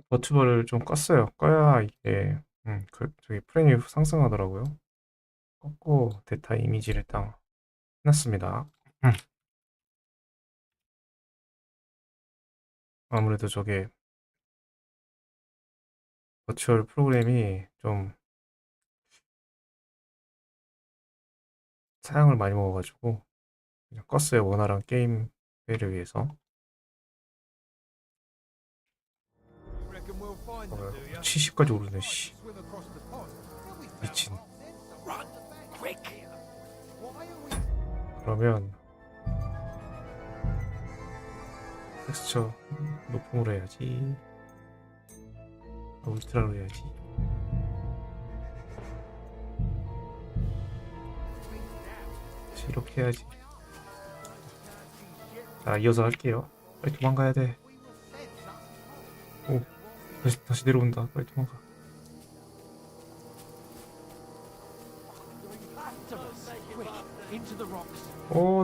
버튜버를 좀 껐어요. 꺼야 이게 저기 프레임이 상승하더라고요. 껐고 데이터 이미지를 딱 해놨습니다. 아무래도 저게 버추얼 프로그램이 좀 사양을 많이 먹어가지고 그냥 껐어요. 원활한 게임 회를 위해서. 70까지 오르네. 씨. 미친. 그러면 텍스처 높음으로 해야지. 울트라로 해야지. 이렇게 해야지. 자, 이어서 할게요. 빨리 도망가야 돼. 오, 다시 내려온다. 빨리 도망가.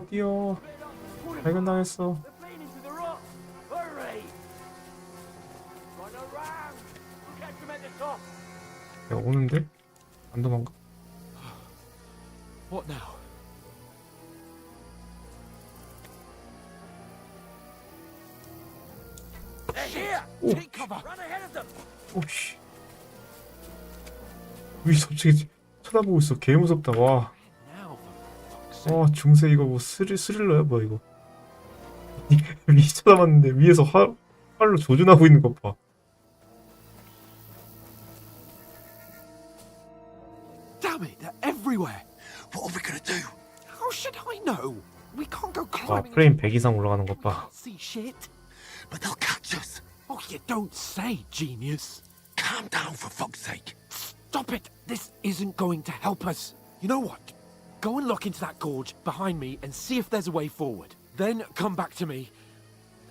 뛰어. 발견당했어. 야, 오는데? 안 도망가? What now? 오, Take cover. 오씨. 위 갑자기 쳐다보고 있어. 개 무섭다. 와. Now, for fuck's sake. 중세 이거 뭐 스릴러야 뭐야 이거. 위 쳐다봤는데 위에서 활로 조준하고 있는 것 봐. Damn it, they're everywhere. What are we gonna do? How should I know? We can't go 와, climbing. 프레임 100 이상 올라가는 것 봐. See shit. But they'll catch us. Oh, you don't say, genius. Calm down, for fuck's sake. Stop it. This isn't going to help us. You know what? Go and look into that gorge behind me and see if there's a way forward. Then come back to me.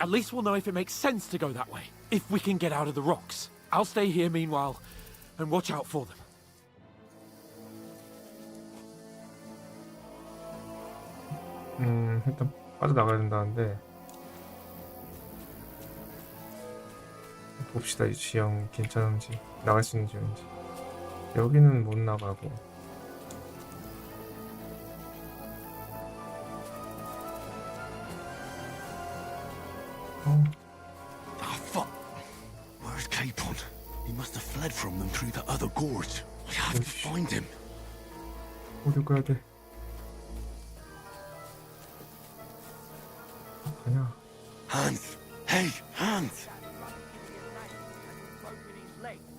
At least we'll know if it makes sense to go that way. If we can get out of the rocks. I'll stay here meanwhile and watch out for them. 일단 빠져나가야 된다는데 봅시다. 이 지형 괜찮은지 나갈 수 있는 지형인지. 여기는 못 나가고. Ah, fuck. Where's Capon? He must have fled from them through the other gorge. We have to find him. 어디 가야 돼? 가냐? Hans! Hey, Hans!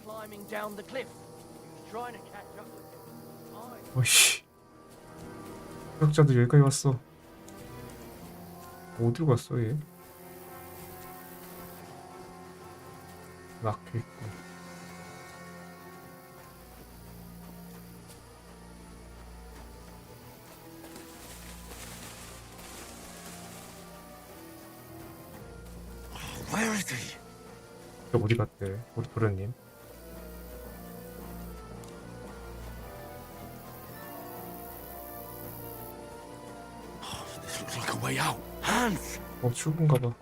Climbing down the cliff. He was trying to catch up with him. 어이씨. 사역자들 여기까지 왔어. 어디로 갔어 얘? 막혀있고. Where is he? 어디 갔대? 우리 도련님. This looks like a way out. Hans! 출근가 봐.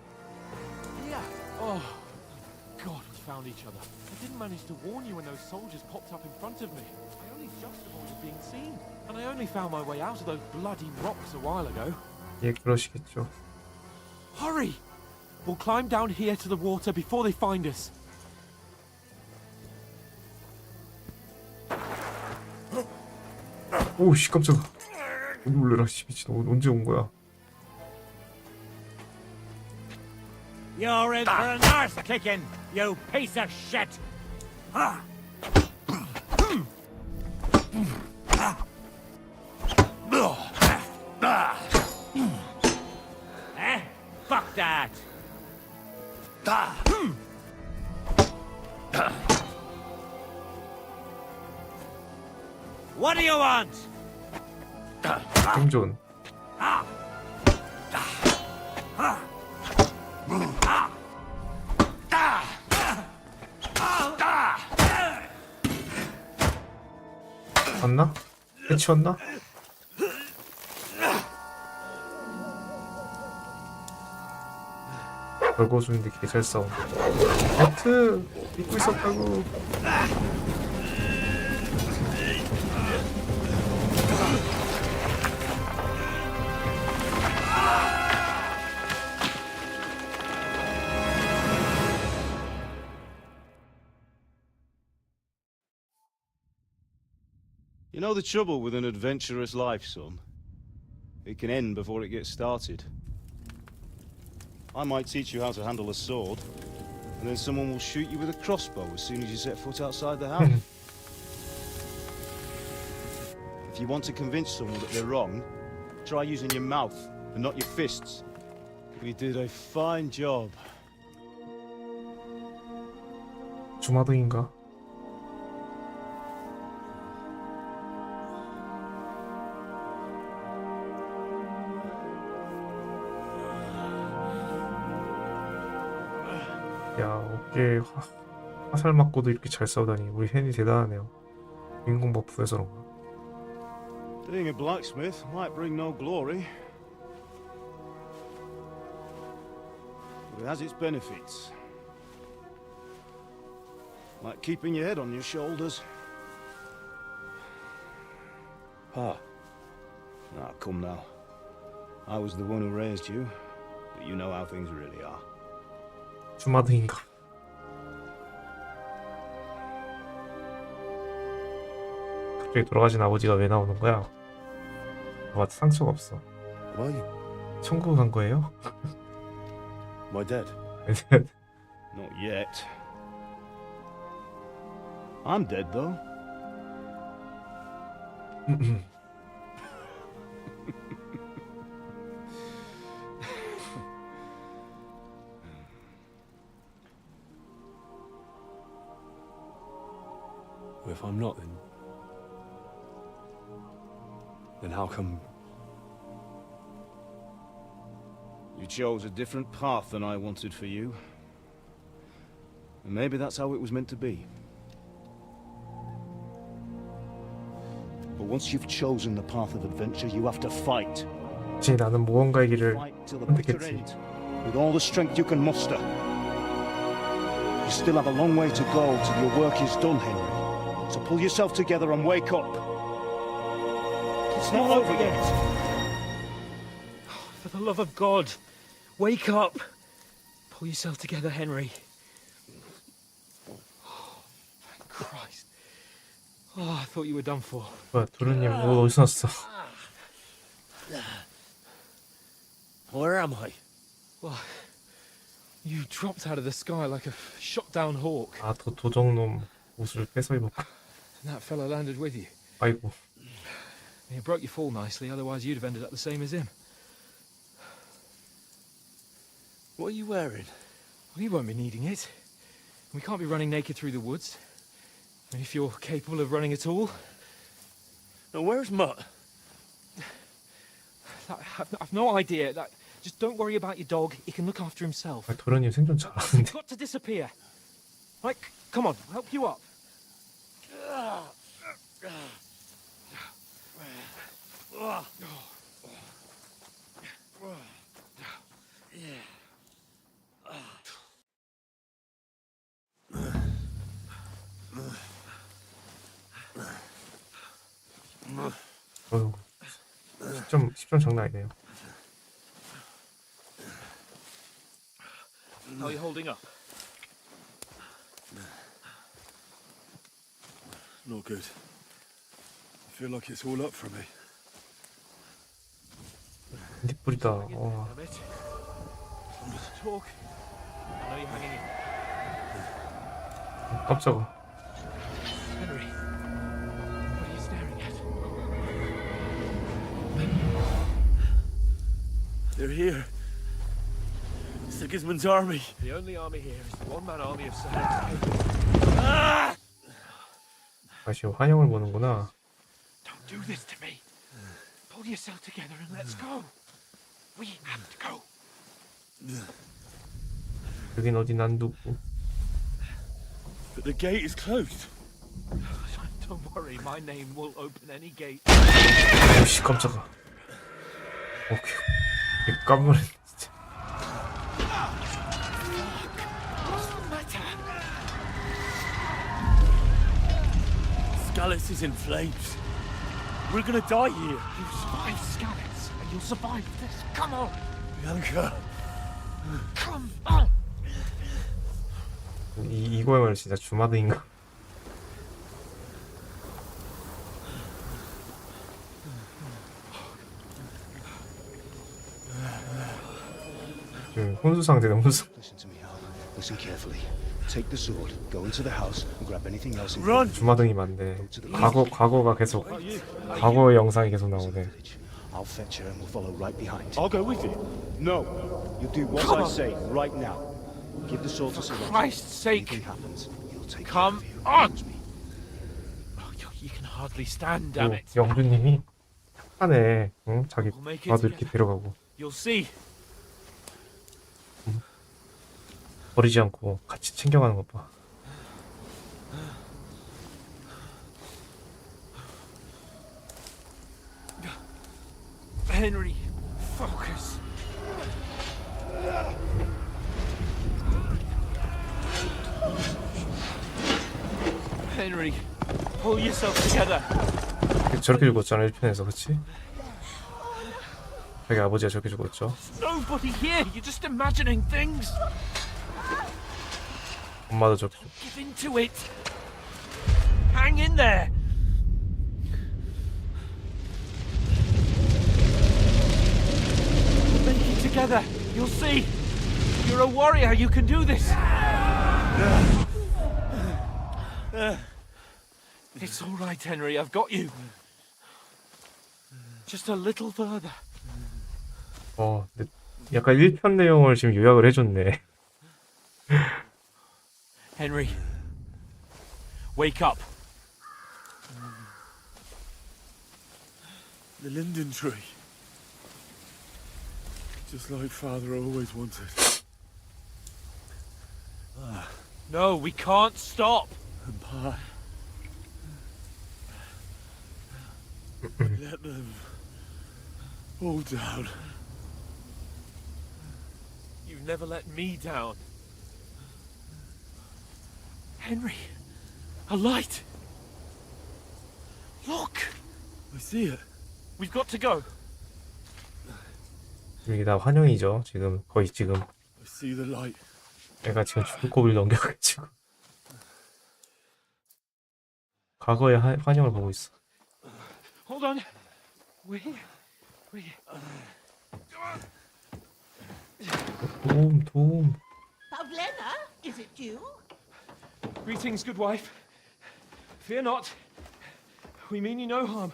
Yeah. Oh, thank God we found each other. I didn't manage to warn you when those soldiers popped up in front of me. I only just avoided being seen. And I only found my way out of those bloody rocks a while ago. 예, 그러시겠죠. Hurry! We'll climb down here to the water before they find us. 오씨 깜짝아. 놀래라. 씨 미친. 언제 온 거야? You're in for an arse kicking, you piece of shit! Eh? Fuck that! What do you want? 생존. 왔나? 해치웠나? 벌거수인데 개 잘 싸운다. 배트! 믿고 있었다고. You know the trouble with an adventurous life, son? It can end before it gets started. I might teach you how to handle a sword, and then someone will shoot you with a crossbow as soon as you set foot outside the house. If you want to convince someone that they're wrong, try using your mouth and not your fists. We did a fine job. 주마등인가? 야, 어깨에 화살 맞고도 이렇게 잘 싸우다니. 우리 헨이 대단하네요. 인공 버프에서 그런가? Being a blacksmith might bring no glory, but it has its benefits. Like keeping your head on your shoulders. Pa. Ah, come now. I was the one who raised you, but you know how things really are. 주마등인가? 갑자기 돌아가신 아버지가 왜 나오는 거야? 너가 상처가 없어. Why you? 천국 간 거예요? My dad. Not yet. I'm dead, though. Well, if I'm not, then how come? You chose a different path than I wanted for you. And maybe that's how it was meant to be. But once you've chosen the path of adventure, you have to fight. 이제 나는 모험가의 길을 Fight till the bitter 선택했지. end, with all the strength you can muster. You still have a long way to go till your work is done, Henry. So pull yourself together and wake up. It's not over yet. For the love of God, wake up. Pull yourself together, Henry. Oh, thank Christ. Oh, I thought you were done for. 뭐야, 도련님 옷 어디서 났어? Where am I? Well, you dropped out of the sky like a shot-down hawk, 아, 도적놈 옷을 뺏어 입었고. and that fella landed with you. 아이고. He broke your fall nicely, otherwise you'd have ended up the same as him. What are you wearing? Well, you won't be needing it. We can't be running naked through the woods. I mean, if you're capable of running at all. Now, where's Mutt? I've no idea. Just don't worry about your dog. He can look after himself. 아, 도련님 생존 잘하는데. He's got to disappear. Like, come on, I'll help you up. 어휴. 10점 장난 아니네요. How are you holding up? Not good. I feel like it's all up for me. 뒷불이다. 와. A bit. Talk. I know you're hanging in. 깜짝아. Henry, what are you staring at? They're here. Sigismund's army. The only army here is the one-man army of Salazar. 다시 환영을 보는구나. Don't do this to me. Pull yourself together and let's go. We have to go. 여긴 어디 안 두고. But the gate is closed. Don't worry, my name will open any gate. 오씨 깜짝아. 오케이. 깜놀해 진짜. What's the matter? Scallis is in flames. We're gonna die here. You survive Scalets, and you'll survive this. Come on, Bianca. come on. 이 고양이는 진짜 주마등인가? 혼수 상태네 혼수. Listen to me, Al. Listen carefully. Take the sword, go into the house, and grab anything else in Run! 주마등이 많네. 과거가 계속 과거의 영상이 계속 나오네. I'll fetch her and we'll follow right behind. I'll go with you. No, you do what I say right now. Give the sword to someone. Christ's sake. Anything happens, you'll take Come care of you. on. Promise me. Oh, you can hardly stand, damn it. 영주님이 착하네. 응? 자기 We'll make it 나도 이렇게 together. 데려가고 You'll see. 버리지 않고 같이 챙겨가는 것 봐. Henry, focus. Henry, pull yourself together. 저렇게 죽었잖아 1편에서 그치? 자기 아버지가 저렇게 죽었죠. Nobody here. You're just imagining things. 엄마도 저렇게 Give into it. Hang in there. We'll make it together. You'll see. You're a warrior. You can do this. It's all right, Henry. I've got you. Just a little further. 근데 약간 1편 내용을 지금 요약을 해줬네. Henry, wake up. The linden tree. Just like Father always wanted. No, we can't stop. And Pa. Let them all down. You've never let me down. Henry, a light. Look, I see it. we've got to go. 이게 다 환영이죠. 지금 거의 지금 I see the light. 애가 지금 죽을 고비를 넘겨가지고 과거의 환영을 보고 있어. Hold on. We're here. We're here. 도움. Pavlena, is it you? Greetings, good wife. Fear not. We mean you no harm.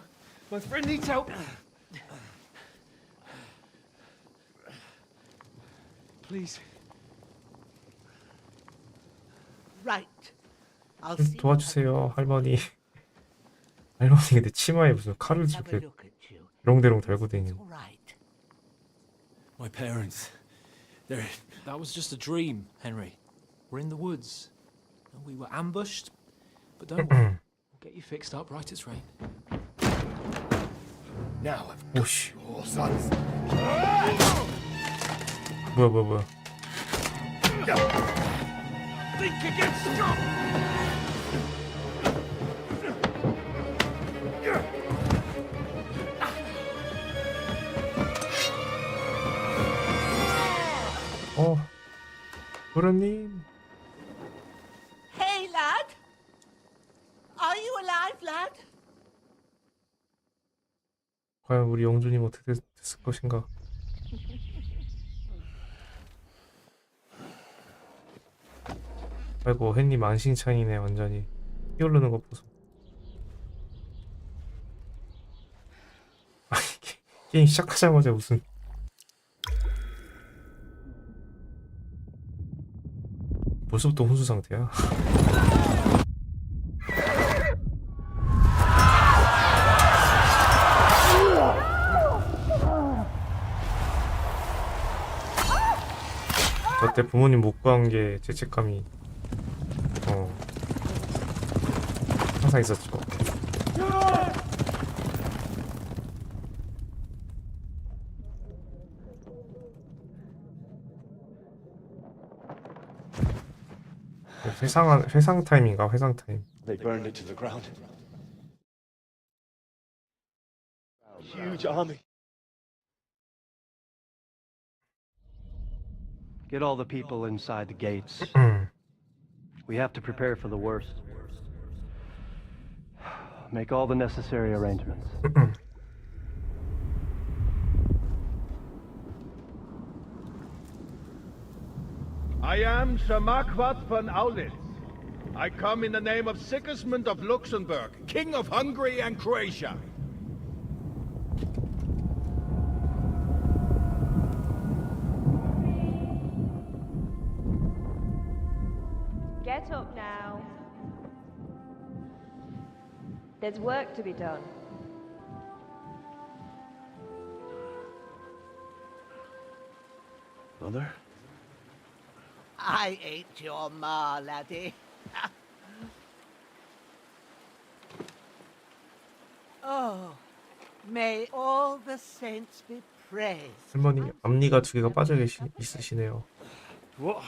My friend needs help. Please. Right. I'll see. 도와주세요 할머니. 할머니 근데 치마에 무슨 칼을 Have a 저렇게 look at you. 대롱대롱 달고 It's 다니는. all right. My parents. They're. That was just a dream, Henry. We're in the woods. And we were ambushed. But don't worry. We'll get you fixed up right as rain. Now I've 오씨. your sons. 뭐야. Think against strong. 도련님. Hey, lad. Are you alive, lad? 과연 우리 영준님 어떻게 됐을 것인가? 아이고 햇님 안신창이네 완전히. 피 흐르는 거 보소. 아니 게임 시작하자마자 무슨 벌써부터 혼수 상태야. 그때 부모님 못 구한 게 죄책감이 항상 있었죠. 회상 타임인가? 회상 타임. They burned it to the ground. Huge army. Get all the people inside the gates. We have to prepare for the worst. Make all the necessary arrangements. I am Sir Marquardt von Aulitz. I come in the name of Sigismund of Luxembourg, King of Hungary and Croatia. Get up now. There's work to be done. Mother? I ain't your ma, laddie. Oh, may all the saints be praised. 할머니 앞니가 2개가 빠져 있으시네요. What?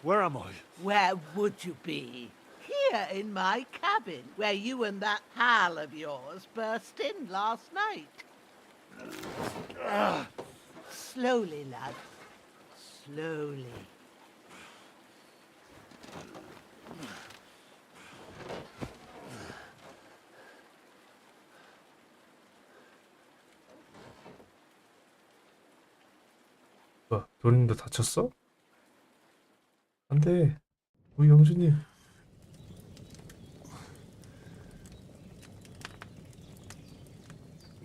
Where am I? Where would you be? Here in my cabin, where you and that pal of yours burst in last night. Slowly, lad. Slowly. 뭐야, 도련님도 다쳤어? 안 돼. 우리 영주님.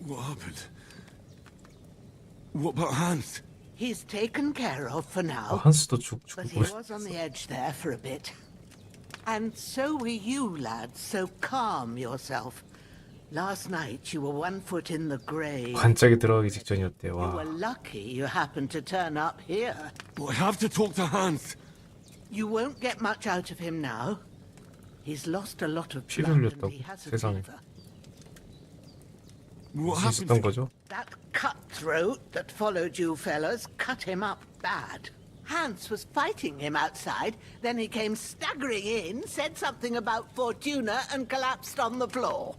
What happened? What about Hans? He's taken care of for now. 한스도 But he 죽고 was on the edge there for a bit. And so were you, lad, so calm yourself. Last night you were 1 foot in the grave. 관짝에 들어가기 직전이었대. You were 와. lucky you happened to turn up here. But I have to talk to Hans. You won't get much out of him now. He's lost a lot of 피 blood and 흘렸다고 he has a 세상에. fever. What 무슨 happened 있었던 to 거죠? That cutthroat that followed you fellas cut him up bad. Hans was fighting him outside, then he came staggering in, said something about Fortuna and collapsed on the floor.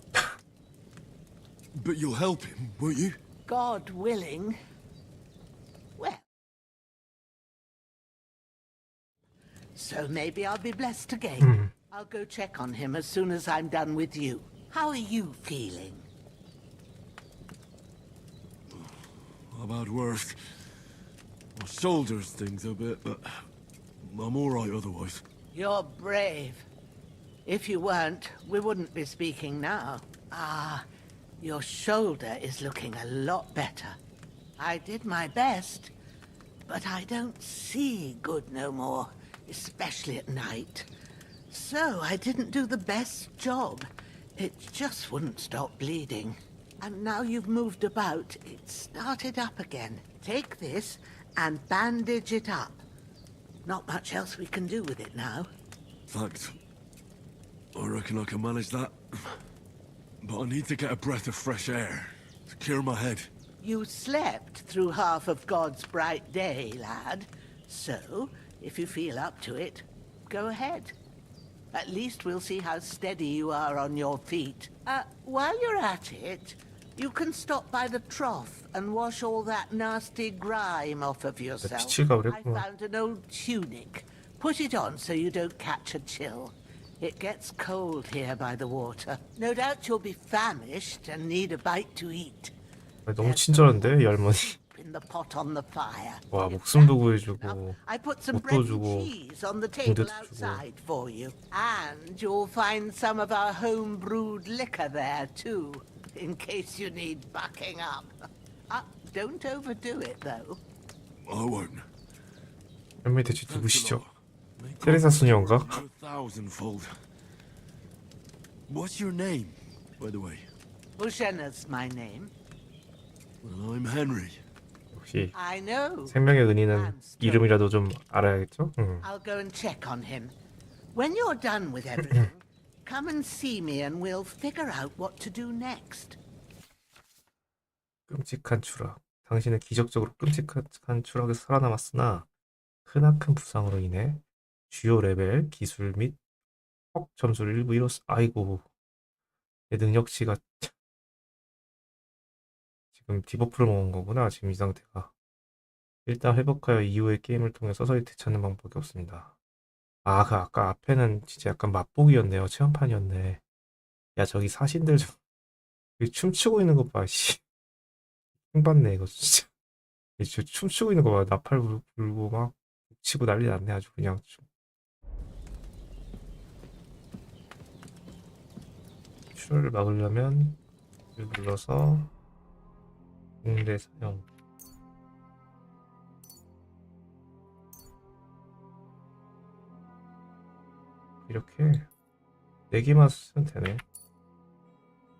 But you'll help him, won't you? God willing. Well. So maybe I'll be blessed again. I'll go check on him as soon as I'm done with you. How are you feeling? I've had worse. My shoulders stings a bit, but I'm all right otherwise. You're brave. If you weren't, we wouldn't be speaking now. Your shoulder is looking a lot better. I did my best, but I don't see good no more, especially at night. So I didn't do the best job. It just wouldn't stop bleeding. And now you've moved about, it started up again. Take this and bandage it up. Not much else we can do with it now. Thanks. I reckon I can manage that. But I need to get a breath of fresh air to clear my head. You slept through half of God's bright day, lad. So, if you feel up to it, go ahead. At least we'll see how steady you are on your feet. While you're at it, you can stop by the trough and wash all that nasty grime off of yourself. 피치가 I 그랬구나. found an old tunic. Put it on so you don't catch a chill. It gets cold here by the water. No doubt you'll be famished and need a bite to eat. 너무 친절한데 이 할머니. In the pot on the fire. 와, 목숨도 구해주고 I put some 옷도 bread and 주고 cheese on the table 공대도 주고. outside for you. And you'll find some of our home-brewed liquor there, too, in case you need bucking up. Don't overdo it, though. I won't. 할머니 대체 누구시죠? May God 테레사 수녀인가? reward you a thousandfold. What's your name, by the way? Bushena's my name. Well, I'm Henry. 역시 I know. 생명의 은인은 이름이라도 좀 알아야겠죠? I'll go and check on him. When you're done with everything, come and see me and we'll figure out what to do next. 끔찍한 추락. 당신은 기적적으로 끔찍한 추락에서 살아남았으나 크나큰 부상으로 인해 주요 레벨, 기술 및 퍽 점수를 일부 잃었어. 아이고, 내 능력치가 지금 디버프를 먹은 거구나. 지금 이 상태가. 일단 회복하여 이후의 게임을 통해 서서히 되찾는 방법밖에 없습니다. 아, 그 아까 앞에는 진짜 약간 맛보기였네요. 체험판이었네. 야, 저기 사신들 좀 여기 춤추고 있는 거 봐. 씨. 킹받네 이거 진짜. 저 춤추고 있는 거 봐. 나팔 불고 막 치고 난리 났네 아주 그냥. 출혈을 막으려면 를 눌러서 붕대 사용. 이렇게 4개만 쓰면 되네.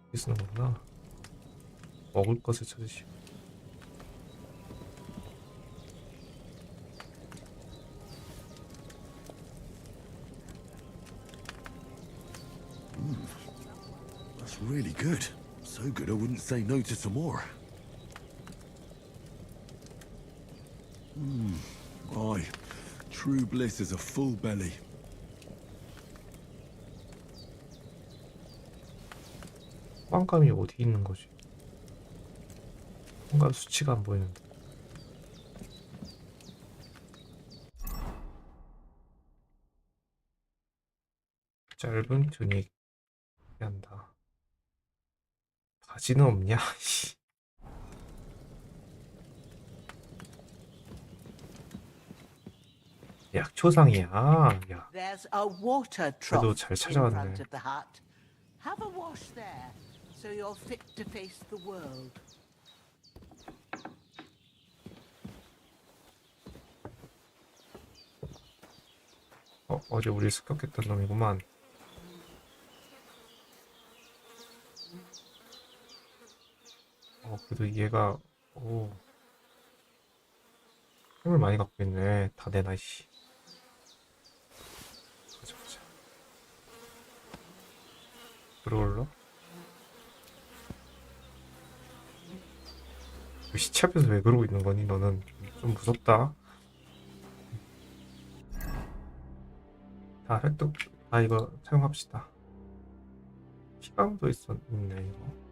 이렇게 쓰는 거구나. 먹을 것을 찾으시오. That's really good. So good I wouldn't say no to some more. Aye. True bliss is a full belly. 포만감이 어디 있는 거지? 포만감 수치가 안 보이는데. 짧은 투닉 한다. 바지는 없냐? 약초상이야. 야, There's a water 그래도 trough 잘 in 찾아왔네. front of the hut. Have a wash there, so you're fit to face the world. 어제 우리 습격했던 놈이구만. 그래도 얘가 힘을 많이 갖고 있네. 다 내놔 씨. 보자. 들어올라? 시체 앞에서 왜 그러고 있는 거니? 너는 좀 무섭다. 다 획득. 이거 사용합시다. 피감도 있네 이거.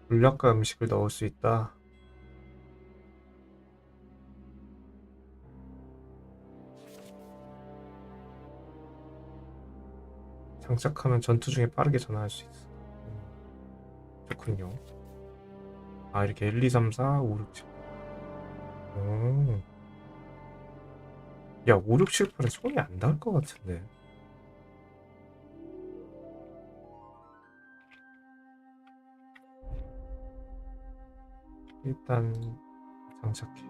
물약과 음식을 넣을 수 있다. 장착하면 전투 중에 빠르게 전화할 수 있어. 좋군요. 이렇게 1, 2, 3, 4, 5, 6, 7. 야, 5, 6, 7, 8에 손이 안 닿을 것 같은데. 일단 장착해.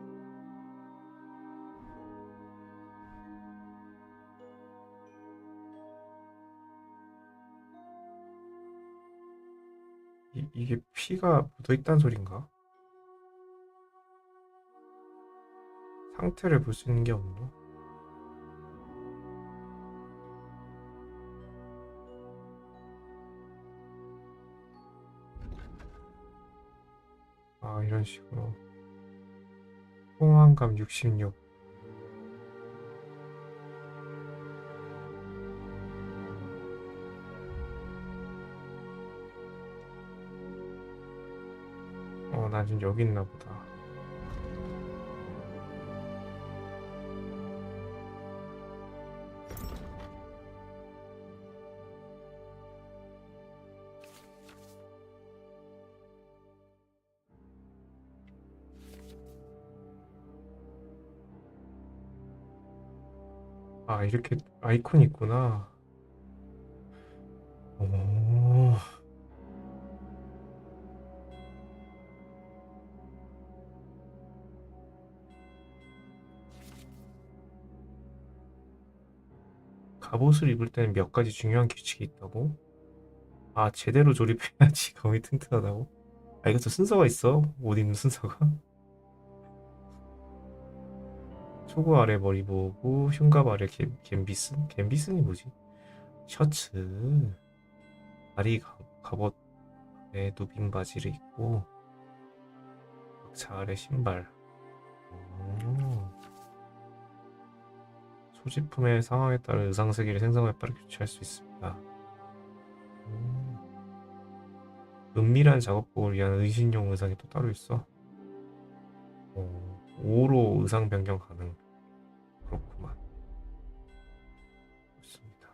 이게 피가 묻어있다는 소린가? 상태를 볼 수 있는 게 없나? 이런 식으로. 포만감 66. 난 지금 여기 있나 보다. 이렇게 아이콘이 있구나. 갑옷을 입을 때는 몇 가지 중요한 규칙이 있다고? 아, 제대로 조립해야지 검이 튼튼하다고? 아, 이것도 순서가 있어. 옷 입는 순서가. 초구 아래 머리 모으고 흉갑 아래 갬비슨? 갬비슨이 뭐지? 셔츠. 다리 갑옷에 누빈 바지를 입고 박차 아래 신발. 오. 소지품의 상황에 따라 의상 세계를 생성에 따라 교체할 수 있습니다. 은밀한 작업복을 위한 의신용 의상이 또 따로 있어. 5로 의상 변경 가능. 그렇구만. 좋습니다.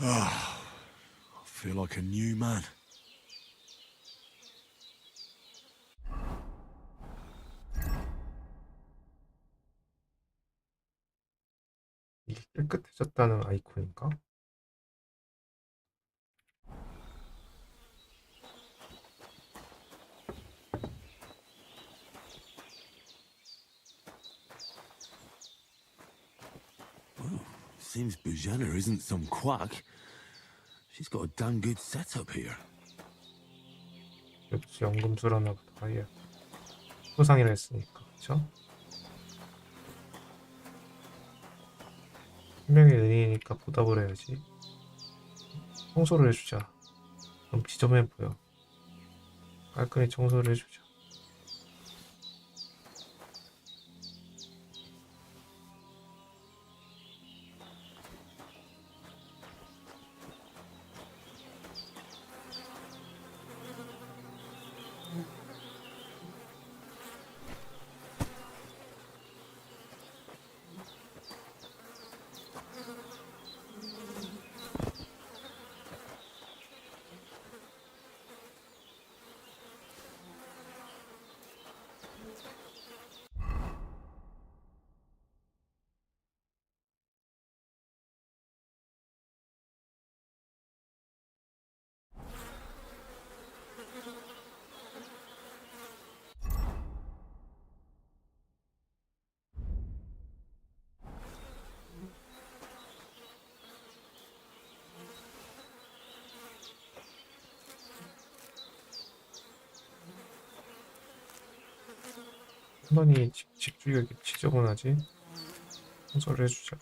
I feel like a new man. 이게 깨끗해졌다는 아이콘인가? Seems Bujana isn't some quack. She's got a damn good setup here. 역시 연금술하나 보다. 예. 소상이라 했으니까, 그쵸? 분명히 은인이니까 보답을 해야지. 청소를 해주자. 그럼 지저분해 보여. 깔끔히 청소를 해주자. 한번이 집주기가 이렇게 지저분하지? 청소를 해주자.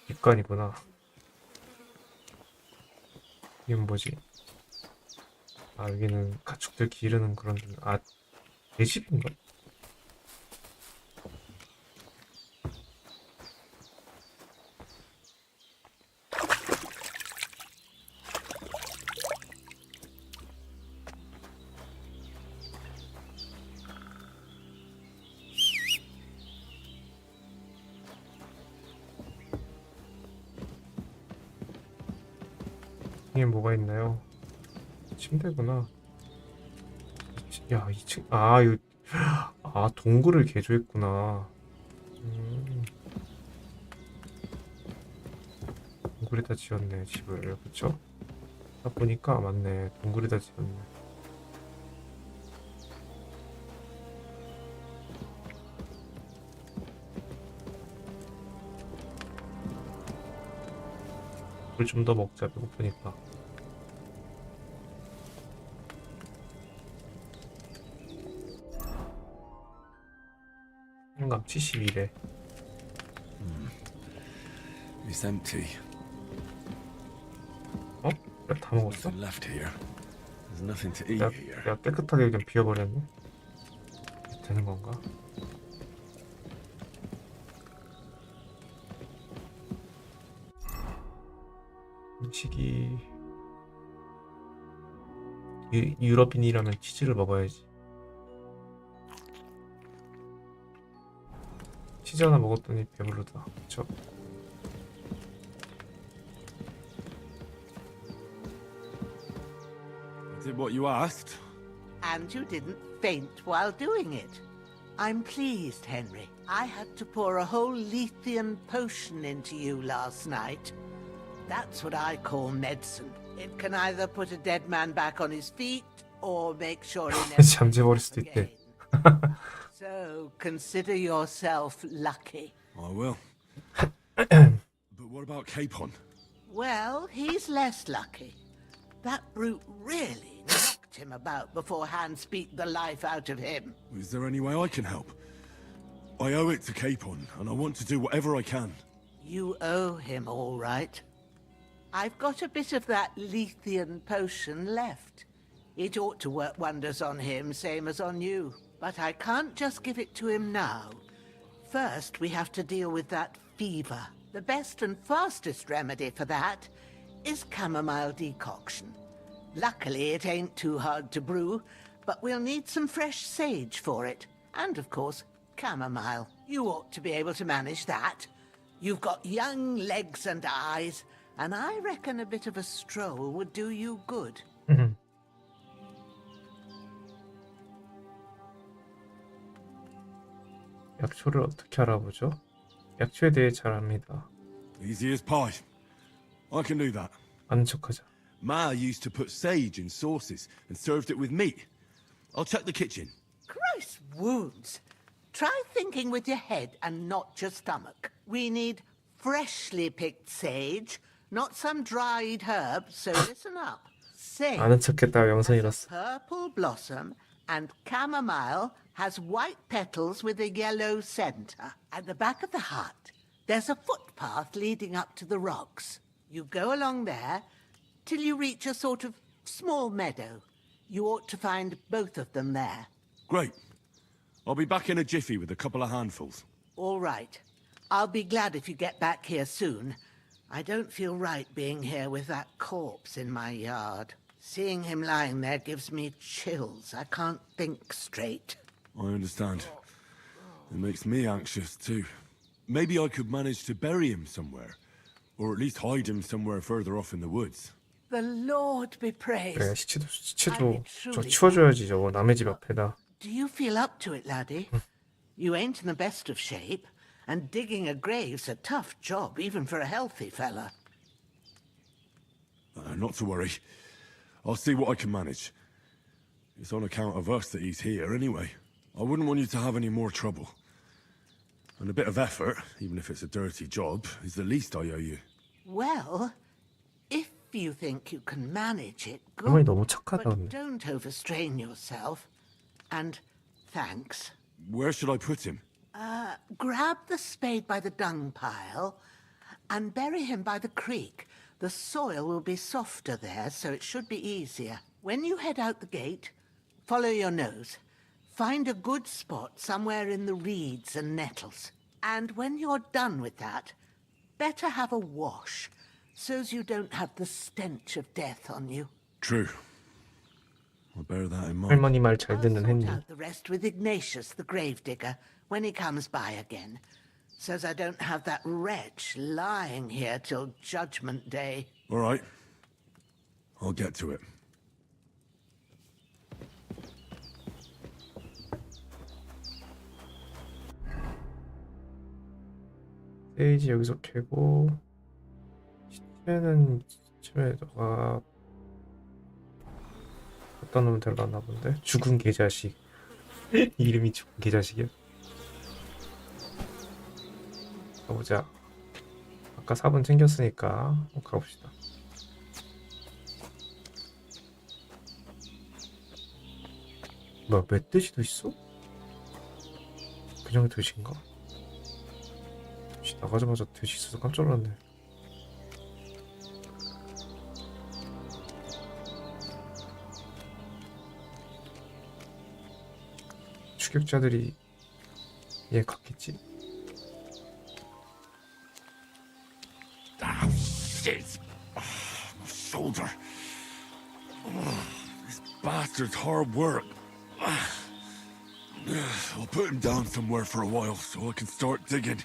뒷간이구나. 이건 뭐지? 아, 여기는 가축들 기르는 그런 데. 아, 내 집인가? 이게 뭐가 있나요? 침대구나. 야, 2층. 아, 이거. 아, 동굴을 개조했구나. 동굴에다 지었네, 집을. 그쵸? 딱 보니까 맞네. 동굴에다 지었네. 물 좀 더 먹자, 배고프니까. 현감 72래. It's empty. 어? 야, 다 먹었어? Nothing left here. There's nothing to eat 야, here. 야, 깨끗하게 그냥 비워버렸네. 되는 건가? 음식이 유럽인이라면 치즈를 먹어야지. 치즈 하나 먹었더니 배부르다. 그쵸? I did what you asked. And you didn't faint while doing it. I'm pleased, Henry. I had to pour a whole Lethean potion into you last night. That's what I call medicine. It can either put a dead man back on his feet or make sure he never 잠재버릴 수도 again. 있대. So consider yourself lucky. I will. But what about Capon? Well, he's less lucky. That brute really knocked him about before Hans beat the life out of him. Is there any way I can help? I owe it to Capon, and I want to do whatever I can. You owe him, all right. I've got a bit of that Lethean potion left. It ought to work wonders on him, same as on you. But I can't just give it to him now. First, we have to deal with that fever. The best and fastest remedy for that is chamomile decoction. Luckily, it ain't too hard to brew, but we'll need some fresh sage for it. And, of course, chamomile. You ought to be able to manage that. You've got young legs and eyes, and I reckon a bit of a stroll would do you good. 약초를 어떻게 알아보죠? 약초에 대해 잘 압니다. Easy as pie. I can do that. 아는 척하자. Ma used to put sage in sauces and served it with meat. I'll check the kitchen. Christ wounds! Try thinking with your head and not your stomach. We need freshly picked sage, not some dried herb, so listen up. Sage 아는 척했다가 영상 잃었어. purple blossom and chamomile has white petals with a yellow center. At the back of the hut, there's a footpath leading up to the rocks. You go along there till you reach a sort of small meadow. You ought to find both of them there. Great. I'll be back in a jiffy with a couple of handfuls. All right. I'll be glad if you get back here soon. I don't feel right being here with that corpse in my yard. Seeing him lying there gives me chills. I can't think straight. I understand. It makes me anxious too. Maybe I could manage to bury him somewhere. Or at least hide him somewhere further off in the woods. The Lord be praised. 그래, 시체도 저 치워줘야지 저거 남의 집 앞에다. Do you feel up to it, laddie? You ain't in the best of shape, and digging a grave's a tough job, even for a healthy fella. Not to worry. I'll see what I can manage. It's on account of us that he's here anyway. I wouldn't want you to have any more trouble. And a bit of effort, even if it's a dirty job, is the least I owe you. Well, if you think you can manage it, 어머니 good. 너무 착하다. But 근데. don't overstrain yourself. And thanks. Where should I put him? Grab the spade by the dung pile and bury him by the creek. The soil will be softer there, so it should be easier. When you head out the gate, follow your nose. Find a good spot somewhere in the reeds and nettles. And when you're done with that, better have a wash, so's you don't have the stench of death on you. True. I'll bear that in mind. 할머니 말 잘 I'll 듣는 sort 헨리. out the rest with Ignatius, the gravedigger, when he comes by again, so's I don't have that wretch lying here till Judgment Day. All right. I'll get to it. 세이지 여기서 캐고 시체는 시체에 너가 갖다 놓으면 될라나 본데. 죽은 개자식. 이름이 죽은 개자식이야. 가보자. 아까 4분 챙겼으니까 가봅시다. 뭐야, 멧돼지도 있어? 그냥 돼지인가? 돼지 나가자마자 돼지 있어서 깜짝 놀랐네. 추격자들이 얘 갔겠지? Ah, shit! My shoulder. This bastard's hard work. I'll put him down somewhere for a while so I can start digging.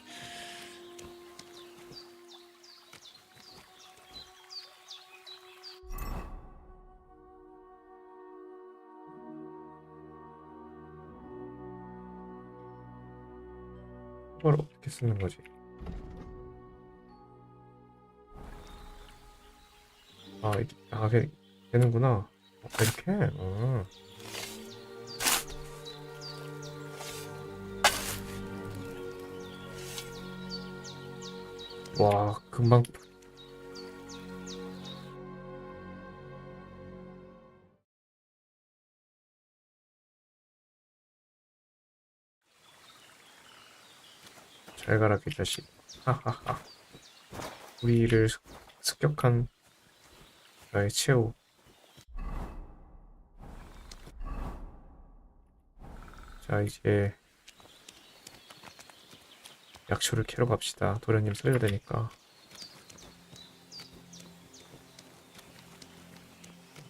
이걸 어떻게 쓰는 거지? 이게 되는구나. 이렇게. 와, 금방. 잘 가라, 개자식. 하하하. 우리를 습격한 나의 최후. 자, 이제 약초를 캐러 갑시다. 도련님 살려야 되니까.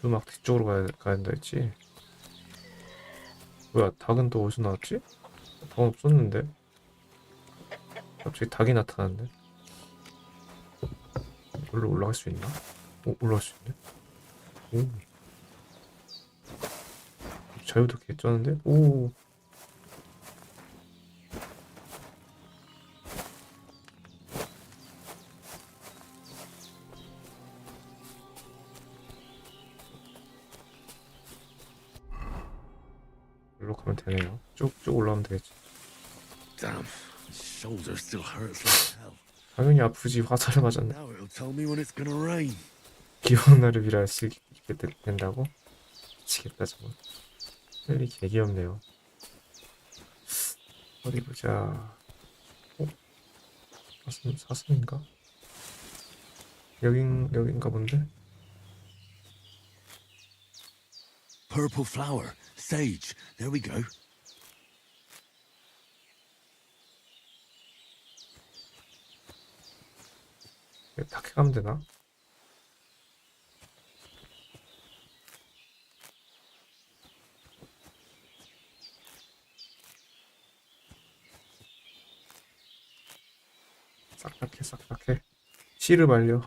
음악 뒤쪽으로 가야 된다 했지? 뭐야, 닭은 또 어디서 나왔지? 닭은 없었는데? 갑자기 닭이 나타났네. 여기로 올라갈 수 있나? 올라갈 수 있네. 자유도 개쩌는데? 오. 여기로 가면 되네요. 쭉쭉 올라오면 되겠지. Damn, his shoulder still hurts like hell. 당연히 아프지. 화살을 맞았네. Now it'll tell me when it's gonna rain. 귀여운 날을 빌어 수 있게 된다고? 미치겠다 정말. 헬리 개 귀엽네요. 어디 보자. 사슴인가? 여긴가 본데? Purple flower, sage. There we go. 탁해 가면 되나? 싹 탁해. 씨를 말려.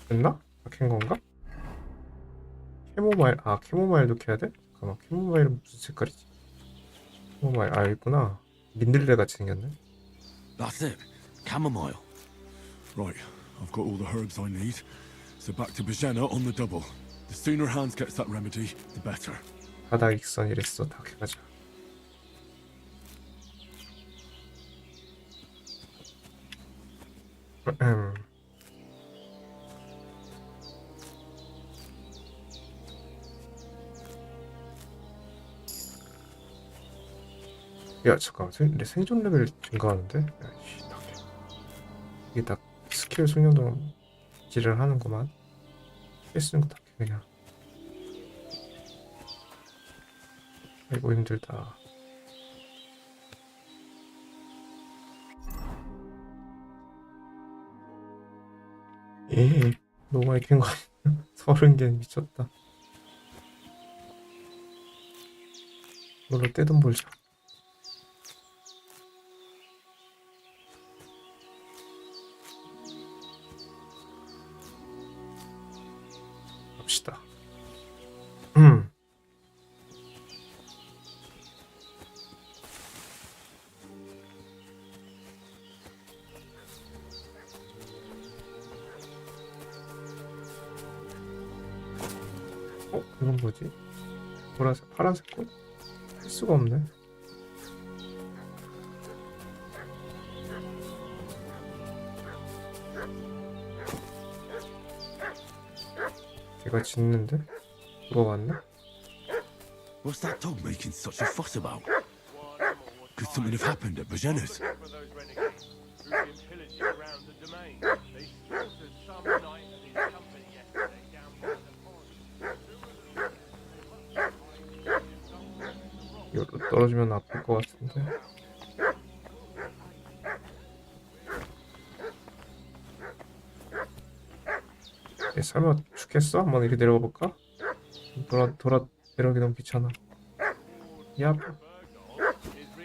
됐나? 캔 건가? 캐모마일도 캐야 돼? 잠깐만, 캐모마일은 무슨 색깔이지? 캐모마일, 있구나. 민들레 같이 생겼네. That's it. Chamomile. Right, I've got all the herbs I need. So back to Bajena on the double. The sooner Hans gets that remedy, the better. 바다 익선이랬어. 다 캐가자. 야, 잠깐만. 내 생존 레벨 증가하는데? 야이씨, 이게 다 스킬 숙련도 딜을 하는구만. 꽤 쓰는 거 다 그냥. 아이고, 힘들다. 너무 많이 캔 거 아니야? 30개 미쳤다. 이걸로 떼돈 벌자. 갑시다. 이건 뭐지? 보라색, 파란색 꽃? 할 수가 없네. 걔가 짖는데? 누가 왔나? What's that dog making such a fuss about? Could something have happened at Bajena's? For those renegades who've been pillaging around the domain. They slaughtered some 여기로 떨어지면 아플 것 같은데. 얘 설마 죽겠어? 한번 이렇게 내려가 볼까? 돌아 내려가기 너무 귀찮아. 야,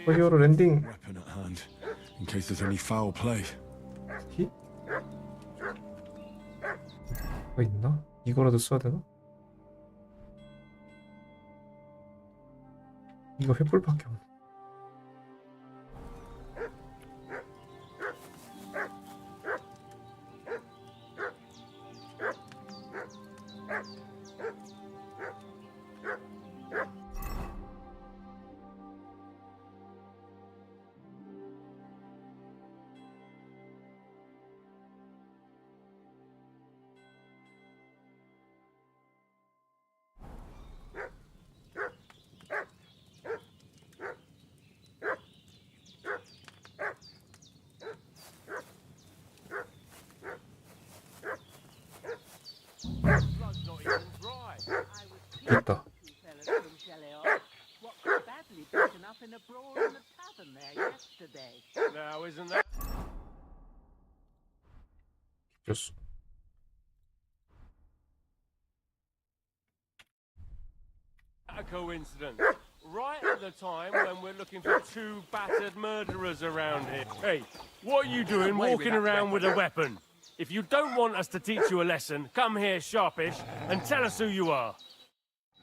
히어로 랜딩. Weapon at hand, in case there's any foul play. 히? 뭐 있나? 이거라도 써야 되나? 이거 횃불밖에 없네. 됐다. Now, isn't that 줬어. a coincidence? Right at the time when we're looking for two battered murderers around here. Hey, what are you doing walking around with a weapon? If you don't want us to teach you a lesson, come here sharpish and tell us who you are.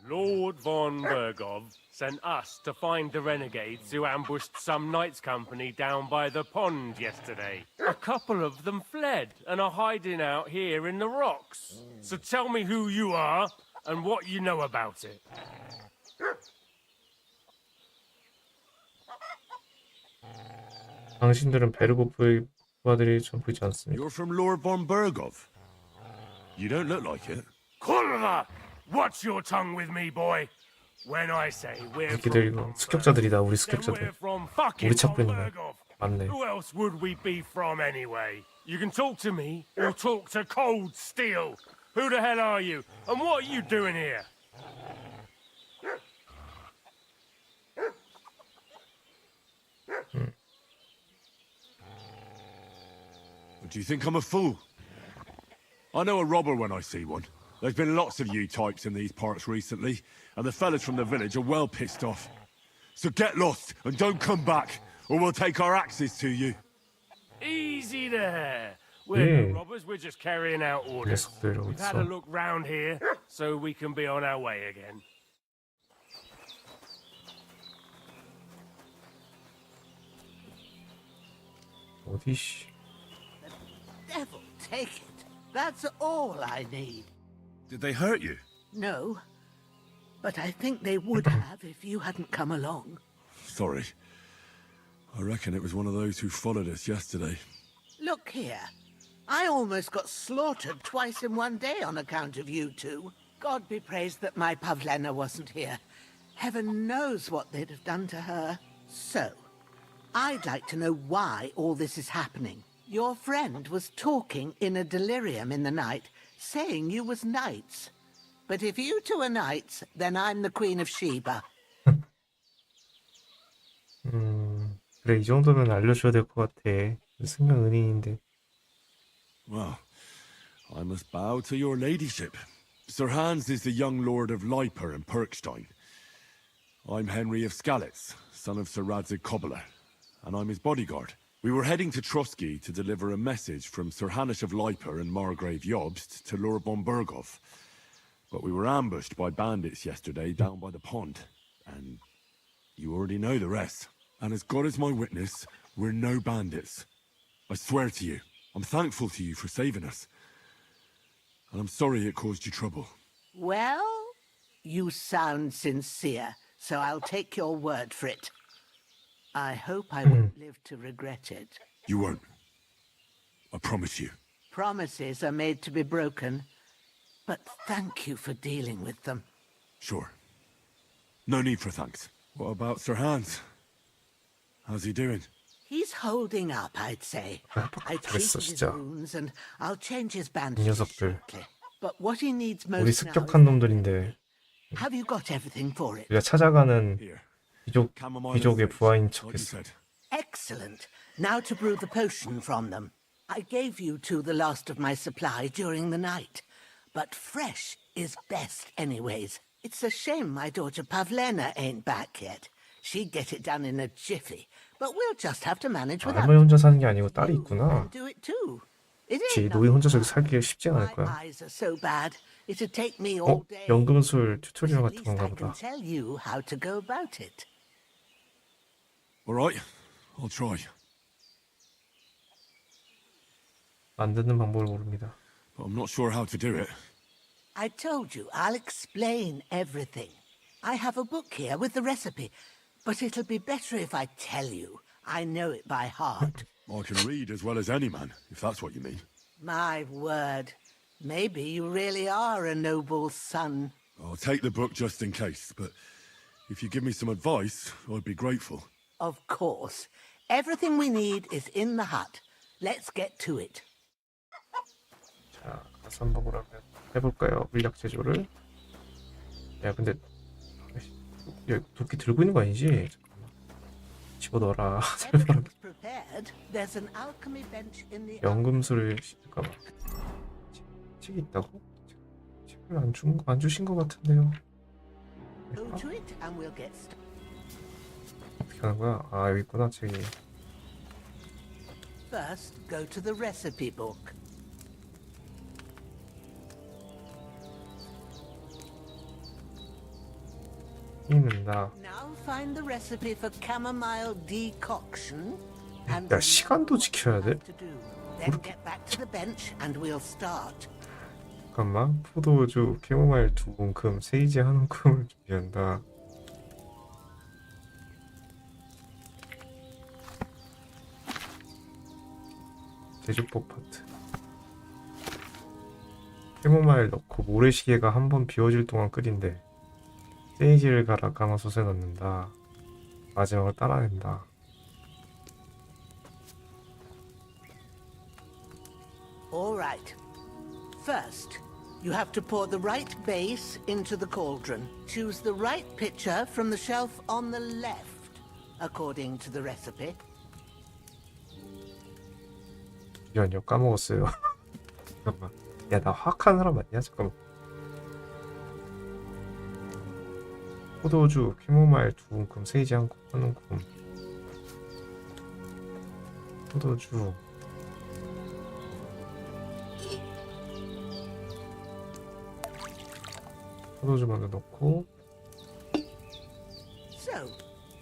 Lord von Bergov sent us to find the renegades who ambushed some knights' company down by the pond yesterday. A couple of them fled and are hiding out here in the rocks. So tell me who you are and what you know about it. 당신들은 베르고프의 부하들이 전부이지 않습니다. You're from Lord von Bergov. You don't look like it. Kurva! Watch your tongue with me, boy. When I say we're 이들 이거 from 습격자들이다. 우리 then 습격자들. we're from fucking 우리 찾고 von 있는 거야. Bergov. 맞네. Who else would we be from anyway? You can talk to me or talk to cold steel. Who the hell are you? And what are you doing here? Do you think I'm a fool? I know a robber when I see one. There's been lots of you types in these parts recently, and the fellas from the village are well pissed off. So get lost and don't come back, or we'll take our axes to you. Easy there. We're Yeah. no robbers, we're just carrying out orders. 녀석들 We've had a 어딨어? look round here, so we can be on our way again. 어디 씨. Devil take it. That's all I need. Did they hurt you? No, but I think they would have if you hadn't come along. Sorry. I reckon it was one of those who followed us yesterday. Look here. I almost got slaughtered twice in one day on account of you two. God be praised that my Pavlena wasn't here. Heaven knows what they'd have done to her. So, I'd like to know why all this is happening. Your friend was talking in a delirium in the night, saying you was knights. But if you two are knights, then I'm the Queen of Sheba. 그래 이 정도면 알려줘야 될 것 같아. 승려 은인인데. Well, I must bow to your ladyship. Sir Hans is the young lord of Leiper and Perkstein. I'm Henry of Skalitz, son of Sir Radzig Cobbler, and I'm his bodyguard. We were heading to Trusky to deliver a message from Sir Hanish of Leiper and Margrave Jobst to Lord von Bergov. But we were ambushed by bandits yesterday down by the pond, and you already know the rest. And as God is my witness, we're no bandits. I swear to you, I'm thankful to you for saving us. And I'm sorry it caused you trouble. Well, you sound sincere, so I'll take your word for it. I hope I won't live to regret it. You won't. I promise you. Promises are made to be broken, but thank you for dealing with them. Sure. No need for thanks. What about Sir Hans? How's he doing? He's holding up, I'd say. I treated his 진짜. wounds and I'll change his 이 bandages 녀석들. shortly. But what he needs 우리 most now 습격한 is... 놈들인데 Have you got everything for it? 우리가 찾아가는 Here. 귀족의 부하인 like you 척했어. said. Excellent. Now to brew the potion from them. I gave you two the last of my supply during the night, but fresh is best anyways. It's a shame my daughter Pavlena ain't back yet. She'd get it done in a jiffy, but we'll just have to manage 아, without 할머니 혼자 사는 게 아니고 딸이 you. 있구나. Do it too. It 그치, ain't 노인 nothing 혼자서 hard. 살기 쉽지 않을 My 거야. eyes are so bad. It'd take me all day. 연금술 But 튜토리얼 at 같은 least 건가 I can 보다. tell you how to go about it. All right, I'll try. 만드는 방법을 모릅니다. But I'm not sure how to do it. I told you, I'll explain everything. I have a book here with the recipe, but it'll be better if I tell you. I know it by heart. I can read as well as any man, if that's what you mean. My word. Maybe you really are a noble son. I'll take the book just in case, but if you give me some advice, I'd be grateful. Of course. Everything we need is in the hut. Let's get to it. 자, 가서 한번 그러면 해볼까요? 물약 제조를. 야, 근데 야, 도끼 들고 있는 거 아니지? 잠깐만. 집어넣어라. 살벌하게. Everything's prepared. There's an alchemy bench in the 연금술을 잠깐만. 책이 있다고? 책을 안 주신 것 같은데요. Go to it and we'll get started. 어떻게 하는 거야? 아, 여기 있구나 책이. First, go to the recipe book. 읽는다. Now find the recipe for chamomile decoction and 야, 시간도 지켜야 돼? to do. Then get back to the bench and we'll start. 잠깐만. 포도주, 캐모마일 2움큼, 세이지 1움큼을 준비한다. 제조법 파트. 캐모마일 넣고 모래시계가 한 번 비워질 동안 끓인대. 세이지를 갈아 가마솥에 넣는다. 마지막을 따라낸다. All right. First, you have to pour the right base into the cauldron. Choose the right pitcher from the shelf on the left, according to the recipe. 이런요, 까먹었어요. 잠깐만. 야, 나 화학하는 사람 맞냐? 잠깐만. 포도주, 캐모마일 2움큼, 세이지 1움큼. 포도주. 포도주 먼저 넣고. So,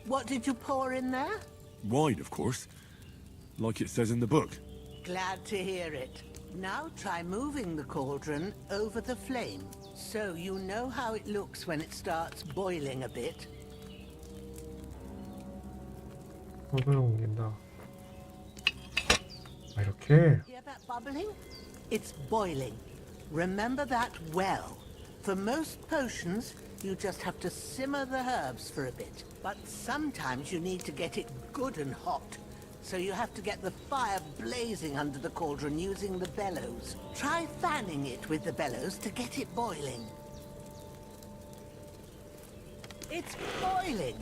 what did you pour in there? Wine, of course. Like it says in the book. Glad to hear it. Now try moving the cauldron over the flame, so you know how it looks when it starts boiling a bit. 포도를 옮긴다. 아, 이렇게? Hear that bubbling? It's boiling. Remember that well. For most potions, you just have to simmer the herbs for a bit. But sometimes you need to get it good and hot. So you have to get the fire blazing under the cauldron using the bellows. Try fanning it with the bellows to get it boiling. It's boiling!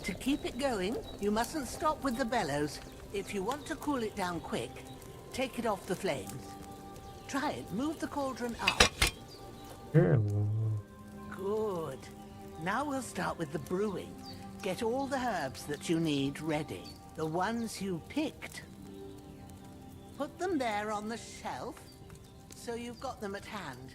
To keep it going, you mustn't stop with the bellows. If you want to cool it down quick, take it off the flames. Try it. Move the cauldron up. 예, Good. Now we'll start with the brewing. Get all the herbs that you need ready. The ones you picked. Put them there on the shelf, so you've got them at hand.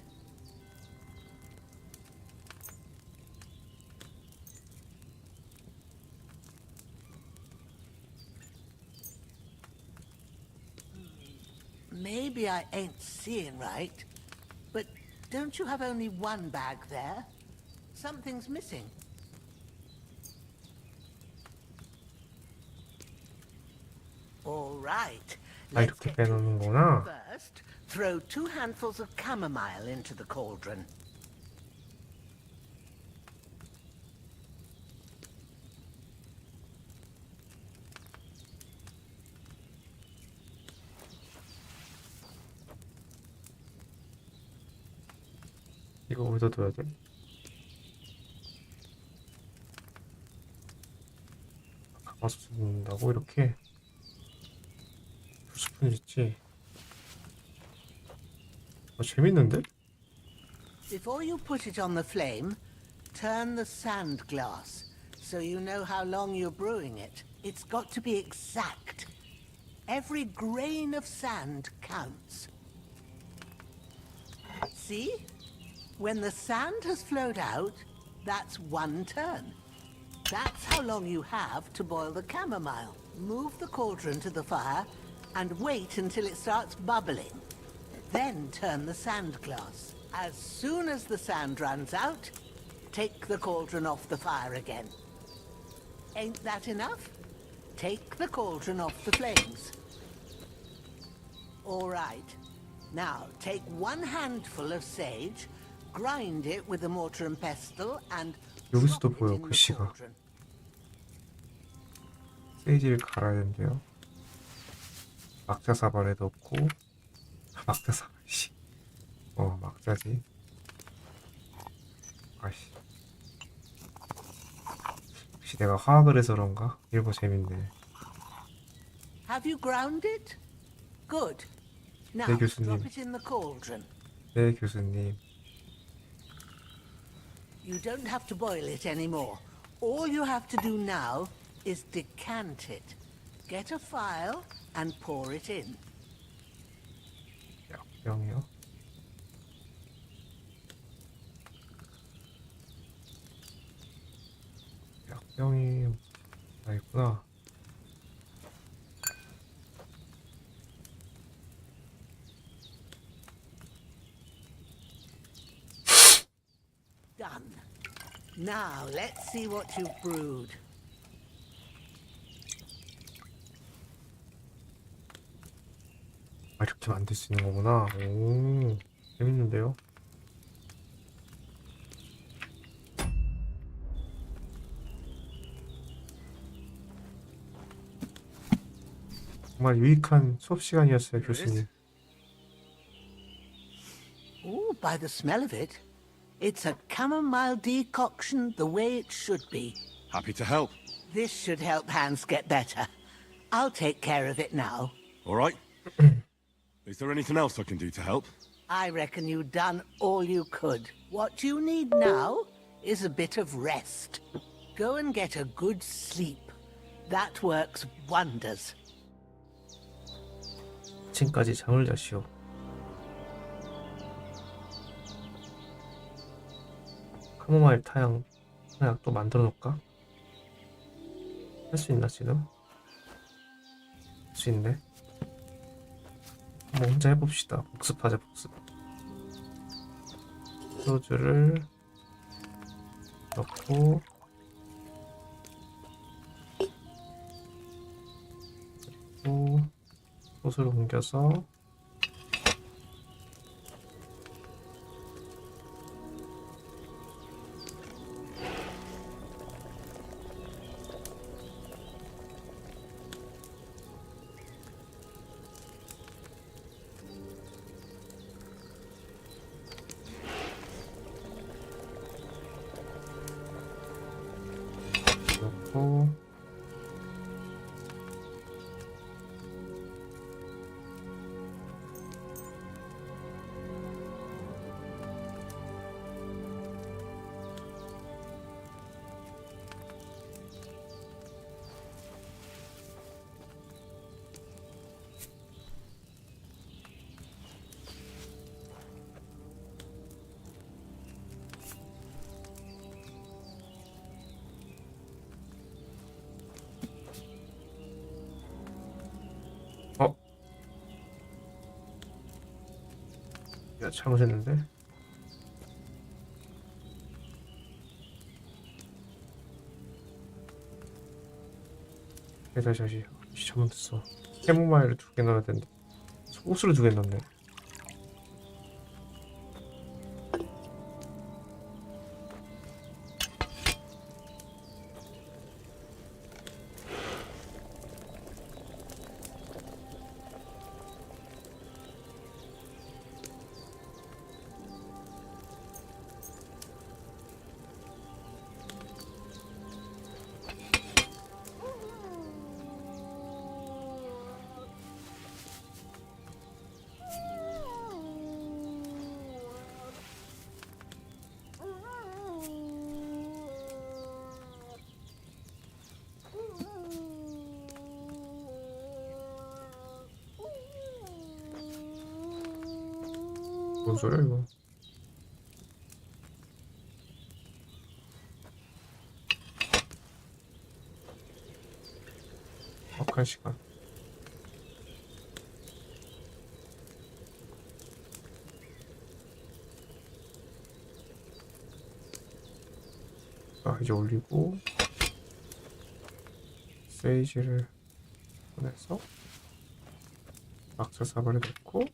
Maybe I ain't seeing right, but don't you have only one bag there? Something's missing. All right. 아, Let's 이렇게 get to it. 빼놓는구나. First, throw 2 handfuls of chamomile into the cauldron. 이거 어디다 둬야 돼? 담아서 넣는다고 이렇게 2스푼 있지. 재밌는데? Before you put it on the flame, turn the sand glass so you know how long you're brewing it. It's got to be exact. Every grain of sand counts. See? When the sand has flowed out, that's 1 turn. That's how long you have to boil the chamomile. Move the cauldron to the fire and wait until it starts bubbling. Then turn the sand glass. As soon as the sand runs out, take the cauldron off the fire again. Ain't that enough? Take the cauldron off the flames. All right. Now, take 1 handful of sage, grind it with a mortar and pestle, and 여기서도 drop it 보여 in the 글씨가. cauldron. 세이지를 갈아야 된대요. 막자사발에 넣고 막자사발 씨. 막자지. 아씨. 혹시 내가 화학을 해서 그런가? 이거 재밌네. Have you ground it? Good. Now, 네, 교수님. drop it in the cauldron. 네, 교수님. You don't have to boil it anymore. All you have to do now is decant it. Get a phial and pour it in. 약병이요? 약병이 다 있구나. Done. Now, let's see what you've brewed. 이렇게 만들 수 있는 거구나. 오, 재밌는데요? 정말 유익한 수업 시간이었어요, 교수님. Oh, by the smell of it, it's a chamomile decoction the way it should be. Happy to help. This should help Hans get better. I'll take care of it now. All right. Is there anything else I can do to help? I reckon you've done all you could. What you need now is a bit of rest. Go and get a good sleep. That works wonders. 아침까지 잠을 자시오. 카모마일 타약 또 만들어 놓을까? 할 수 있나 지금? 할 수 있네. 한번 혼자 해봅시다. 복습하자 복습. 소주를 넣고 그리고 솥을 옮겨서 넣고 야, 잘못했는데? 다시 잘못했어. 캐모마일을 2개 넣어야 된다. 소스를 2개 넣네. 뭔 소리야 이거? 한 시간. 자, 이제 올리고 세이지를 보내서 막차 사발에 넣고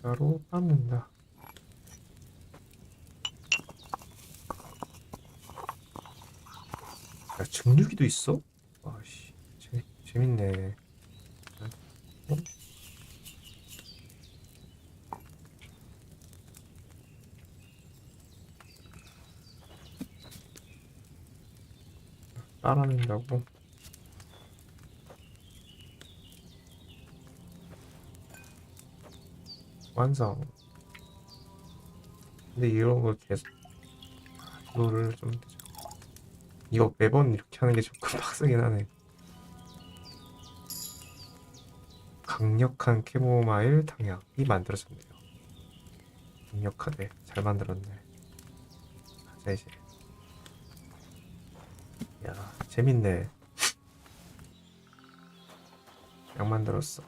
자로 빱는다. 야, 증류기도 있어? 와씨, 재밌네. 어? 따라낸다고? 완성. 근데 이런 거 계속 이거를 좀 이거 매번 이렇게 하는 게 조금 빡세긴 하네. 강력한 캐모마일 탕약이 만들어졌네요. 강력하대. 잘 만들었네. 가자 이제. 야, 재밌네. 약 만들었어.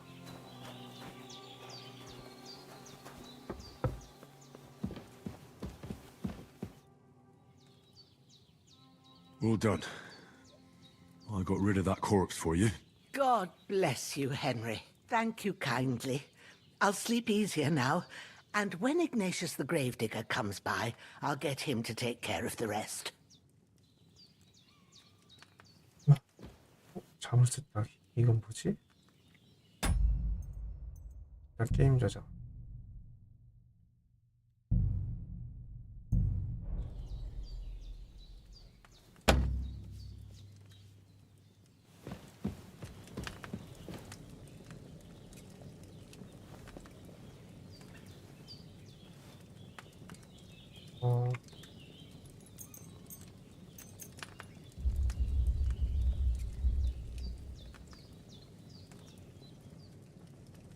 Well done. I got rid of that corpse for you. God bless you, Henry. Thank you kindly. I'll sleep easier now, and when Ignatius the Gravedigger comes by, I'll get him to take care of the rest. 잠을 썼다. 이건 뭐지? 나 게임 저장.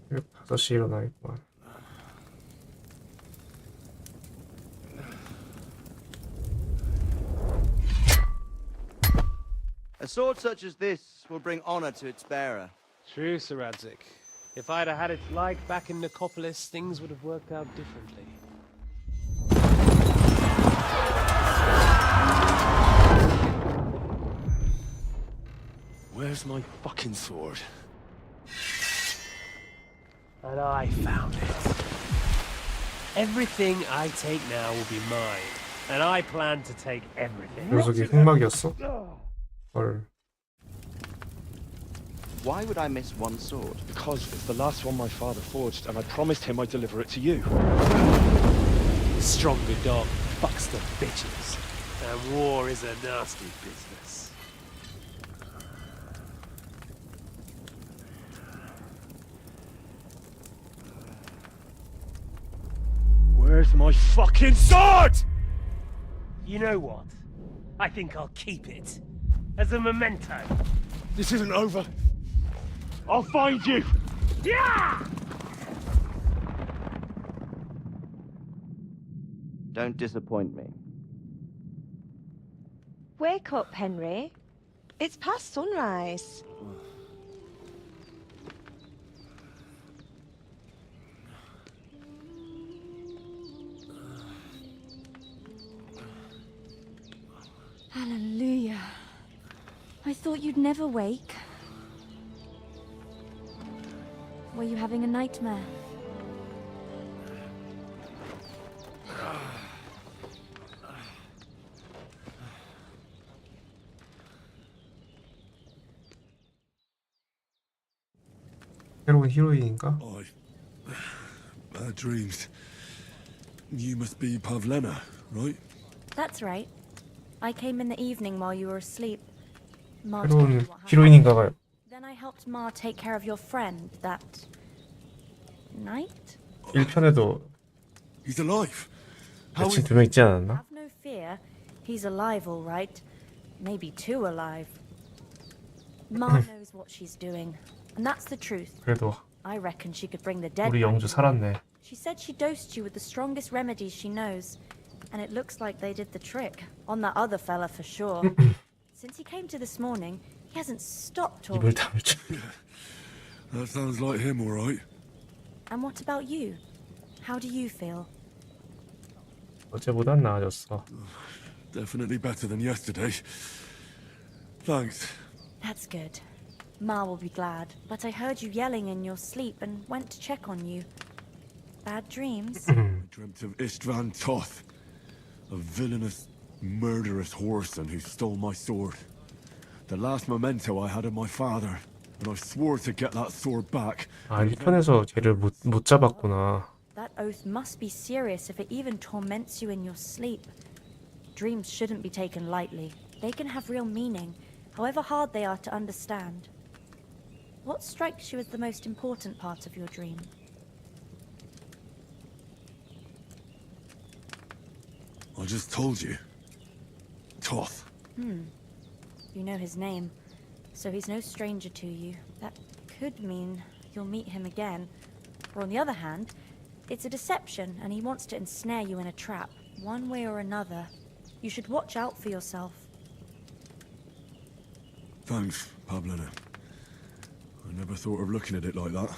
새벽 5시에 일어나겠구만. A sword such as this will bring honor to its bearer. True, Sir Radzik. If I'd have had it like back in Nicopolis, things would have worked out differently. Where's my fucking sword? And I found it. Everything I take now will be mine, and I plan to take everything. 녀석이 흑막이었어? 헐. Why would I miss one sword? Because it's the last one my father forged, and I promised him I'd deliver it to you. The stronger dog fucks the bitches, and war is a nasty business. Where's my fucking sword? You know what? I think I'll keep it as a memento. This isn't over. I'll find you. Yeah! Don't disappoint me. Wake up, Henry. It's past sunrise. Hallelujah. I thought you'd never wake. Were you having a nightmare? 새로운 히로인인가? Bad dreams. You must be Pavlena, right? That's right. I came in the evening while you were asleep. Ma told 새로운 me what happened. 히로인인가 봐요. Then I helped Ma take care of your friend that night. 1편에도 He's alive. 여친 2명 있지 않았나? Have no fear. He's alive, all right. Maybe too alive. Ma knows what she's doing, and that's the truth. 그래도 I reckon she could bring the dead 우리 back 영주 to 살았네. life. She said she dosed you with the strongest remedies she knows, and it looks like they did the trick. On that other fella for sure. Since he came to this morning, he hasn't stopped talking. 입을 다물지. That sounds like him, all right. And what about you? How do you feel? 어제보단 나아졌어. Definitely better than yesterday. Thanks. That's good. Ma will be glad, but I heard you yelling in your sleep and went to check on you. Bad dreams? I dreamt of Istvan Toth, a villainous, murderous whoreson who stole my sword. The last memento I had of my father, and I swore to get that sword back. 아, 1편에서 쟤를 못 잡았구나. That oath must be serious if it even torments you in your sleep. Dreams shouldn't be taken lightly. They can have real meaning, however hard they are to understand. What strikes you as the most important part of your dream? I just told you. Toth. You know his name, so he's no stranger to you. That could mean you'll meet him again. Or on the other hand, it's a deception and he wants to ensnare you in a trap, one way or another. You should watch out for yourself. Thanks, Pablina. I never thought of looking at it like that.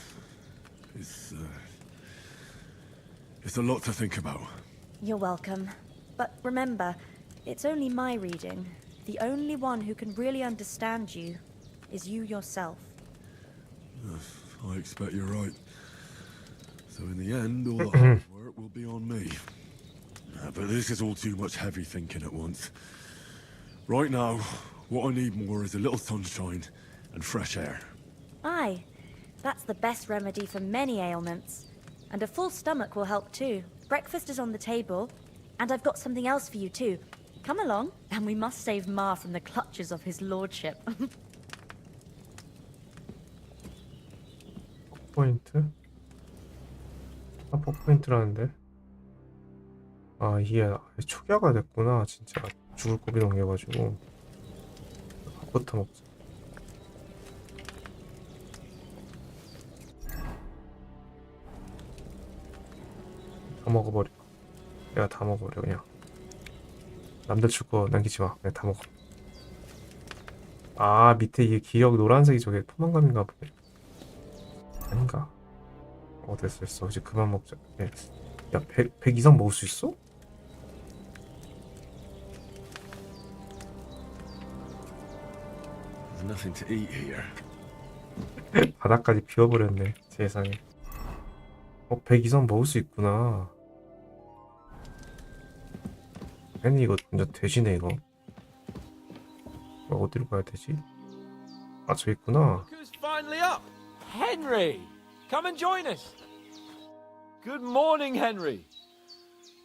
It's a lot to think about. You're welcome. But remember, it's only my reading. The only one who can really understand you is you yourself. I expect you're right. So in the end, all the hard work will be on me. But this is all too much heavy thinking at once. Right now, what I need more is a little sunshine and fresh air. Aye, that's the best remedy for many ailments. And a full stomach will help too. Breakfast is on the table, and I've got something else for you too. Come along, and we must save Ma from the clutches of his lordship. 포인트? 아, 포인트라는데? 아, 이게 초기화가 됐구나. 진짜 죽을 고비 넘겨가지고. 밥부터 먹자. 다 먹어버려. 내가 다 먹어버려 그냥. 남들 줄 거 남기지 마. 내가 다 먹어. 아, 밑에 이게 기억 노란색이 저게 포만감인가 보네. 아닌가? 됐어. 이제 그만 먹자. 야, 100 이상 먹을 수 있어? There's nothing to eat here. 바닥까지 비워버렸네. 세상에. 100 이상 먹을 수 있구나. 괜히 이거 완전 돼지네 이거. 어디로 가야 되지? 아, 저 있구나. Who's finally up? Henry! Come and join us! Good morning, Henry.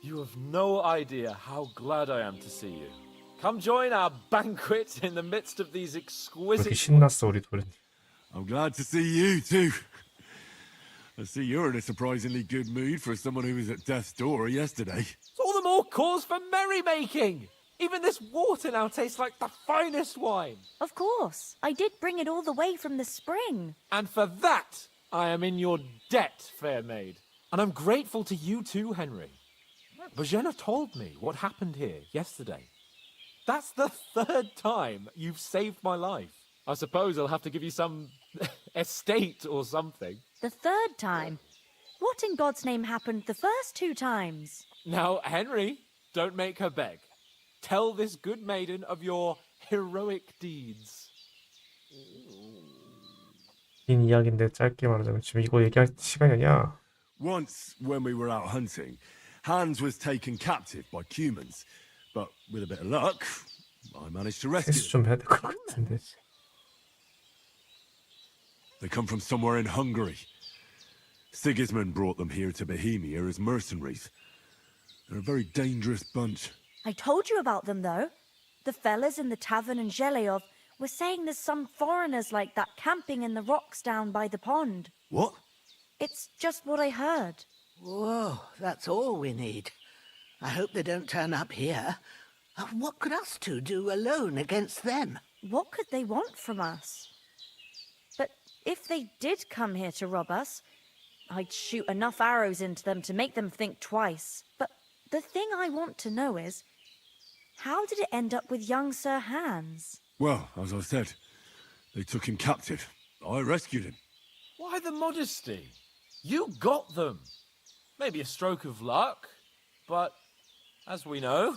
You have no idea how glad I am to see you. Come join our banquet in the midst of these 왜 exquisite... 이렇게 신났어 우리 도련님. I'm glad to see you too. I see you're in a surprisingly good mood for someone who was at death's door yesterday. It's all the more cause for merrymaking! Even this water now tastes like the finest wine. Of course, I did bring it all the way from the spring. And for that, I am in your debt, fair maid. And I'm grateful to you too, Henry. Bojena told me what happened here yesterday. That's the 3rd time you've saved my life. I suppose I'll have to give you some estate or something. The 3rd time? What in God's name happened the first 2 times? Now, Henry, don't make her beg. Tell this good maiden of your heroic deeds. 긴 이야기인데 짧게 말하자면 지금 이거 얘기할 시간이 아니야. Once, when we were out hunting, Hans was taken captive by humans. But with a bit of luck, I managed to rescue 세수 좀 해야 될 것 같은데. They come from somewhere in Hungary. Sigismund brought them here to Bohemia as mercenaries. They're a very dangerous bunch. I told you about them, though. The fellas in the tavern in Zheleov were saying there's some foreigners like that camping in the rocks down by the pond. What? It's just what I heard. Whoa, that's all we need. I hope they don't turn up here. What could us two do alone against them? What could they want from us? if they did come here to rob us, I'd shoot enough arrows into them to make them think twice. But the thing I want to know is, how did it end up with young Sir Hans? Well, as I said, they took him captive. I rescued him. Why the modesty? You got them. Maybe a stroke of luck, but as we know,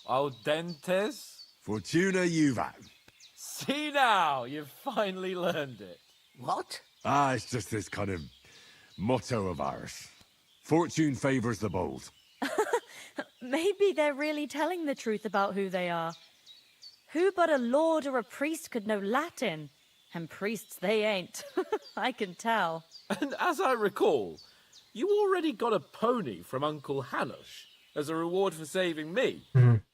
al dentes. Fortuna juvat. See now, you've finally learned it. What? It's just this kind of motto of ours. Fortune favors the bold. Maybe they're really telling the truth about who they are. Who but a lord or a priest could know Latin? And priests they ain't. I can tell. And as I recall, you already got a pony from Uncle Hanush as a reward for saving me.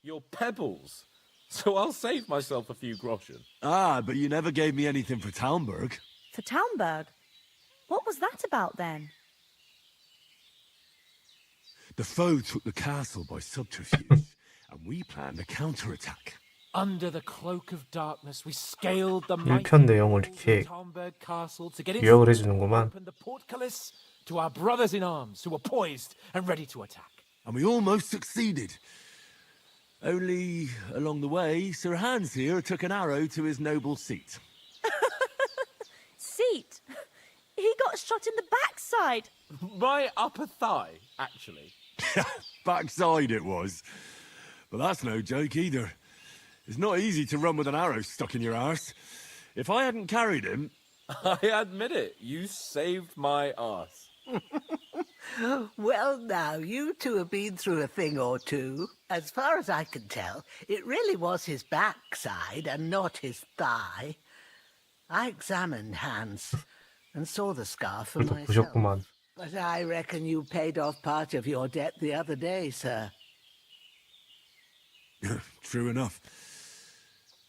Your pebbles. So I'll save myself a few groschen. But you never gave me anything for Talmberg. For Talmberg? What was that about then? The foe took the castle by subterfuge, and we planned a counterattack. Under the cloak of darkness, we scaled the 1편 내용을 이렇게 Talmberg Castle to get 요약을 inside and 해주는구만. open the portcullis to our brothers in arms who were poised and ready to attack. And we almost succeeded. Only, along the way, Sir Hans here took an arrow to his noble seat. Seat? He got shot in the backside. My upper thigh, actually. Backside it was. But that's no joke either. It's not easy to run with an arrow stuck in your arse. If I hadn't carried him... I admit it, you saved my arse. Well, now, you two have been through a thing or two. As far as I can tell, it really was his backside and not his thigh. I examined Hans and saw the scar for 또 myself. 보셨구만. But I reckon you paid off part of your debt the other day, sir. True enough.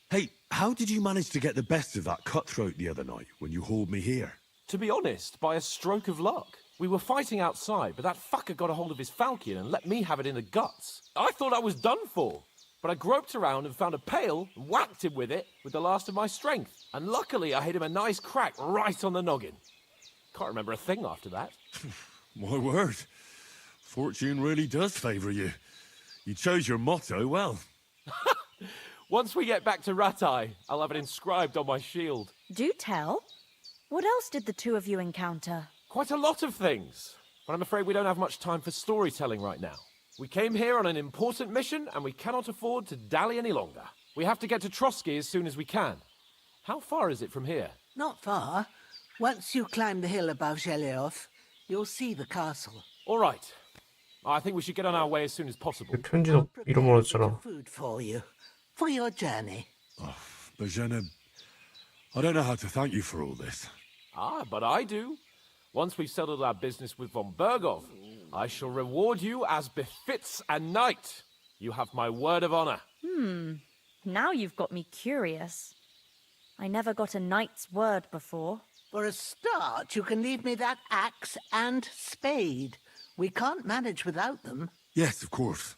Hey, how did you manage to get the best of that cutthroat the other night when you hauled me here? To be honest, by a stroke of luck. We were fighting outside, but that fucker got a hold of his falcon and let me have it in the guts. I thought I was done for. But I groped around and found a pail and whacked him with it with the last of my strength. And luckily I hit him a nice crack right on the noggin. Can't remember a thing after that. My word. Fortune really does favour you. You chose your motto well. Once we get back to Ratai, I'll have it inscribed on my shield. Do tell. What else did the two of you encounter? Quite a lot of things. But I'm afraid we don't have much time for storytelling right now. We came here on an important mission, and we cannot afford to dally any longer. We have to get to Trotsky as soon as we can. How far is it from here? Not far. Once you climb the hill above Zheleov, you'll see the castle. All right. I think we should get on our way as soon as possible. 편지도 잃어버렸잖아. Food for you, for your journey. Bajena, I don't know how to thank you for all this. But I do. Once we've settled our business with von Bergov, I shall reward you as befits a knight. You have my word of honor. Now you've got me curious. I never got a knight's word before. For a start, you can leave me that axe and spade. We can't manage without them. Yes, of course.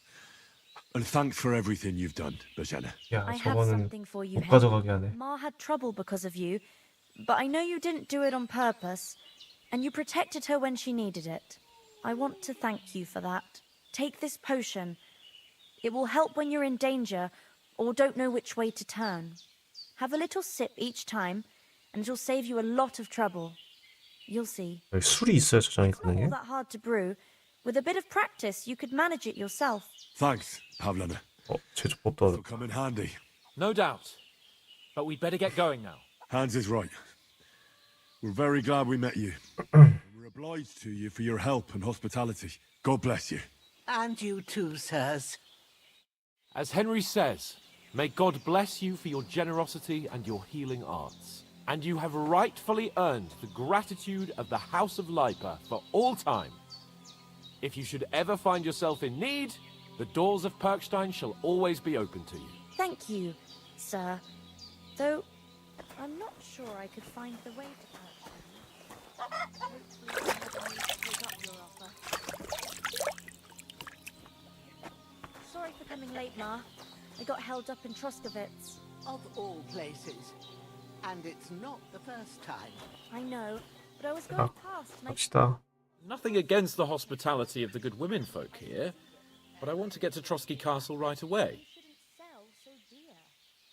And thanks for everything you've done, Bajena. 야, I have 저거는 something for you, 못 가져가게 Henry. 하네. Ma had trouble because of you, but I know you didn't do it on purpose, and you protected her when she needed it. I want to thank you for that. Take this potion. It will help when you're in danger or don't know which way to turn. Have a little sip each time, and it'll save you a lot of trouble. You'll see. 여기 술이 있어야 저장이 It's not all 가능해? that hard to brew. With a bit of practice, you could manage it yourself. Thanks, Pavlana. 제조법도 It'll come in handy. No doubt. But we'd better get going now. Hans is right. We're very glad we met you. We're obliged to you for your help and hospitality. God bless you. And you too, sirs. As Henry says, may God bless you for your generosity and your healing arts. And you have rightfully earned the gratitude of the House of Lipa for all time. If you should ever find yourself in need, the doors of Perkstein shall always be open to you. Thank you, sir. Though, I'm not sure I could find the way to Perkstein. Hopefully, I can take up your offer. Sorry for coming late, Ma. I got held up in Troskovitz. Of all places. And it's not the first time. I know, but I was going past and I... 갑시다. Nothing against the hospitality of the good women folk here, but I want to get to Trotsky Castle right away. shouldn't sell so dear.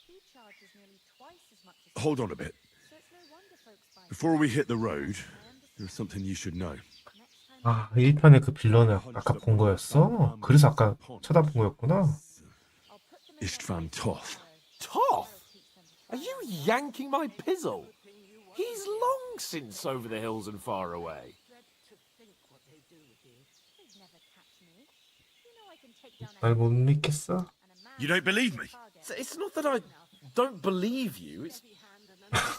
He charges nearly twice as much as... Hold on a bit. So it's no wonder folks buy... Before we hit the road, there's something you should know. 아, 1편의 그 빌런을 아까 본 거였어? 그래서 아까 쳐다본 거였구나. Istvan Toth. Toth? Are you yanking my pizzle? He's long since over the hills and far away. 날 못 믿겠어? You don't believe me? It's not that I don't believe you, it's...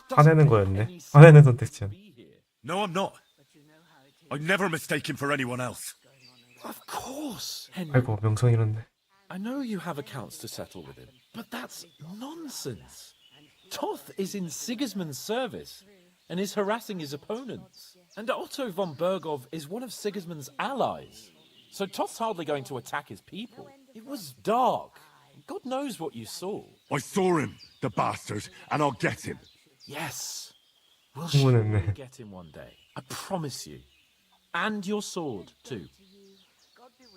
화내는 거였네. 화내는 선택지였네. No, I'm not. I'd never mistake him for anyone else. Of course, Henry. 아이고, 명성 잃었네. I know you have accounts to settle with him, but that's nonsense. Toth is in Sigismund's service and is harassing his opponents. And Otto von Bergov is one of Sigismund's allies. So Toth's hardly going to attack his people. It was dark. God knows what you saw. I saw him, the bastard, and I'll get him. Yes. We'll surely 흥분했네. get him one day. I promise you. And your sword, too.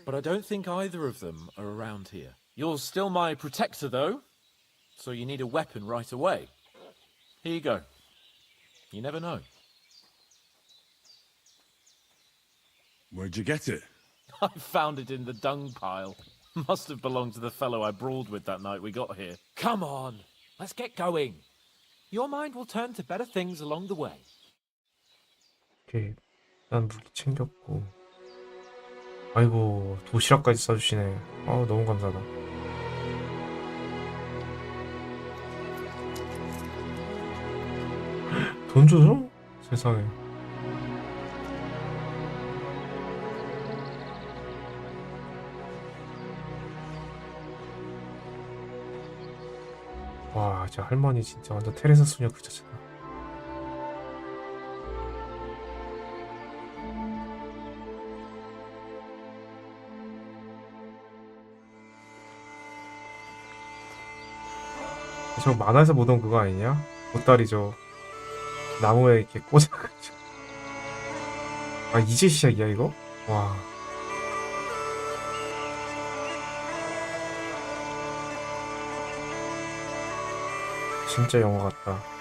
But I don't think either of them are around here. You're still my protector, though. So you need a weapon right away. Here you go. You never know. Where'd you get it? I found it in the dung pile. Must have belonged to the fellow I brawled with that night we got here. Come on, let's get going. Your mind will turn to better things along the way. 오케이. 난 무기 챙겼고. 아이고, 도시락까지 싸주시네. 아, 너무 감사하다. 돈 줘서? 세상에. 와, 진짜 할머니 진짜 완전 테레사 소녀 그 자체다. 저 만화에서 보던 그거 아니냐? 보따리 저 나무에 이렇게 꽂아가지고. 아, 이제 시작이야 이거? 와. 진짜 영화 같다.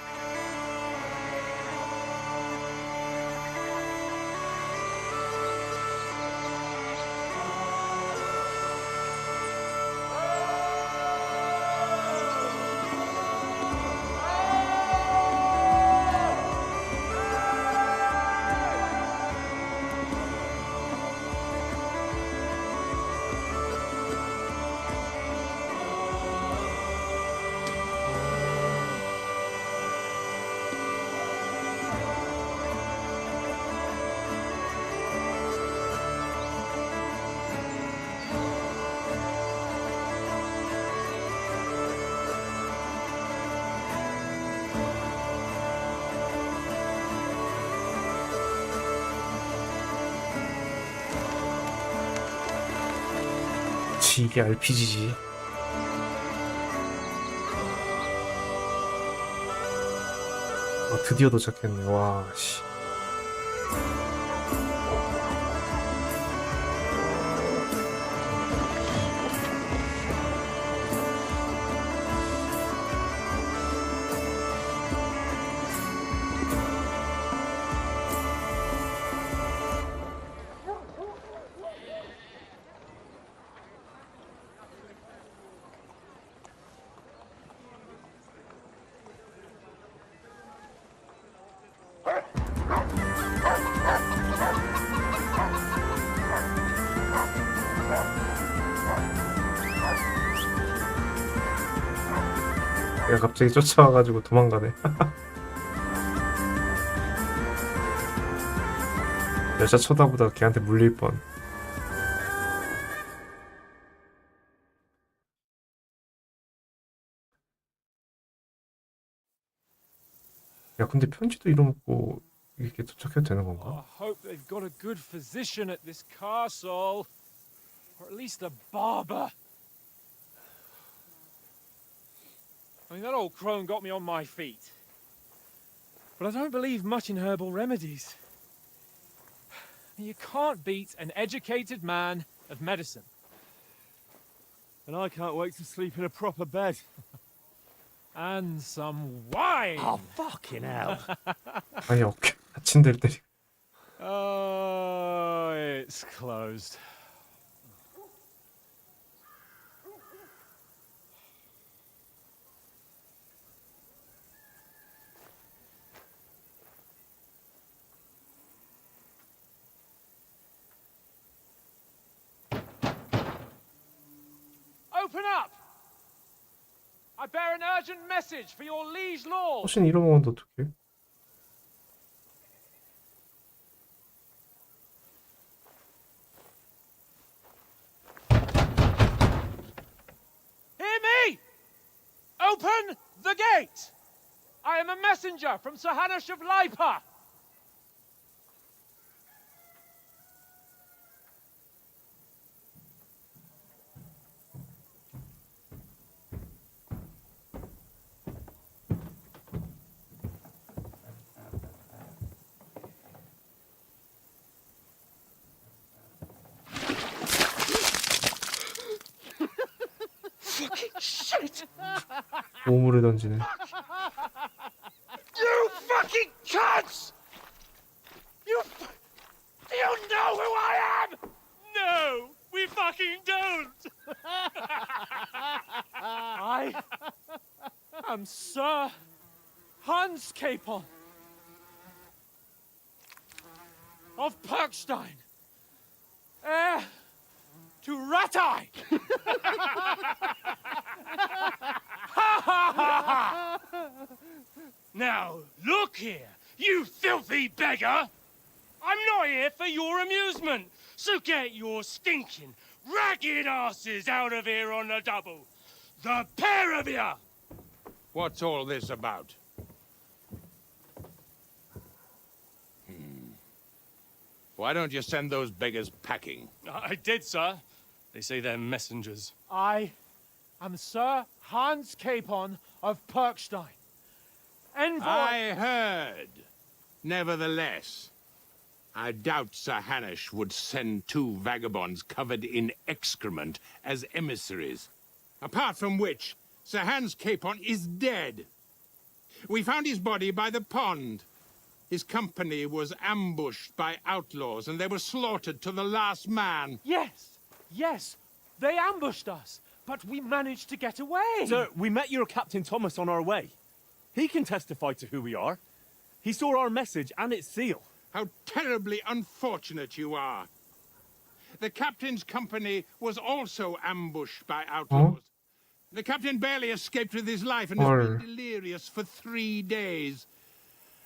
이게 RPG지. 드디어 도착했네. 와, 씨. 얘가 갑자기 쫓아와가지고 도망가네. 여자 쳐다보다가 걔한테 물릴 뻔. 야, 근데 편지도 이러고 이렇게 도착해도 되는 건가? I hope they've got a good physician at this castle. Or at least a barber. I mean, that old crone got me on my feet. but I don't believe much in herbal remedies. You can't beat an educated man of medicine. And I can't wait to sleep in a proper bed. And some wine! Oh, fucking hell. 아니 어깨 다친 데를 때리. Oh, it's closed. Open up! I bear an urgent message for your liege lord. 훨씬 잃어먹었는데 어떡해? Hear me! Open the gate! I am a messenger from Sir Hanush of Lipa. Shit! 보물을 던지네. You fucking cunts! You know who I am? No, we fucking don't. I am Sir Hans Capon of Perkstein, heir to Ratai. Now, look here, you filthy beggar! I'm not here for your amusement, so get your stinking, ragged asses out of here on the double. The pair of you! What's all this about? Why don't you send those beggars packing? I did, sir. They say they're messengers. I am Sir Hans Capon of Perkstein. Envoy... I heard. Nevertheless, I doubt Sir Hanush would send two vagabonds covered in excrement as emissaries. Apart from which, Sir Hans Capon is dead. We found his body by the pond. His company was ambushed by outlaws, and they were slaughtered to the last man. Yes, they ambushed us, but we managed to get away. Sir, we met your Captain Thomas on our way. He can testify to who we are. He saw our message and its seal. How terribly unfortunate you are. The captain's company was also ambushed by outlaws. The captain barely escaped with his life and has been delirious for 3 days.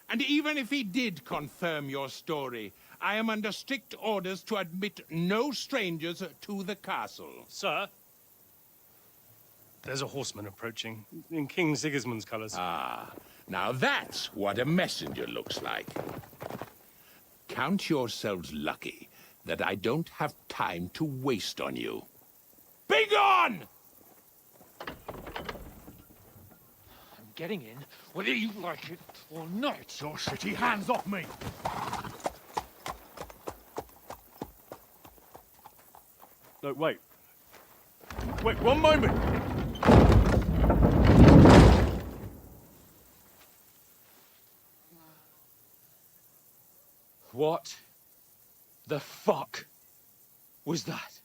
And even if he did confirm your story, I am under strict orders to admit no strangers to the castle. Sir, there's a horseman approaching in King Sigismund's colours. Ah, now that's what a messenger looks like. Count yourselves lucky that I don't have time to waste on you. Be gone! I'm getting in, whether you like it or not. Your shitty hands off me! No, wait. Wait, one moment! What the fuck was that?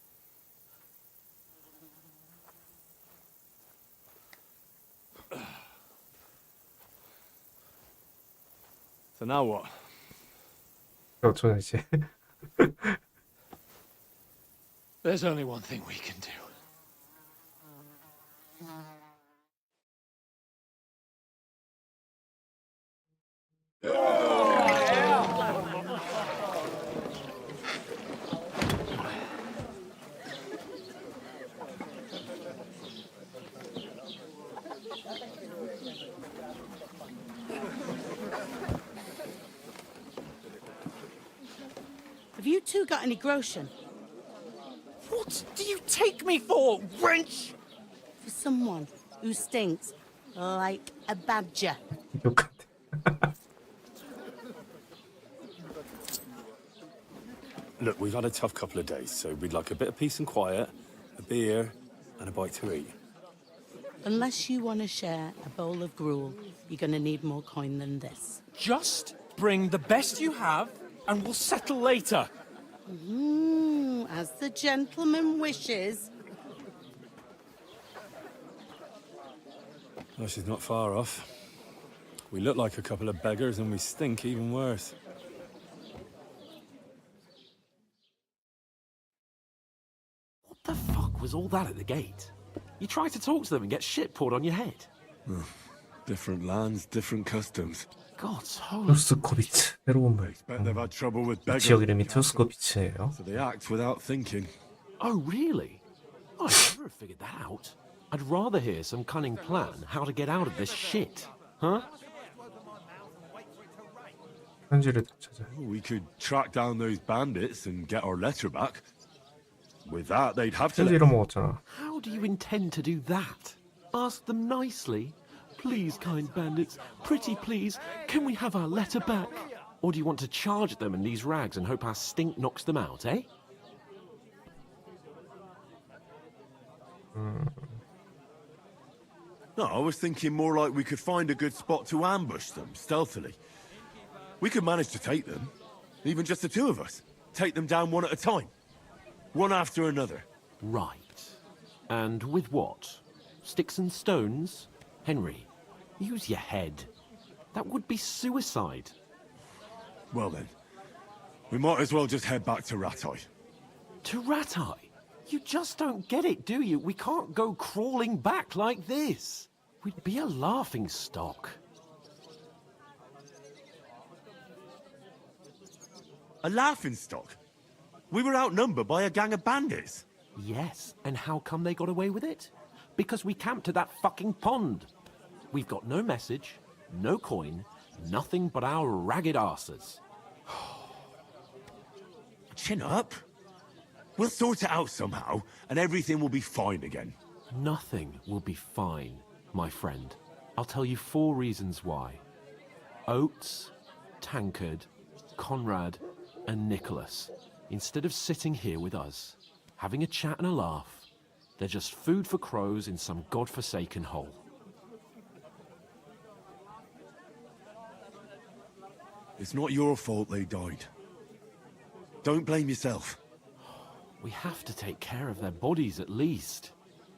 So now what? 어쩌냐 이제. There's only one thing we can do. Have you two got any groschen? What do you take me for, wench? For someone who stinks like a badger. 욕같아. Look, we've had a tough couple of days, so we'd like a bit of peace and quiet, a beer, and a bite to eat. Unless you want to share a bowl of gruel, you're going to need more coin than this. Just bring the best you have, and we'll settle later. As the gentleman wishes. Well, she's not far off. We look like a couple of beggars, and we stink even worse. What the fuck was all that at the gate? You try to talk to them and get shit poured on your head. Different lands, different customs. God's holy. 투스코비츠 새로운 물. Bet they've had trouble with 이 beggars. 지역 이름이 투스코비츠예요. So they act without thinking. Oh, really? I never have figured that out. I'd rather hear some cunning plan how to get out of this shit. Huh? 편지를 찾아. We could track down those bandits and get our letter back. With that, they'd have to. 편지 잃어먹었잖아. How do you intend to do that? Ask them nicely. Please, kind bandits, pretty please, can we have our letter back? Or do you want to charge at them in these rags and hope our stink knocks them out, eh? No, I was thinking more like we could find a good spot to ambush them stealthily. We could manage to take them, even just the two of us. Take them down one at a time, one after another. Right. And with what? Sticks and stones? Henry, use your head. That would be suicide. Well then, we might as well just head back to Ratai. To Ratai? You just don't get it, do you? We can't go crawling back like this. We'd be a laughing stock. A laughingstock? We were outnumbered by a gang of bandits. Yes, and how come they got away with it? Because we camped at that fucking pond. We've got no message, no coin, nothing but our ragged arses. Chin up. We'll sort it out somehow, and everything will be fine again. Nothing will be fine, my friend. I'll tell you 4 reasons why. Oates, Tankard, Conrad, and Nicholas, instead of sitting here with us, having a chat and a laugh, they're just food for crows in some godforsaken hole. It's not your fault they died. Don't blame yourself. We have to take care of their bodies at least.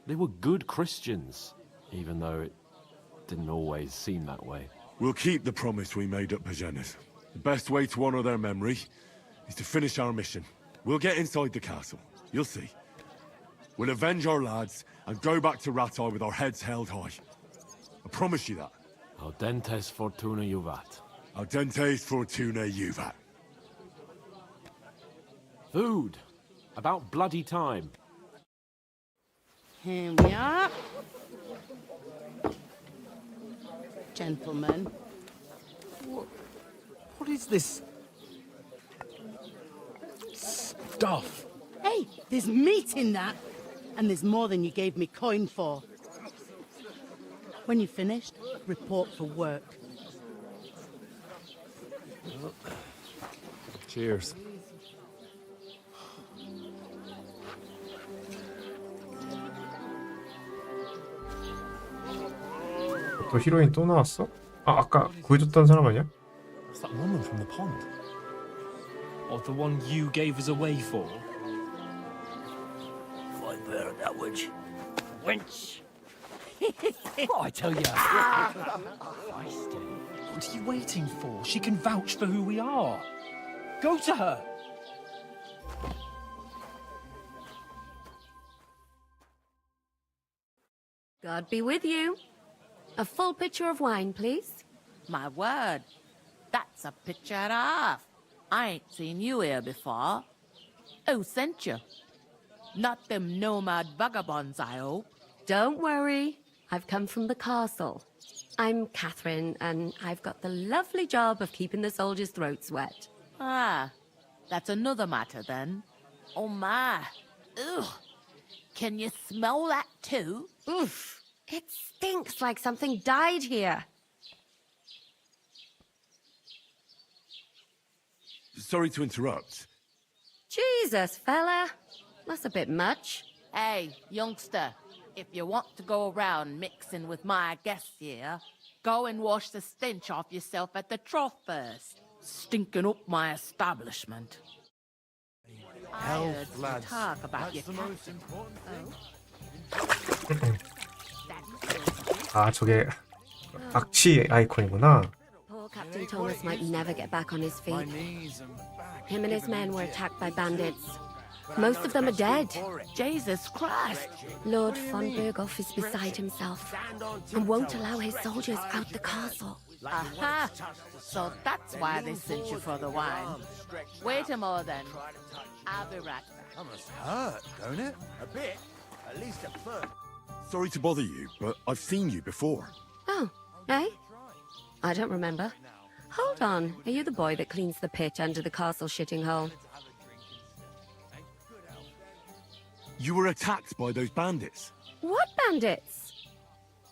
They were good Christians, even though it didn't always seem that way. We'll keep the promise we made at Pagenas. The best way to honor their memory is to finish our mission. We'll get inside the castle. You'll see. We'll avenge our lads and go back to Ratai with our heads held high. I promise you that. Audentes fortuna juvat. Audentes fortuna juvat. Food. About bloody time. Here we are. Gentlemen. What is this stuff? Hey, there's meat in that. And there's more than you gave me coin for. When you're finished, report for work. Cheers. 또 히로인 또 나왔어? 아, 아까 구해줬던 사람 아니야? It's that woman from the pond. Or the one you gave us away for. Fight better, that witch. Wench! Oh, I tell you. What are you waiting for? She can vouch for who we are. Go to her. God be with you. A full pitcher of wine, please. My word, that's a picture and a half. I ain't seen you here before. Who sent you? Not them nomad vagabonds, I hope. Don't worry. I've come from the castle. I'm Catherine, and I've got the lovely job of keeping the soldiers' throats wet. Ah, that's another matter then. Oh my. Ugh. Can you smell that too? Oof. It stinks like something died here. Sorry to interrupt. Jesus, fella. That's a bit much. Hey, youngster, if you want to go around mixing with my guests here, go and wash the stench off yourself at the trough first. Stinking up my establishment. I heard you talk about your captain. 아, 저게 악취 아이콘이구나. Poor Captain Thomas might never get back on his feet. Him and his men were attacked by bandits. Most of them are dead. Jesus Christ! Lord von Berghoff is beside himself and won't allow his soldiers out the castle. Aha! So that's why they sent you for the wine. Wait a moment then. I'll be right back. That must hurt, don't it? A bit. At least at first. Sorry to bother you, but I've seen you before. Oh, eh? I don't remember. Hold on. Are you the boy that cleans the pit under the castle shitting hole? You were attacked by those bandits. What bandits?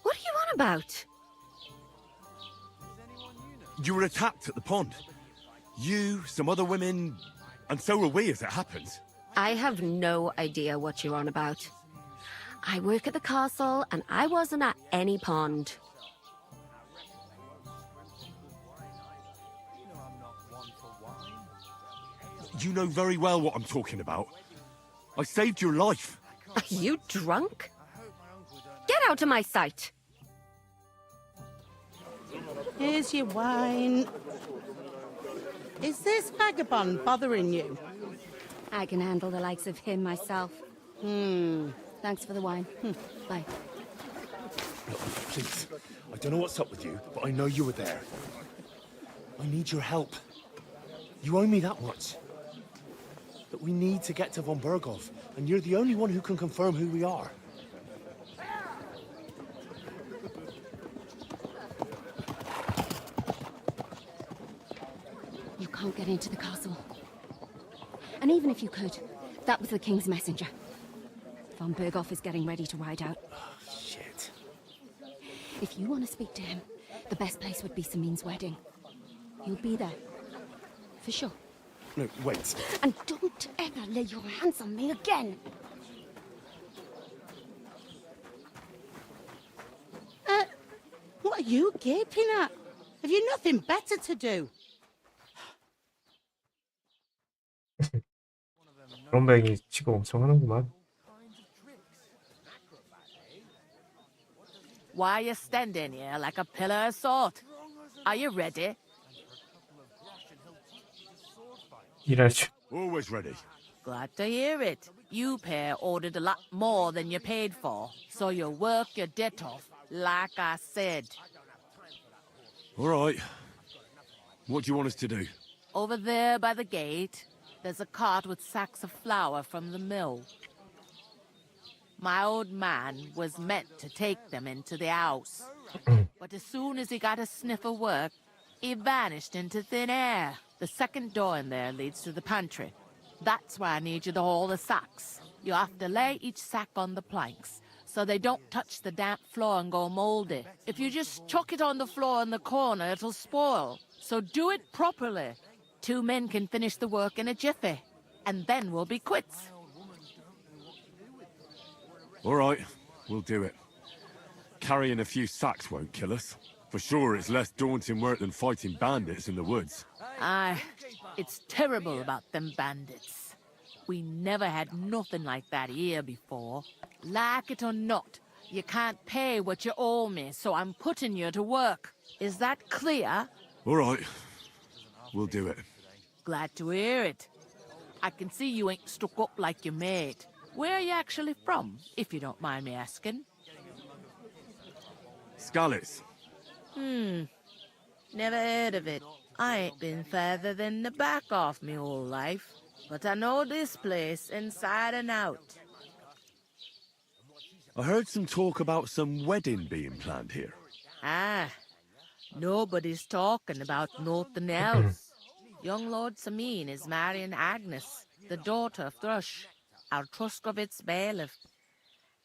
What are you on about? You were attacked at the pond. You, some other women, and so were we as it happens. I have no idea what you're on about. I work at the castle, and I wasn't at any pond. You know very well what I'm talking about. I saved your life. Are you drunk? Get out of my sight! Here's your wine. Is this vagabond bothering you? I can handle the likes of him myself. Thanks for the wine. Bye. Please, I don't know what's up with you, but I know you were there. I need your help. You owe me that much. But we need to get to von Berghoff, and you're the only one who can confirm who we are. You can't get into the castle. And even if you could, that was the King's messenger. Von Berghoff is getting ready to ride out. Shit. If you want to speak to him, the best place would be Samin's wedding. You'll be there. For sure. No, wait. And don't ever lay your hands on me again! What are you gaping at? Have you nothing better to do? 그런 뱅이 치고 엄청 하는구만. Why are you standing here like a pillar of salt? Are you ready? 일할 줄. Always ready. Glad to hear it. You pair ordered a lot more than you paid for, so you work your debt off, like I said. All right. What do you want us to do? Over there by the gate, there's a cart with sacks of flour from the mill. My old man was meant to take them into the house, but as soon as he got a sniff of work, he vanished into thin air. The second door in there leads to the pantry. That's why I need you to haul the sacks. You have to lay each sack on the planks, so they don't touch the damp floor and go moldy. If you just chuck it on the floor in the corner, it'll spoil. So do it properly. 2 men can finish the work in a jiffy, and then we'll be quits. All right, we'll do it. Carrying a few sacks won't kill us. For sure, it's less daunting work than fighting bandits in the woods. Aye, it's terrible about them bandits. We never had nothing like that here before. Like it or not, you can't pay what you owe me, so I'm putting you to work. Is that clear? All right, we'll do it. Glad to hear it. I can see you ain't stuck up like your mate. Where are you actually from, if you don't mind me asking? Skalitz. Never heard of it. I ain't been further than the back off me whole life, but I know this place inside and out. I heard some talk about some wedding being planned here. Ah, nobody's talking about nothing else. Young Lord Samin is marrying Agnes, the daughter of Thrush, our Truskovitz bailiff.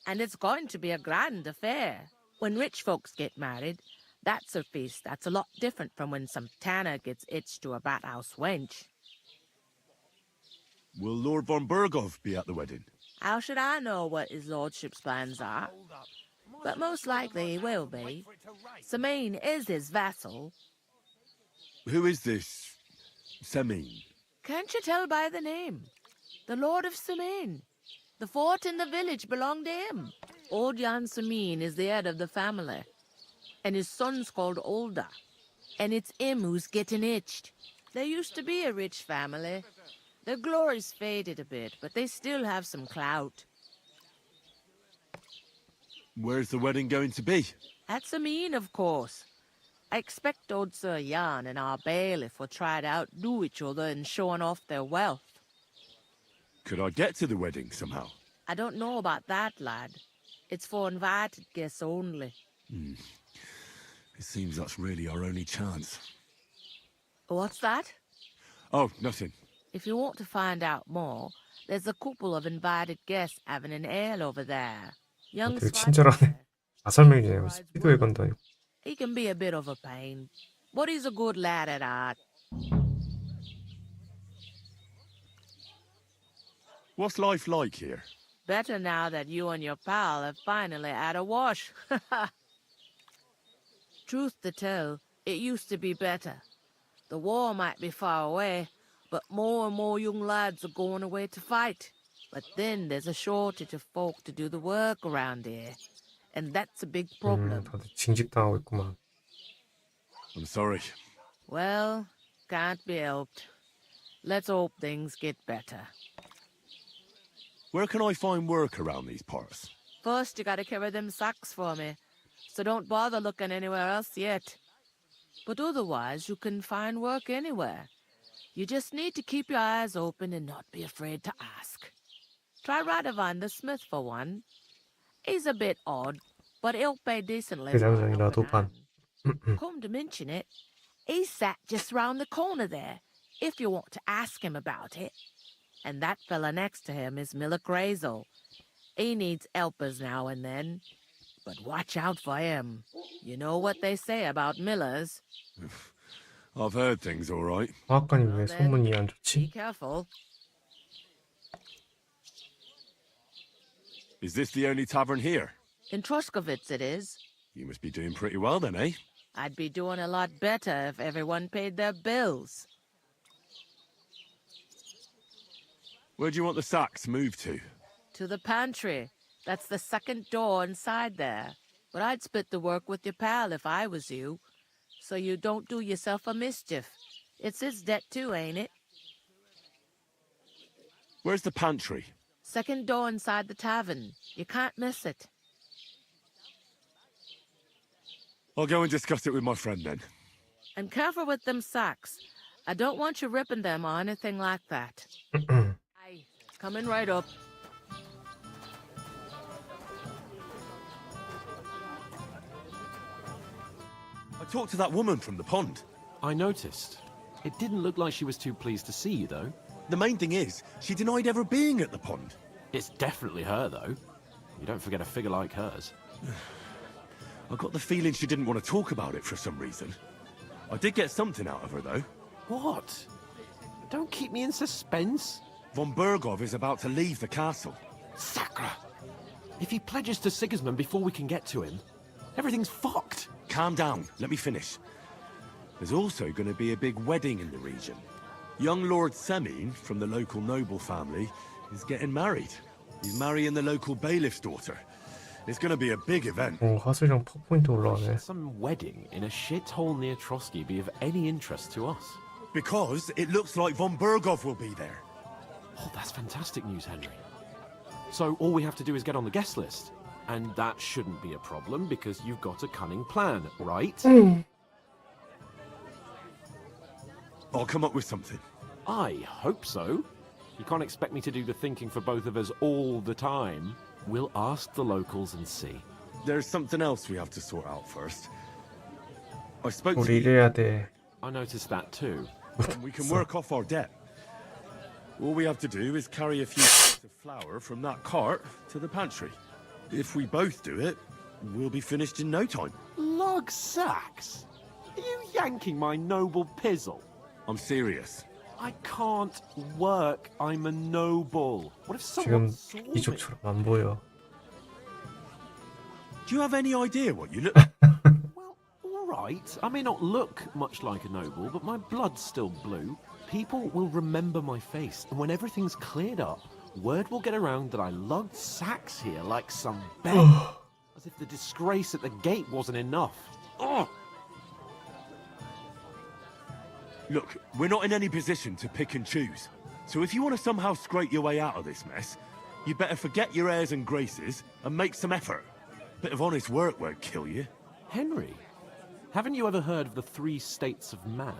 And it's going to be a grand affair. When rich folks get married, that's a feast that's a lot different from when some tanner gets hitched to a bat house wench. Will Lord von Bergov be at the wedding? How should I know what his lordship's plans are? But most likely he will be. Samine is his vassal. Who is this Semin? Can't you tell by the name? The Lord of Samine. The fort in the village belonged to him. Old Jan Samine is the head of the family. And his son's called Olda. And it's him who's getting itched. They used to be a rich family. Their glory's faded a bit, but they still have some clout. Where's the wedding going to be? At Samine, of course. I expect old Sir Jan and our bailiff will try to outdo each other in showing off their wealth. Could I get to the wedding somehow? I don't know about that, lad. It's for invited guests only. It seems that's really our only chance. What's that? Oh, nothing. If you want to find out more, there's a couple of invited guests having an ale over there. Young 되게 친절하네. 다 설명해주네요. 스피드웨이 건도 아니고. He can be a bit of a pain, but he's a good lad at heart. What's life like here? Better now that you and your pal have finally had a wash. Truth to tell, it used to be better. The war might be far away, but more and more young lads are going away to fight. But then there's a shortage of folk to do the work around here. And that's a big problem. 다들 징집당하고 있구만. I'm sorry. Well, can't be helped. Let's hope things get better. Where can I find work around these parts? First, you gotta carry them sacks for me, so don't bother looking anywhere else yet. But otherwise, you can find work anywhere. You just need to keep your eyes open and not be afraid to ask. Try Radovan the smith for one. He's a bit odd, but he'll pay decently. 대장장이라 도판. Come to mention it, he's sat just round the corner there, if you want to ask him about it. And that fella next to him is Miller Crazel. He needs helpers now and then. But watch out for him. You know what they say about Millers. I've heard things all right. 화학관이 왜 소문이 안 Be 좋지? careful. Is this the only tavern here? In Troskovitz it is. You must be doing pretty well then, eh? I'd be doing a lot better if everyone paid their bills. Where do you want the sacks moved to? To the pantry. That's the second door inside there. But I'd split the work with your pal if I was you. So you don't do yourself a mischief. It's his debt too, ain't it? Where's the pantry? Second door inside the tavern. You can't miss it. I'll go and discuss it with my friend then. And careful with them sacks. I don't want you ripping them or anything like that. Aye, coming right up. I talked to that woman from the pond. I noticed. It didn't look like she was too pleased to see you, though. The main thing is, she denied ever being at the pond. It's definitely her, though. You don't forget a figure like hers. I got the feeling she didn't want to talk about it for some reason. I did get something out of her, though. What? Don't keep me in suspense. Von Bergov is about to leave the castle. Sacre! If he pledges to Sigismund before we can get to him, everything's fucked. Calm down, let me finish. There's also going to be a big wedding in the region. Young Lord Semin, from the local noble family, is getting married. He's marrying the local bailiff's daughter. It's going to be a big event. 오, 화술형 퍼포인트 올라가네. Some wedding in a shithole near Trotsky be of any interest to us? Because it looks like von Bergov will be there. Oh, that's fantastic news, Henry. So all we have to do is get on the guest list. And that shouldn't be a problem because you've got a cunning plan, right? I'll come up with something. I hope so. You can't expect me to do the thinking for both of us all the time. We'll ask the locals and see. There's something else we have to sort out first. I spoke to 우리 일해야 돼. I noticed that too. and we can work off our debt. All we have to do is carry a few sacks of flour from that cart to the pantry. If we both do it, we'll be finished in no time. Lug sacks? Are you yanking my noble pizzle? I'm serious. I can't work. I'm a noble. What if someone 지금 saw me? 귀족처럼 안 보여. Do you have any idea what you look? All right. I may not look much like a noble, but my blood's still blue. People will remember my face, and when everything's cleared up, word will get around that I lugged sacks here like some beggar. As if the disgrace at the gate wasn't enough. Ugh! Look, we're not in any position to pick and choose. So if you want to somehow scrape your way out of this mess, you better forget your airs and graces and make some effort. Bit of honest work won't kill you. Henry, haven't you ever heard of the 3 states of man?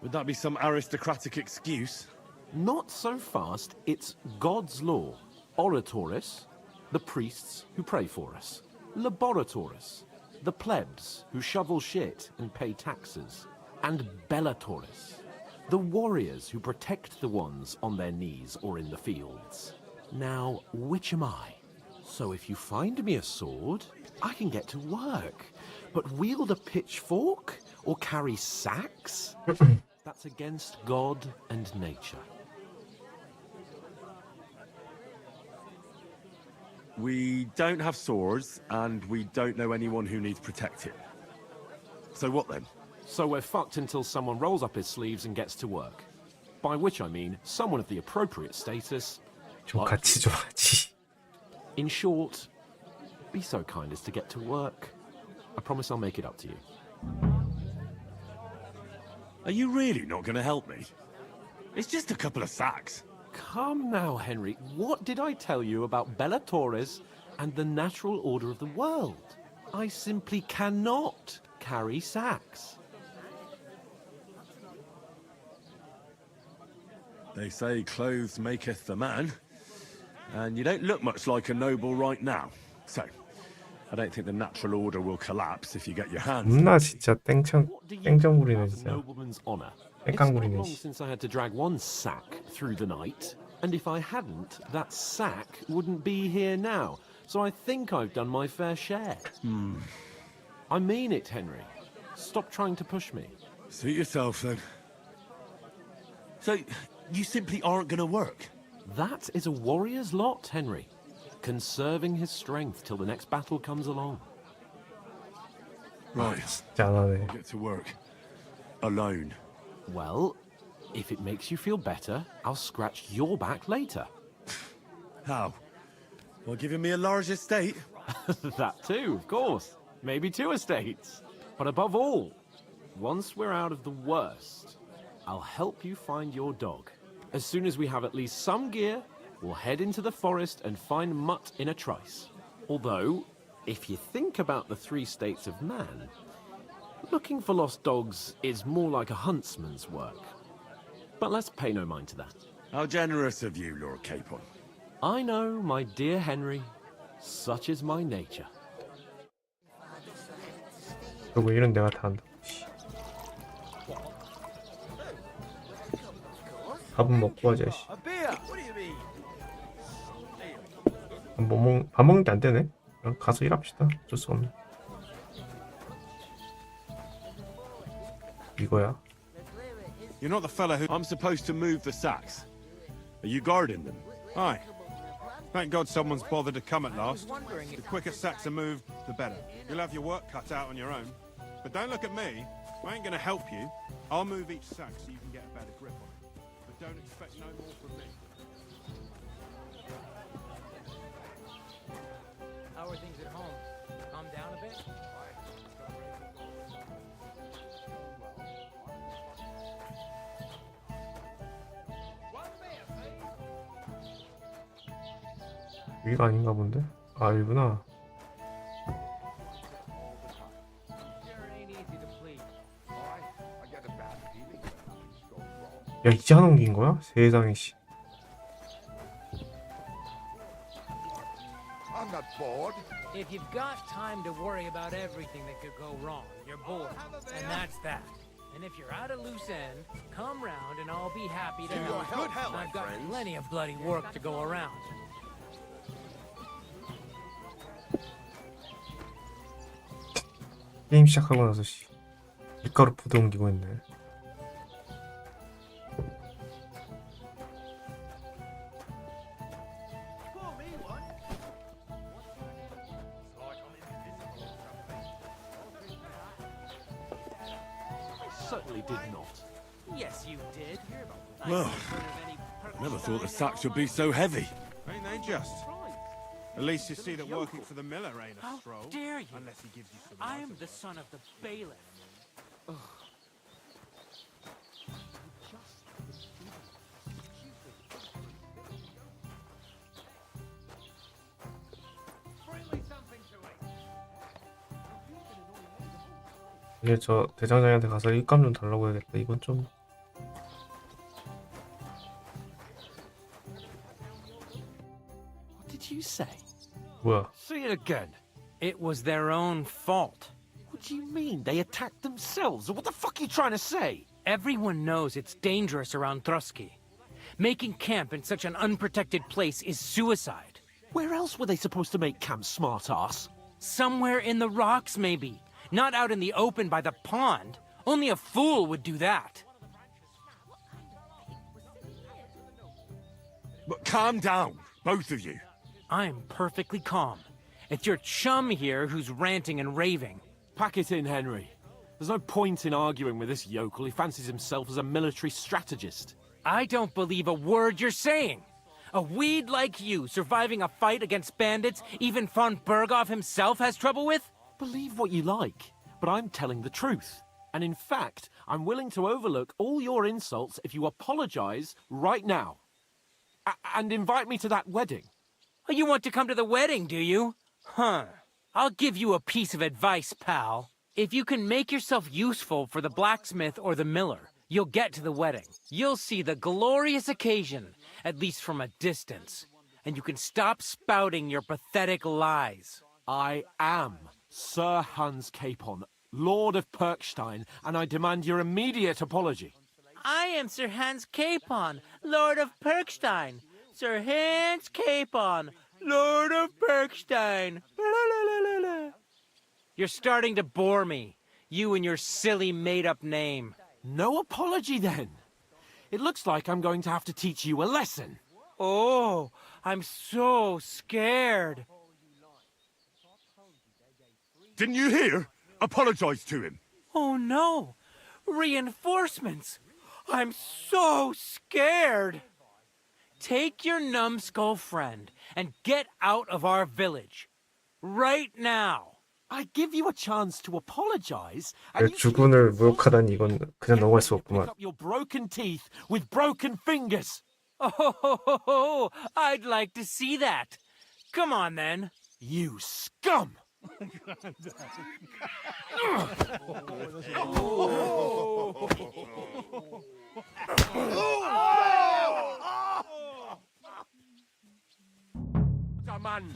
Would that be some aristocratic excuse? Not so fast. It's God's law. Oratoris, the priests who pray for us. Laboratoris, the plebs who shovel shit and pay taxes. And Bellatoris, the warriors who protect the ones on their knees or in the fields. Now, which am I? So if you find me a sword, I can get to work. But wield a pitchfork or carry sacks? That's against God and nature. We don't have swords, and we don't know anyone who needs protecting. So what then? So we're fucked until someone rolls up his sleeves and gets to work. By which I mean someone of the appropriate status. 좀 같이 줘야지. In short, be so kind as to get to work. I promise I'll make it up to you. Are you really not going to help me? It's just a couple of sacks. Come now, Henry. What did I tell you about Bellatoris and the natural order of the world? I simply cannot carry sacks. They say clothes maketh the man, and you don't look much like a noble right now. So, I don't think the natural order will collapse if you get your hands. 겁나 진짜 땡정 부리네 진짜. Nobleman's honor. It's 땡깡 not 부리네. long since I had to drag one sack through the night, and if I hadn't, that sack wouldn't be here now. So I think I've done my fair share. I mean it, Henry. Stop trying to push me. Suit yourself, then. So, you simply aren't going to work? That is a warrior's lot, Henry. Conserving his strength till the next battle comes along. Right. 진짜 안 하네. I'll get to work. Alone. Well, if it makes you feel better, I'll scratch your back later. How? By giving me a large estate? That too, of course. Maybe 2 estates. But above all, once we're out of the worst, I'll help you find your dog. As soon as we have at least some gear, we'll head into the forest and find Mutt in a trice. Although, if you think about the 3 states of man, looking for lost dogs is more like a huntsman's work. But let's pay no mind to that. How generous of you, Lord Capon. I know, my dear Henry. Such is my nature. 그리고 이런 내가 다 한다. 밥은 먹고 하자. 씨. 밥 먹는 게 안 되네. 그럼 가서 일합시다. 어쩔 수 없네. 이거야. You're not the fella who... I'm supposed to move the sacks. Are you guarding them? Aye. Thank God someone's bothered to come at last. The quicker sacks are moved, the better. You'll have your work cut out on your own. But don't look at me. I ain't gonna help you. I'll move each sack so you can get a better grip on it. But don't expect no more from me. How are things at home? Calm down a bit? 여기가 아닌가 본데? 아 여기구나. 야 이제 하나 옮긴 거야? 세상에 씨. I'm not bored. If you've got time to worry about everything that could go wrong, you're bored. And that's that. And if you're at a loose end, come round and I'll be happy to help. I've got plenty of bloody work to go around. 게임 시작하고 나서 씨 밀가루 부대 옮기고 있네. definitely did not. Yes, you did. Well, I never thought the sacks would be so heavy. Ain't they just? At least you see that working for the miller ain't a How stroll. dare you? Unless he gives you some. I am the son of the bailiff. 이제 저 대장장이한테 가서 일감 좀 달라고 해야겠다. 이건 좀 What did you say? 뭐야? Say it again. It was their own fault. What do you mean? They attacked themselves? What the fuck are you trying to say? Everyone knows it's dangerous around Trotsky. Making camp in such an unprotected place is suicide. Where else were they supposed to make camp, smart-ass? Somewhere in the rocks, maybe. Not out in the open by the pond. Only a fool would do that. But calm down, both of you. I'm perfectly calm. It's your chum here who's ranting and raving. Pack it in, Henry. There's no point in arguing with this yokel. He fancies himself as a military strategist. I don't believe a word you're saying. A weed like you surviving a fight against bandits even von Berghoff himself has trouble with? Believe what you like, but I'm telling the truth. And in fact, I'm willing to overlook all your insults if you apologize right now. And invite me to that wedding. Oh, you want to come to the wedding, do you? Huh. I'll give you a piece of advice, pal. If you can make yourself useful for the blacksmith or the miller, you'll get to the wedding. You'll see the glorious occasion, at least from a distance. And you can stop spouting your pathetic lies. I am Sir Hans Capon, Lord of Perkstein, and I demand your immediate apology. I am Sir Hans Capon, Lord of Perkstein. Sir Hans Capon, Lord of Perkstein. You're starting to bore me, you and your silly made-up name. No apology, then. It looks like I'm going to have to teach you a lesson. Oh, I'm so scared. Didn't you hear? Apologize to him. Oh no, reinforcements. I'm so scared. Take your numbskull friend and get out of our village. Right now. I give you a chance to apologize, and you 주군을 모욕하다니 이건 그냥 넘어갈 수 없구만. pick up your broken teeth with broken fingers. Oh, I'd like to see that. Come on, then. You scum! Man.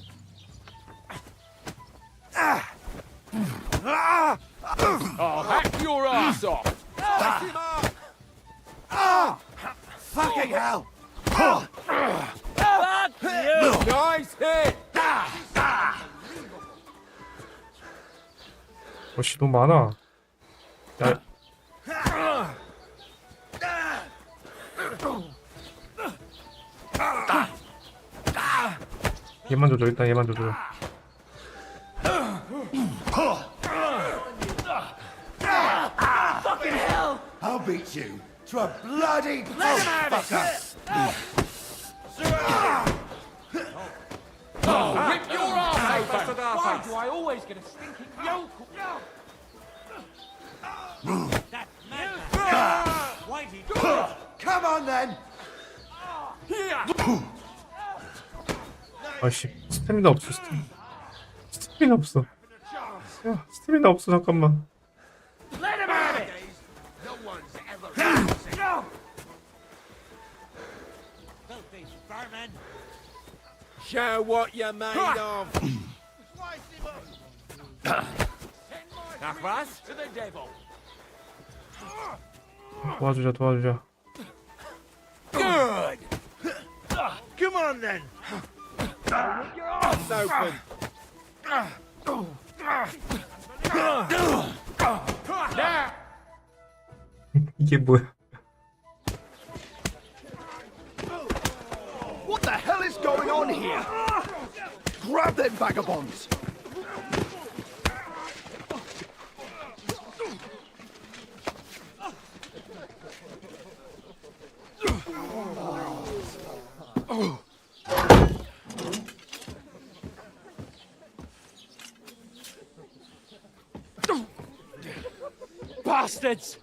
I'll hack your ass off. Fucking hell! Fuck you! Nice hit. 씨 너무 많아. 야. 얘만 조져 일단 얘만 조져. Fucking hell! I'll beat you to a bloody fucker! Rip your ass open. Why do I always get a stinking yokel? That madman. Why'd he do it? Come on then! 아씨 스태미나 없어 스태미나 없어. 야 스태미나 없어 잠깐만. Let him have it. No one's ever Filthy vermin. Show what you're made of. Nachwas? To the devil. 도와주자. Good. Come on then! Rip your ass open. Now. 이게 뭐야? What the hell is going on here? Grab them vagabonds! bastards!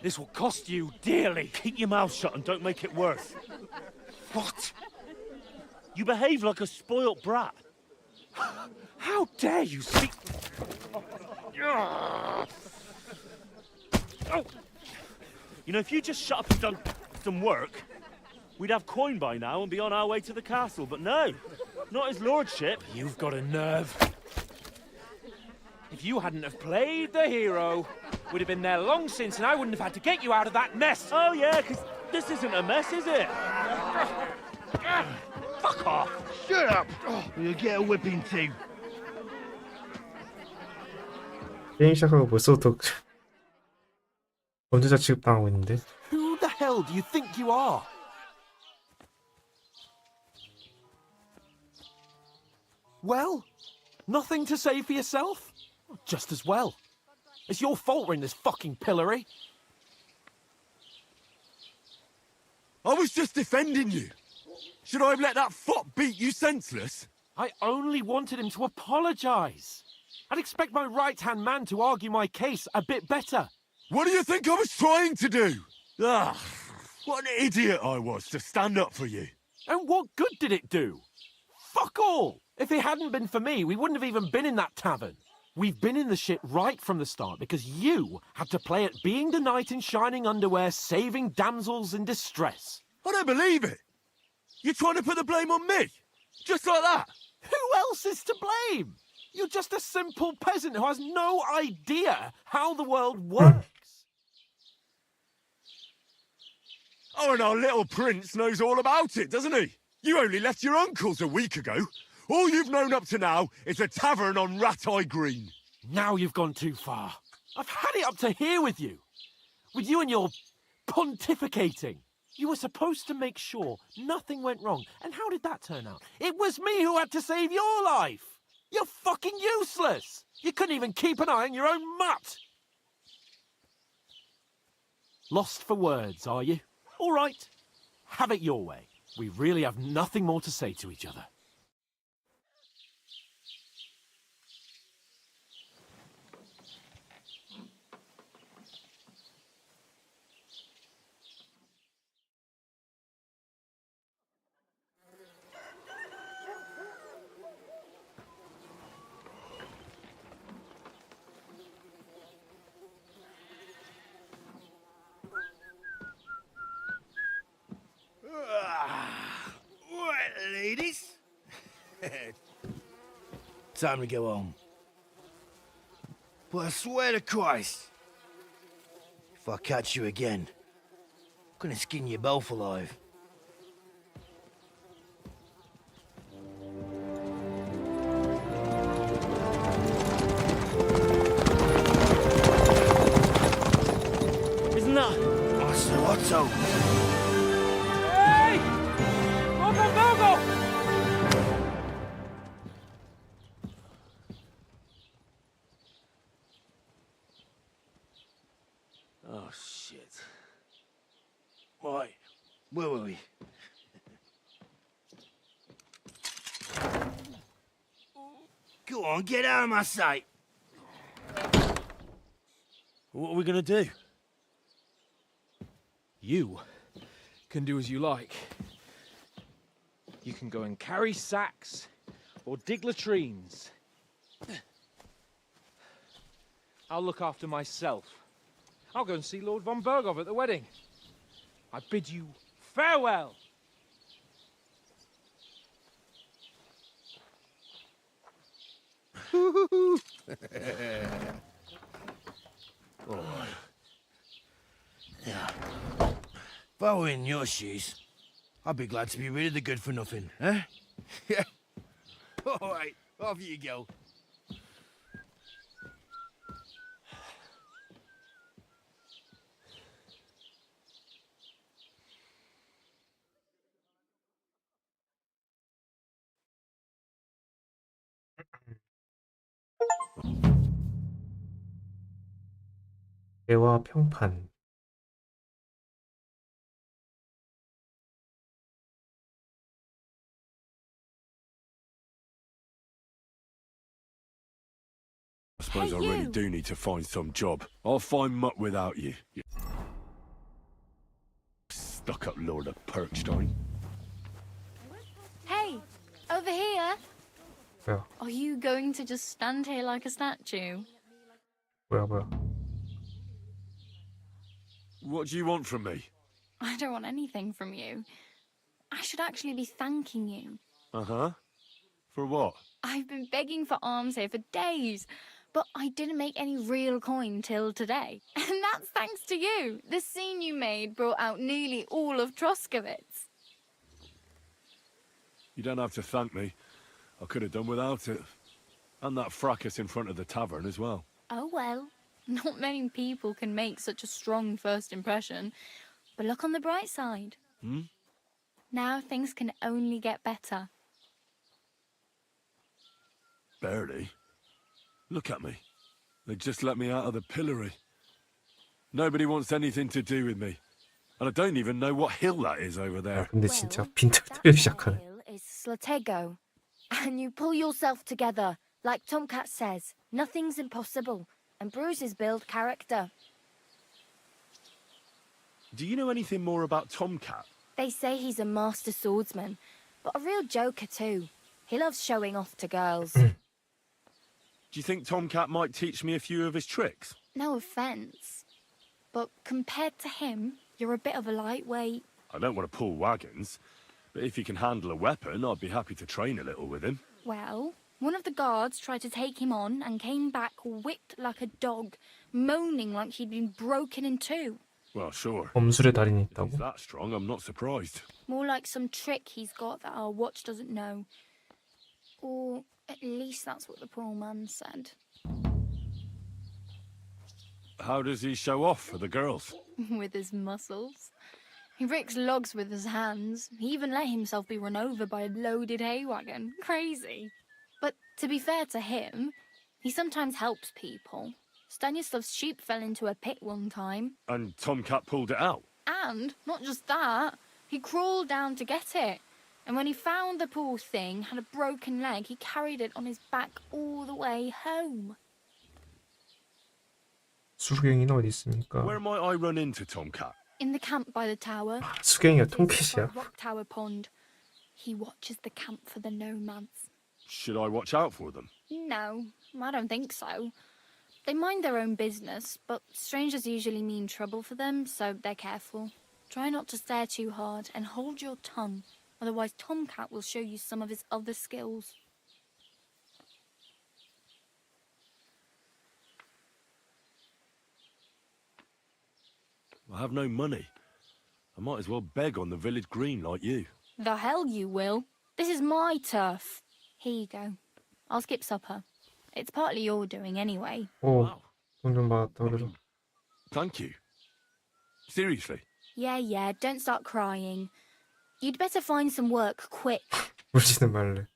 This will cost you dearly. Keep your mouth shut and don't make it worse. What? You behave like a spoilt brat. How dare you speak... Oh. You know, if you just shut up and done some work, we'd have coin by now and be on our way to the castle. But no, not his lordship. You've got a nerve. If you hadn't have played the hero, we'd have been there long since and I wouldn't have had to get you out of that mess. Oh yeah, because this isn't a mess, is it? Fuck off! Shut up! You'll get a whipping too. 게임 시작하고 벌써부터 범죄자 취급당하고 있는데. Who the hell do you think you are? Well, nothing to say for yourself? Just as well. It's your fault we're in this fucking pillory. I was just defending you. Should I have let that fop beat you senseless? I only wanted him to apologise. I'd expect my right-hand man to argue my case a bit better. What do you think I was trying to do? Ah, what an idiot I was to stand up for you. And what good did it do? Fuck all! If it hadn't been for me, we wouldn't have even been in that tavern. We've been in the shit right from the start because you had to play at being the knight in shining underwear, saving damsels in distress. I don't believe it. You're trying to put the blame on me? Just like that? Who else is to blame? You're just a simple peasant who has no idea how the world works. Oh, and our little prince knows all about it, doesn't he? You only left your uncle's a week ago. All you've known up to now is a tavern on Rat-Eye Green. Now you've gone too far. I've had it up to here with you. With you and your pontificating. You were supposed to make sure nothing went wrong. And how did that turn out? It was me who had to save your life. You're fucking useless. You couldn't even keep an eye on your own mutt. Lost for words, are you? All right. Have it your way. We really have nothing more to say to each other. Right, ladies. Time to go home. But I swear to Christ, if I catch you again, I'm gonna skin you both alive. Isn't that? Otto, Otto. Hey! Go! Oh, shit. Right, where were we? Go on, get out of my sight. What are we gonna do? You can do as you like. You can go and carry sacks or dig latrines. I'll look after myself. I'll go and see Lord von Bergov at the wedding. I bid you farewell. Oh. Yeah. If I were in your shoes, I'd be glad to be rid of the good for nothing, eh? Yeah. All right, off you go. 대화 평판. suppose Hey, I really you! do need to find some job. I'll find mutt without you. You stuck-up Lord of Perkstein. Hey, over here. 뭐야? Are you going to just stand here like a statue? 뭐야? What do you want from me? I don't want anything from you. I should actually be thanking you. Uh-huh. For what? I've been begging for alms here for days, but I didn't make any real coin till today. And that's thanks to you. The scene you made brought out nearly all of Troskowitz. You don't have to thank me. I could have done without it. And that fracas in front of the tavern as well. Oh well, not many people can make such a strong first impression. But look on the bright side. Hmm? Now things can only get better. Barely. Look at me. They just let me out of the pillory. Nobody wants anything to do with me. And I don't even know what hill that is over there. 근데 진짜 빈털 뜨기 시작하네. Is Slatego. And you pull yourself together. Like Tomcat says, nothing's impossible. And bruises build character. Do you know anything more about Tomcat? They say he's a master swordsman, but a real joker too. He loves showing off to girls. Do you think Tomcat might teach me a few of his tricks? No offence, but compared to him, you're a bit of a lightweight. I don't want to pull wagons, but if he can handle a weapon, I'd be happy to train a little with him. Well, one of the guards tried to take him on and came back whipped like a dog, moaning like he'd been broken in two. Well, sure. 검술의 달인이 If 있다고? he's that strong, I'm not surprised. More like some trick he's got that our watch doesn't know. Or at least that's what the poor man said. How does he show off for the girls? With his muscles. He ricks logs with his hands. He even let himself be run over by a loaded hay wagon. Crazy. But to be fair to him, he sometimes helps people. Stanislav's sheep fell into a pit one time. And Tomcat pulled it out? And, not just that, he crawled down to get it. And when he found the poor thing had a broken leg, he carried it on his back all the way home. 수경이는 어디 있습니까? Where might I run into Tomcat? In the camp by the tower. 수경이가 By 통캣이야. Rock Tower Pond. He watches the camp for the nomads. Should I watch out for them? No, I don't think so. They mind their own business, but strangers usually mean trouble for them, so they're careful. Try not to stare too hard and hold your tongue, otherwise Tomcat will show you some of his other skills. I have no money. I might as well beg on the village green like you. The hell you will. This is my turf. Here you go. I'll skip supper. It's partly your doing anyway. 오, 돈 좀 받았다 그래도. Thank you. Seriously? Yeah, don't start crying. You'd better find some work quick. 울지는 말래.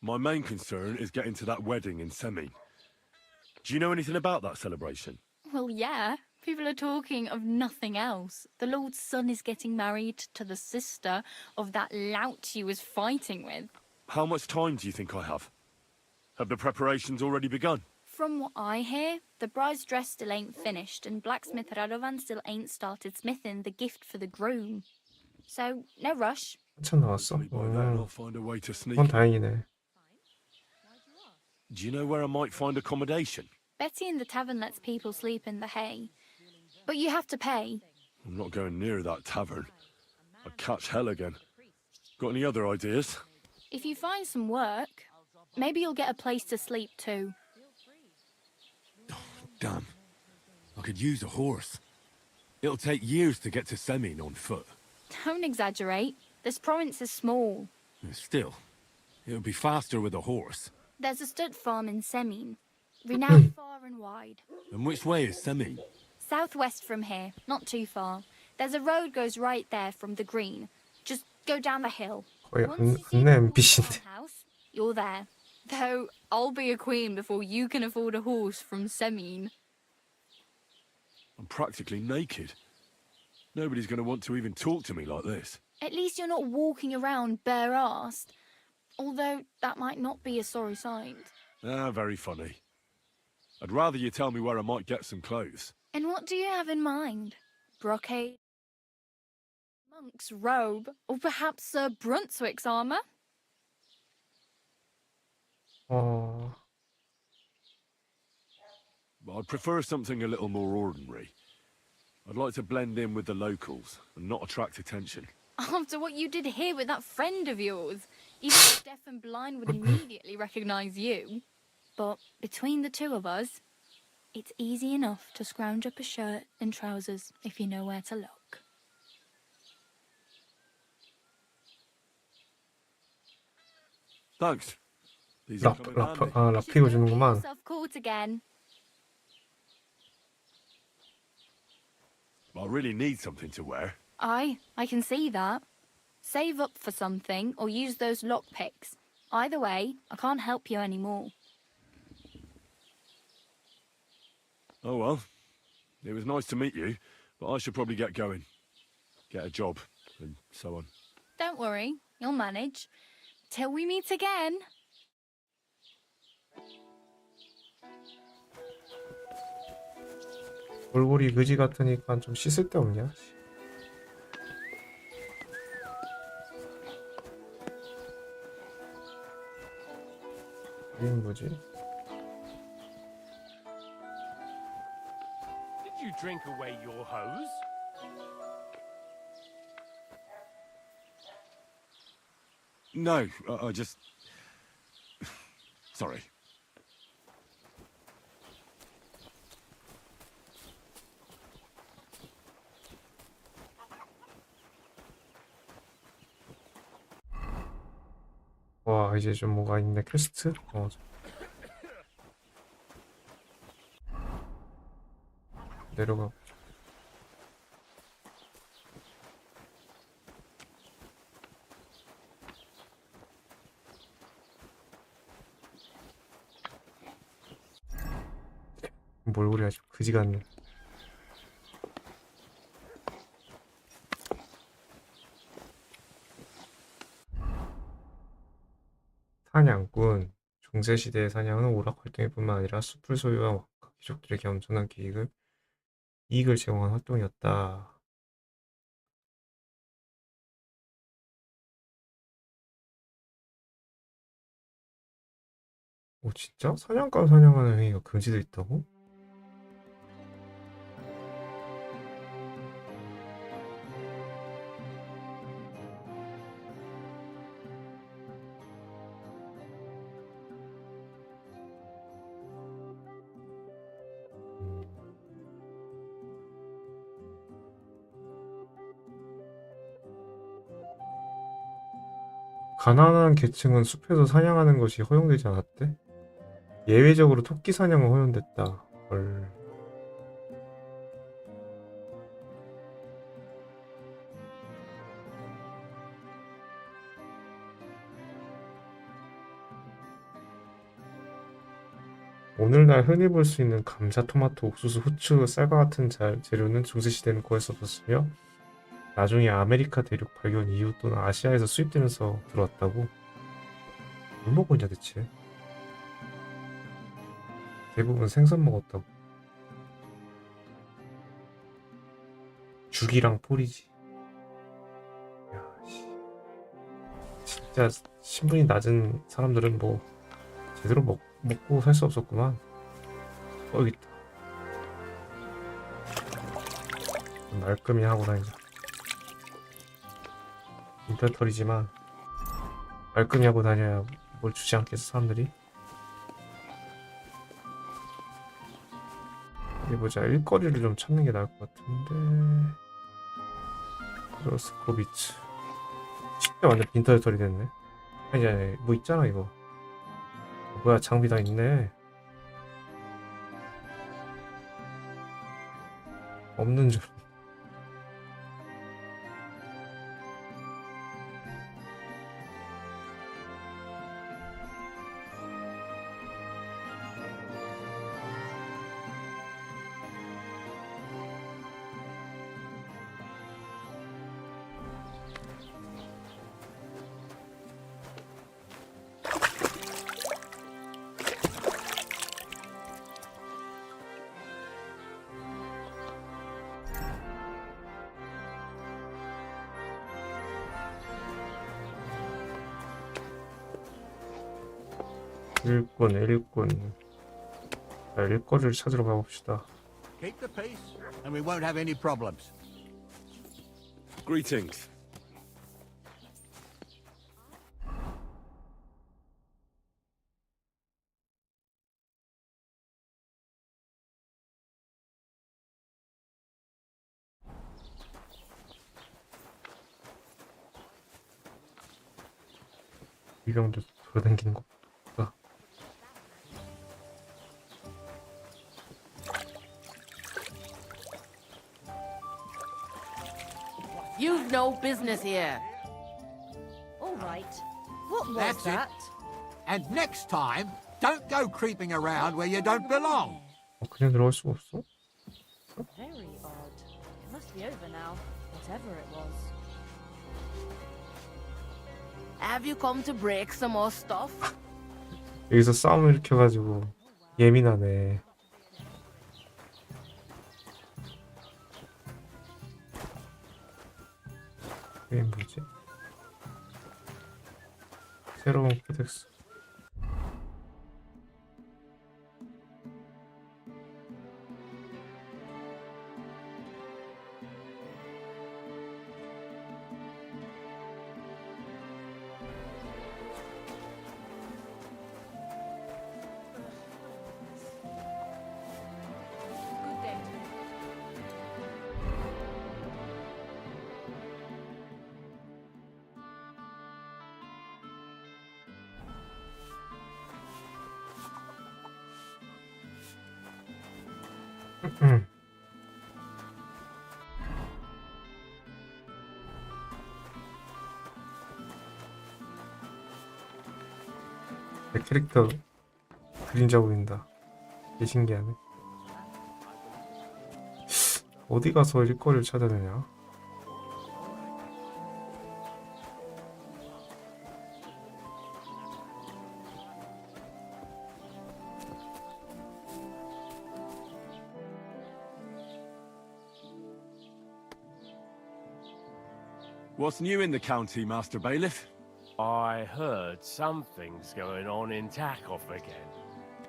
My main concern is getting to that wedding in Semin. Do you know anything about that celebration? Well, yeah. People are talking of nothing else. The Lord's son is getting married to the sister of that lout he was fighting with. How much time do you think I have? Have the preparations already begun? From what I hear, the bride's dress still ain't finished, and blacksmith Radovan still ain't started smithing the gift for the groom. So, no rush. 한참 나왔어? By then I'll find a way to sneak. 그건 다행이네. Do you know where I might find accommodation? Betty in the tavern lets people sleep in the hay. But you have to pay. I'm not going near that tavern. I'd catch hell again. Got any other ideas? If you find some work, maybe you'll get a place to sleep too. Damn. I could use a horse. It'll take years to get to Semin on foot. Don't exaggerate. This province is small. Still, it'll be faster with a horse. There's a stud farm in Semin, renowned far and wide. And which way is Semin? Southwest from here, not too far. There's a road goes right there from the green. Just go down the hill. 거의 Once you see 국내 the NPC인데. house, you're there. Though I'll be a queen before you can afford a horse from Semin. I'm practically naked. Nobody's going to want to even talk to me like this. At least you're not walking around bare-assed. Although that might not be a sorry sight. Ah, very funny. I'd rather you tell me where I might get some clothes. And what do you have in mind? Brocade? Monk's robe? Or perhaps Sir Brunswick's armor? I'd prefer something a little more ordinary. I'd like to blend in with the locals and not attract attention. After what you did here with that friend of yours, even the deaf and blind would immediately recognize you. But between the two of us, it's easy enough to scrounge up a shirt and trousers if you know where to look. Thanks. These will come in handy. 락피고 주는구만. Yourself caught again. I really need something to wear. I can see that. Save up for something or use those lockpicks. Either way, I can't help you anymore. Oh well. It was nice to meet you, but I should probably get going. Get a job, and so on. Don't worry, you'll manage. Till we meet again. 얼굴이 그지 같으니까 좀 씻을 데 없냐? 이건 뭐지? Did you drink away your hose? No, I just... Sorry. 와, 이제 좀 뭐가 있네. 퀘스트? 내려가. 몰골이 아주 그지 같네. 사냥꾼. 중세시대의 사냥은 오락 활동뿐만 아니라 숲을 소유한 왕과 귀족들에게 엄청난 이익을 제공한 활동이었다. 오, 진짜? 사냥감 사냥하는 행위가 금지돼 있다고? 가난한 계층은 숲에서 사냥하는 것이 허용되지 않았대? 예외적으로 토끼 사냥은 허용됐다. 헐. 오늘날 흔히 볼 수 있는 감자, 토마토, 옥수수, 후추, 쌀과 같은 재료는 중세시대에는 구할 수 없었으며 나중에 아메리카 대륙 발견 이후 또는 아시아에서 수입되면서 들어왔다고? 뭘 먹었냐 대체? 대부분 생선 먹었다고. 죽이랑 포리지. 야, 진짜 신분이 낮은 사람들은 뭐 제대로 먹고 살 수 없었구만. 여기있다. 말끔히 하고 다니자. 인터털이지만 말끔히 하고 다녀야 뭘 주지 않겠어 사람들이. 어디 보자. 일거리를 좀 찾는 게 나을 것 같은데. 로스코비츠. 진짜 완전 빈털털이 됐네. 아니 뭐 있잖아 이거. 뭐야 장비 다 있네. 없는 줄. 일꾼. 자, 일거리를 찾으러 가봅시다. Keep the peace, and we won't have any problems. Greetings. 이병도 돌아다니는 거 보다. You've no business here. All right. What was That's it. that? And next time, don't go creeping around where you don't belong. 그냥 들어갈 수가 없어? Very odd. It must be over now, whatever it was. Have you come to break some more stuff? 여기서 싸움을 일으켜가지고 예민하네. 이게 뭐지? 새로운 코덱스. Good day. 내 캐릭터 그림자 보인다. 되게 신기하네. 어디 가서 일거리를 찾아내냐? What's new in the county, Master Bailiff? I heard something's going on in Takoff again.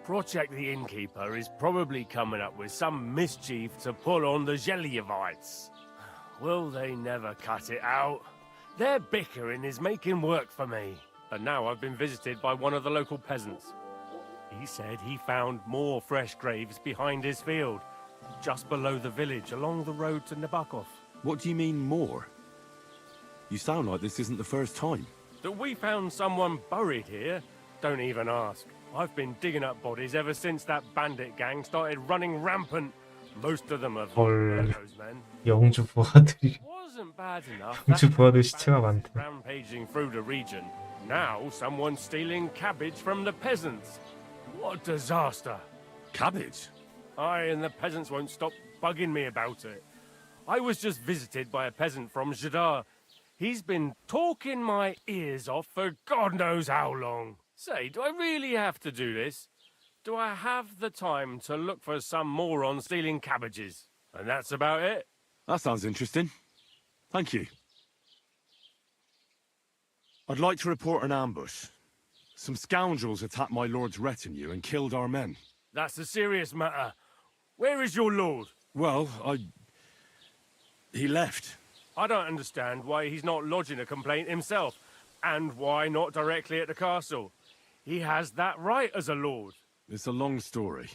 Project the Innkeeper is probably coming up with some mischief to pull on the Zhelyevites. Will they never cut it out? Their bickering is making work for me. And now I've been visited by one of the local peasants. He said he found more fresh graves behind his field, just below the village, along the road to Nabokov. What do you mean, more? You sound like this isn't the first time. That we found someone buried here? Don't even ask. I've been digging up bodies ever since that bandit gang started running rampant. Most of them are 헐. those men. 영주 부하들이 Wasn't bad enough. 영주 that 부하들 시체가 많대. rampaging through the region. Now someone's stealing cabbage from the peasants. What a disaster. Cabbage? Aye, and the peasants won't stop bugging me about it. I was just visited by a peasant from Jadar. He's been talking my ears off for God knows how long. Say, do I really have to do this? Do I have the time to look for some moron stealing cabbages? And that's about it. That sounds interesting. Thank you. I'd like to report an ambush. Some scoundrels attacked my lord's retinue and killed our men. That's a serious matter. Where is your lord? Well, he left. I don't understand why he's not lodging a complaint himself, and why not directly at the castle. He has that right as a lord. It's a long story.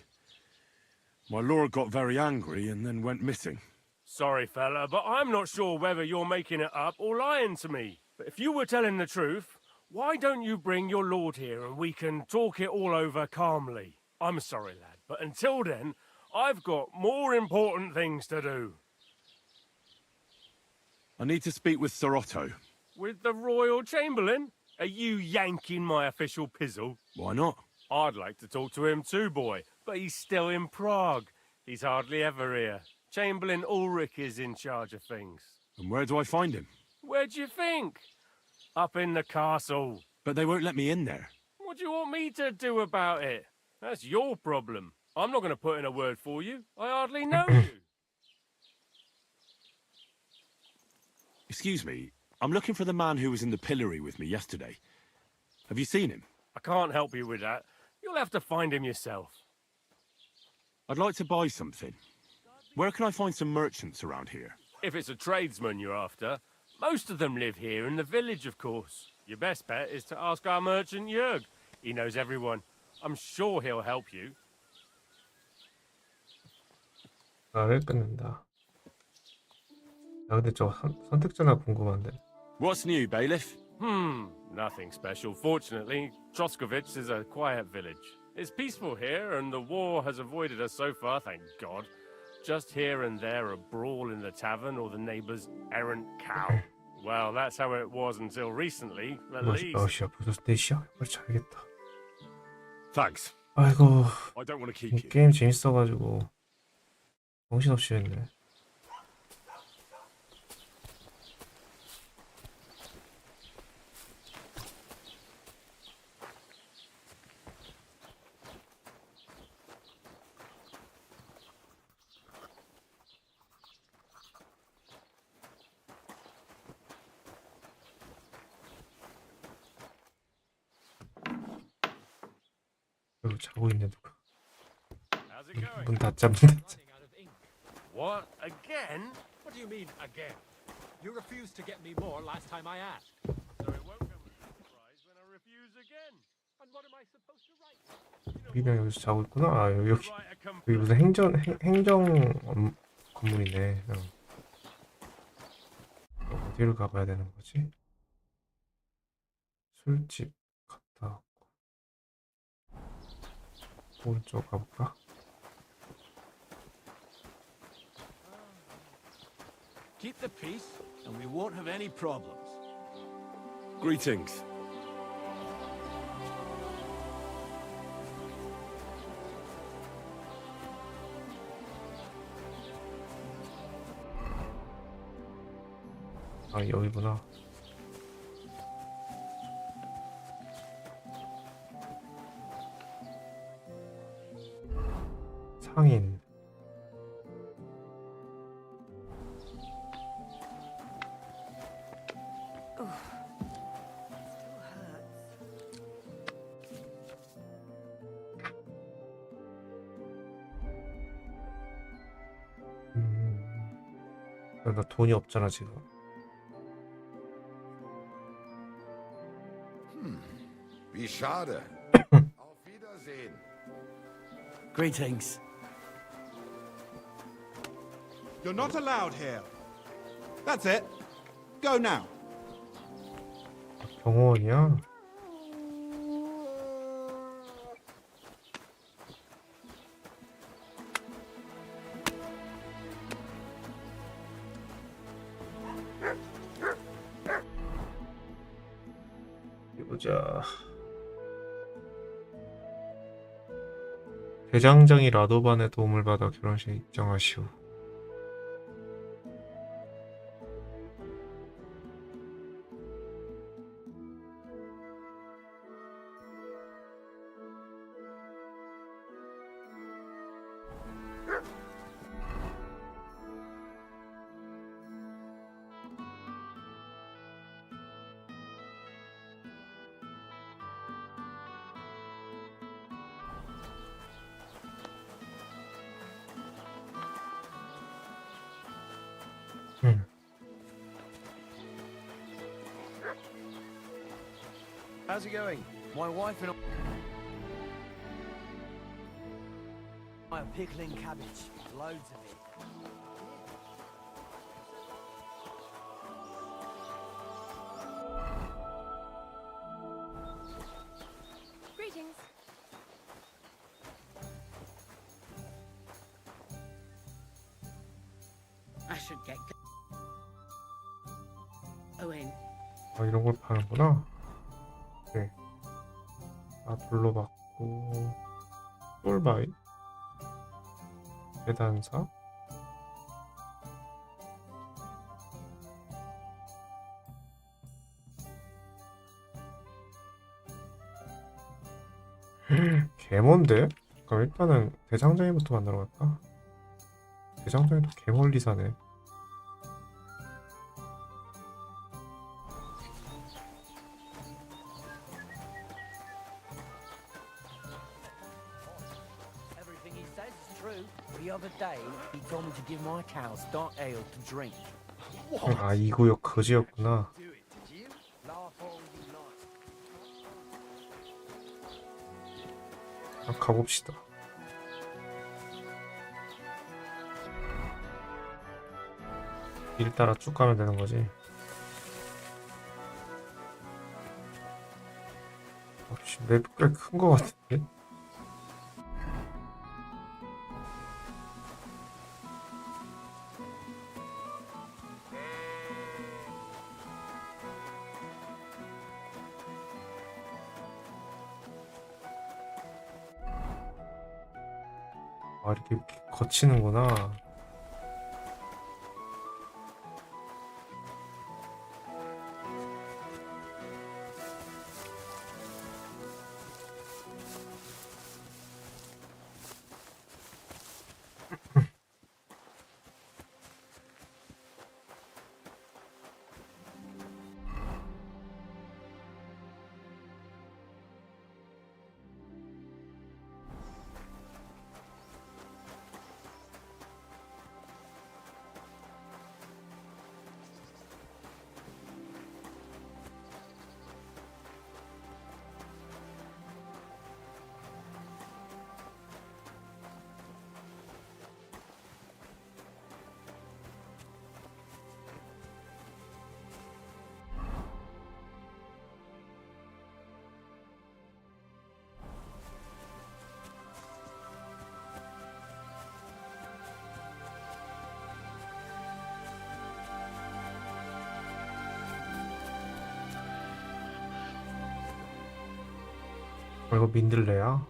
My lord got very angry and then went missing. Sorry, fella, but I'm not sure whether you're making it up or lying to me. But if you were telling the truth, why don't you bring your lord here and we can talk it all over calmly? I'm sorry, lad, but until then, I've got more important things to do. I need to speak with Sir Otto. With the Royal Chamberlain? Are you yanking my official pizzle? Why not? I'd like to talk to him too, boy, but he's still in Prague. He's hardly ever here. Chamberlain Ulrich is in charge of things. And where do I find him? Where do you think? Up in the castle. But they won't let me in there. What do you want me to do about it? That's your problem. I'm not going to put in a word for you. I hardly know you. Excuse me, I'm looking for the man who was in the pillory with me yesterday. Have you seen him? I can't help you with that. You'll have to find him yourself. I'd like to buy something. Where can I find some merchants around here? If it's a tradesman you're after, most of them live here in the village, of course. Your best bet is to ask our merchant Jörg. He knows everyone. I'm sure he'll help you. 말을 끊는다. 야, 근데 저 선택전화 궁금한데. What's new, bailiff? Nothing special. Fortunately, Troskovich is a quiet village. It's peaceful here, and the war has avoided us so far, thank God. Just here and there a brawl in the tavern or the neighbor's errant cow. Well, that's how it was until recently, at least. 몇시야? 벌써 4시야? 빨리 자야겠다. Thanks. 아이고, I don't want to keep you. 게임 재밌어가지고 정신없이 했네. 여기 자고 있네 누가. 문 닫자 문 닫자. What? Again? What do you mean, again? You refused to get me more last time I asked. So it won't come as a surprise when I refuse again. And what am I supposed to write? 우리랑 여기서 자고 있구나. 아 여기 무슨 행정 건물이네. 어디를 가봐야 되는 거지? 술집 갔다 왔고 오른쪽 가볼까? Keep the peace, and we won't have any problems. Greetings. 아 여기구나. 상인. 나 돈이 없잖아 지금. Wie schade. Auf Wiedersehen. Greetings. You're not allowed here. That's it. Go now. 병원이야? 보자. 대장장이 라도반의 도움을 받아 결혼식에 입장하시오. How's it going? My wife and I are pickling cabbage. Loads of it. Greetings. I should get going. 아 이런 걸 파는구나. 네. 아 돌로 받고 솔바이 계단사 개먼데? 그럼 일단은 대장장이부터 만나러 갈까? 대장장이도 개멀리 사네. true. The other day, he told me to give my cows dark ale to drink. 아, 이 구역 거지였구나. 아, 가봅시다. 길 따라 쭉 가면 되는 거지. 맵 꽤 큰 거 같은데? 아, 이렇게 거치는구나. 이거 민들레야?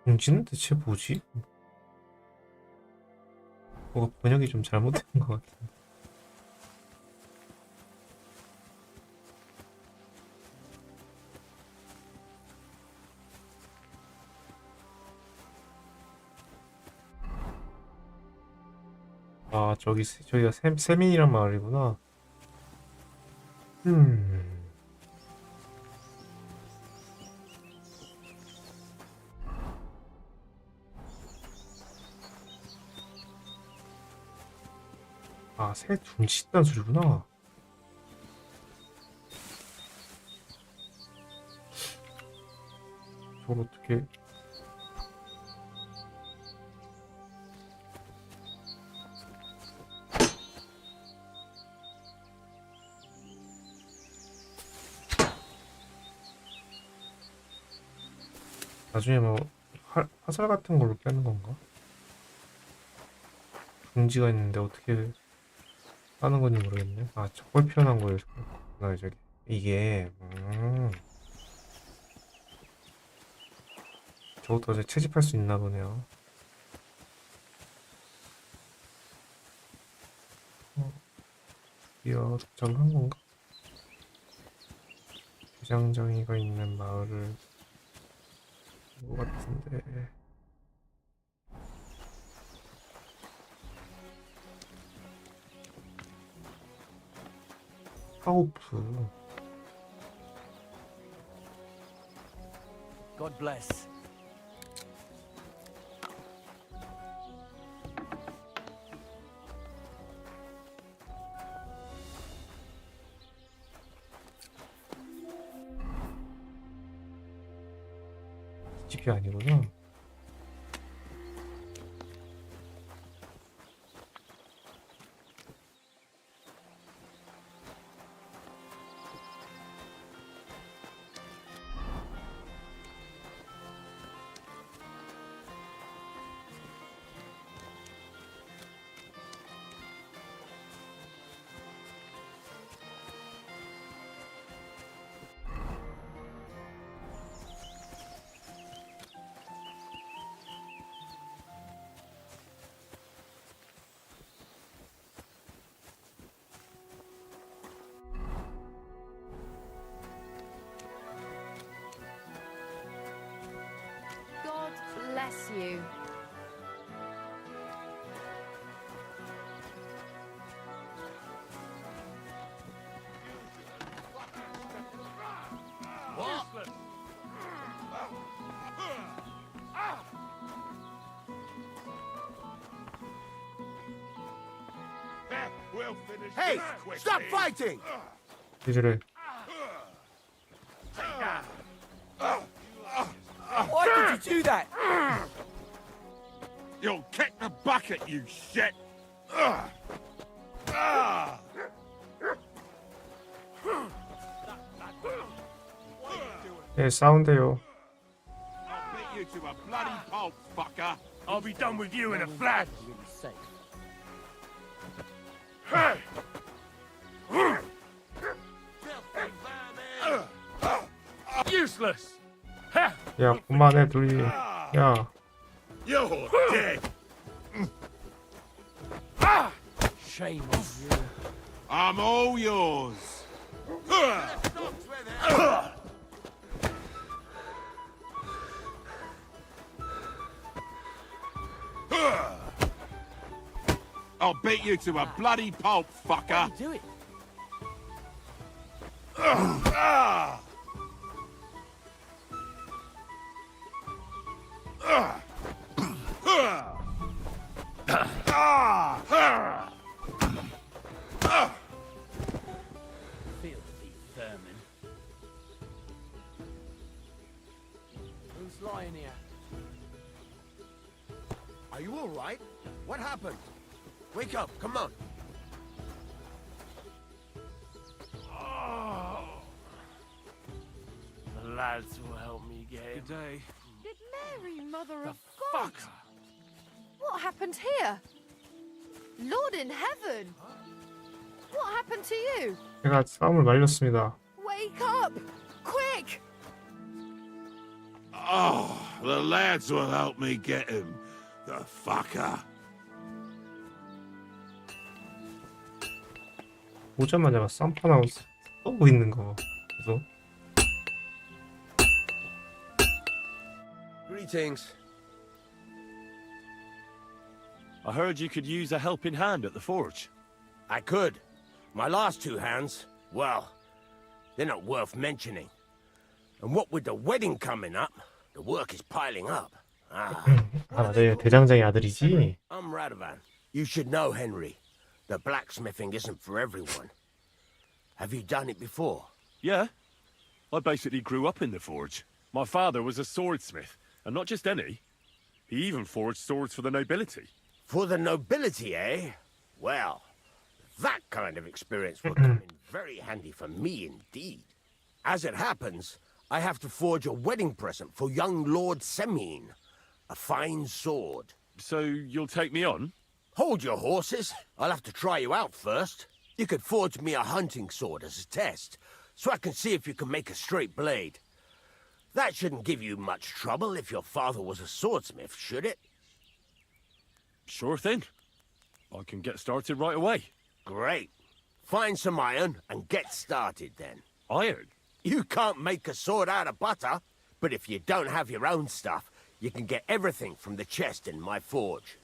공지는 대체 뭐지? 뭐가 번역이 좀 잘못된 것 같은데. 아, 저기가 세민이란 마을이구나. 아, 새 둥친다는 소리구나. 저걸 어떻게... 나중에 뭐 화살 같은 걸로 깨는 건가? 둥지가 있는데 어떻게 하는 건지 모르겠네. 아, 저걸 표현한 거였구나, 저기. 이게 저것도 이제 채집할 수 있나 보네요. 이어 득점한 건가? 대장장이가 있는 마을을 것 같은데. 하우프. God bless. 집이 아니구나. bless you. What? We'll finish Hey, this quickly. stop fighting! 이제를 Why did you do that? You'll kick the bucket, you shit! 네, 싸운대요. I'll beat you to a bloody pulp, fucker! I'll be done with you in a flash. Useless. 야, 그만해, 둘이. 야, You're dead! Shame on you. I'm all yours! I'll beat you to a bloody pulp, fucker! Do it. Filthy vermin. Who's lying here? Are you all right? What happened? Wake up, come on. The lads will help me get him. Good day. Good Mary, Mother The of God! fucker. What happened here? Lord in heaven! What happened to you? 제가 싸움을 말렸습니다. Wake up! Quick! Oh, the lads will help me get him. The fucker. 오자마자 쌈판하고 쏘고 있는 거. 그래서 Greetings. I heard you could use a helping hand at the forge. I could. My last two hands, well, they're not worth mentioning. And what with the wedding coming up, the work is piling up. 아, 맞아요. 대장장의 아들이지. I'm Radovan. You should know, Henry. The blacksmithing isn't for everyone. Have you done it before? Yeah. I basically grew up in the forge. My father was a swordsmith, and not just any. He even forged swords for the nobility. For the nobility, eh? Well, that kind of experience will come in very handy for me indeed. As it happens, I have to forge a wedding present for young Lord Semine. A fine sword. So you'll take me on? Hold your horses. I'll have to try you out first. You could forge me a hunting sword as a test, so I can see if you can make a straight blade. That shouldn't give you much trouble if your father was a swordsmith, should it? Sure thing. I can get started right away. Great. Find some iron and get started then. Iron? You can't make a sword out of butter, but if you don't have your own stuff, you can get everything from the chest in my forge.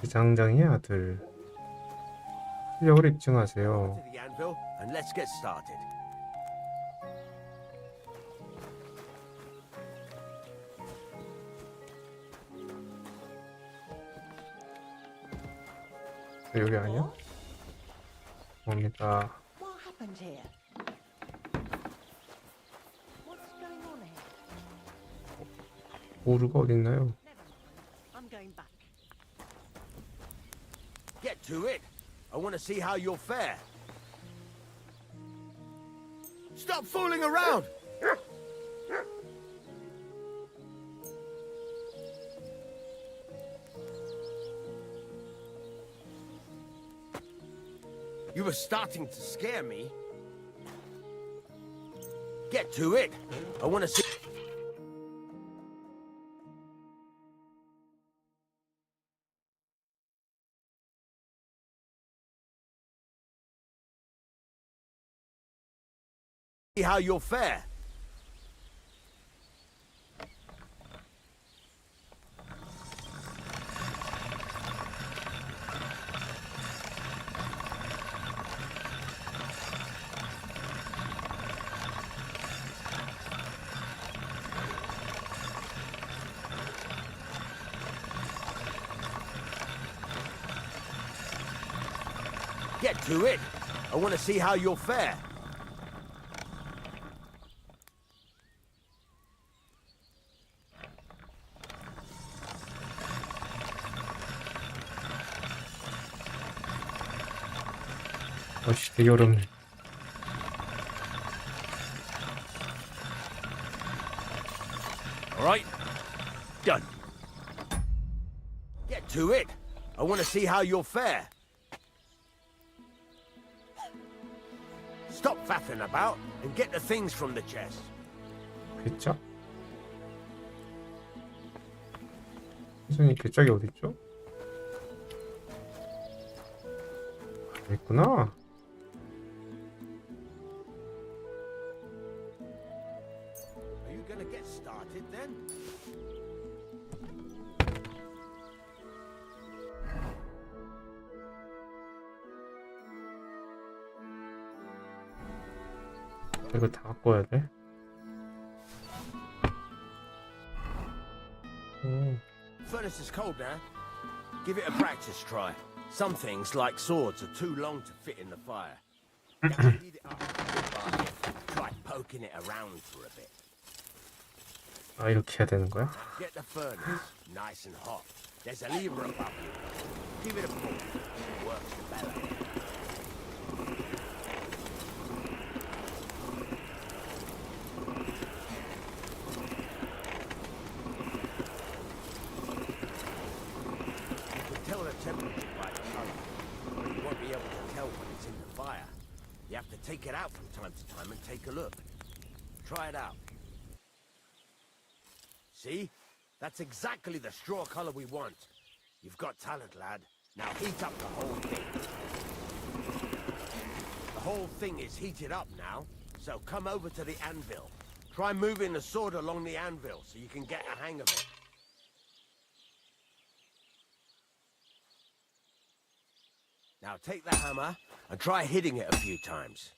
대장장의 아들. 실력을 입증하세요. To the anvil and let's get started. 여기 아니야? 뭡니까? What happened here? What's going on here? 보루가 어딨나요? I'm going back. Get to it. I want to see how you'll fare. Stop fooling around! You were starting to scare me. Get to it. I want to see... how you'll fare. Get to it. I want to see how you'll fare. 역시 되게 어렵네. All right. Done. Get to it. I want to see how you'll fare. Stop faffing about and get the things from the chest. 괴짝? 선생님 괴짝이 어딨죠? 아, 있구나. Are you gonna get started then? 이거 다 갖고 와야 돼? Furnace is cold now. Give it a practice try. Some things, like swords, are too long to fit in the fire. You have to heat it up bit by bit. Try poking it around for a bit. 아, 이렇게 해야 되는 거야? Get the furnace nice and hot. There's a lever above you. Give it a pull. Works the better. Tell the temperature by the color, but you won't be able to tell when it's in the fire. You have to take it out from time to time and take a look. Try it out. See? That's exactly the straw color we want. You've got talent, lad. Now heat up the whole thing. The whole thing is heated up now, so come over to the anvil. Try moving the sword along the anvil so you can get a hang of it. Now take the hammer and try hitting it a few times.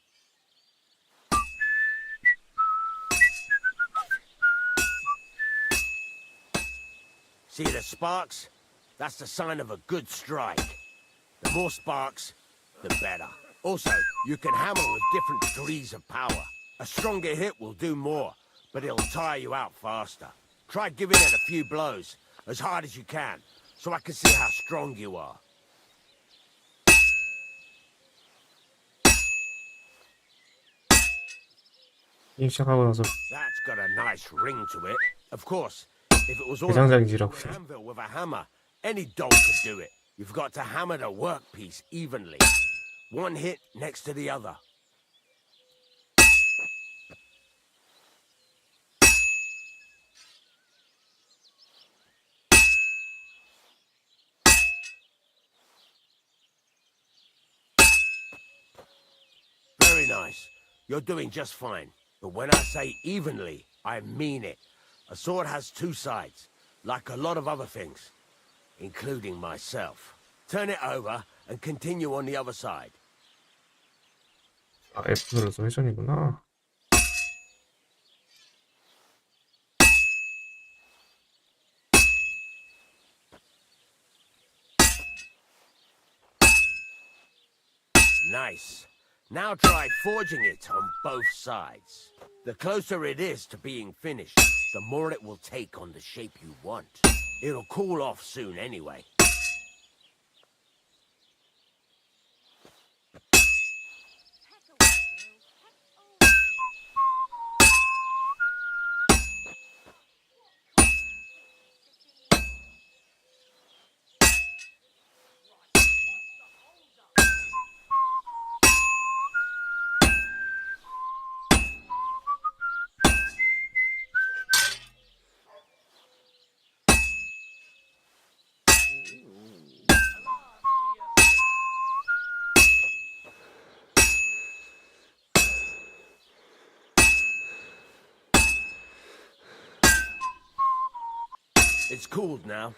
See the sparks? That's the sign of a good strike. The more sparks, the better. Also, you can hammer with different degrees of power. A stronger hit will do more, but it'll tire you out faster. Try giving it a few blows, as hard as you can, so I can see how strong you are. 시작하고 나서 That's got a nice ring to it. Of course, if it was all 대장장이지라고. an anvil with a hammer, any dog could do it. You've got to hammer the workpiece evenly. One hit next to the other. Very nice. You're doing just fine. But when I say evenly, I mean it. A sword has two sides, like a lot of other things, including myself. Turn it over and continue on the other side. 아, F 눌러서 회전이구나. Nice. Now try forging it on both sides. The closer it is to being finished, the more it will take on the shape you want. It'll cool off soon anyway. It's cooled now.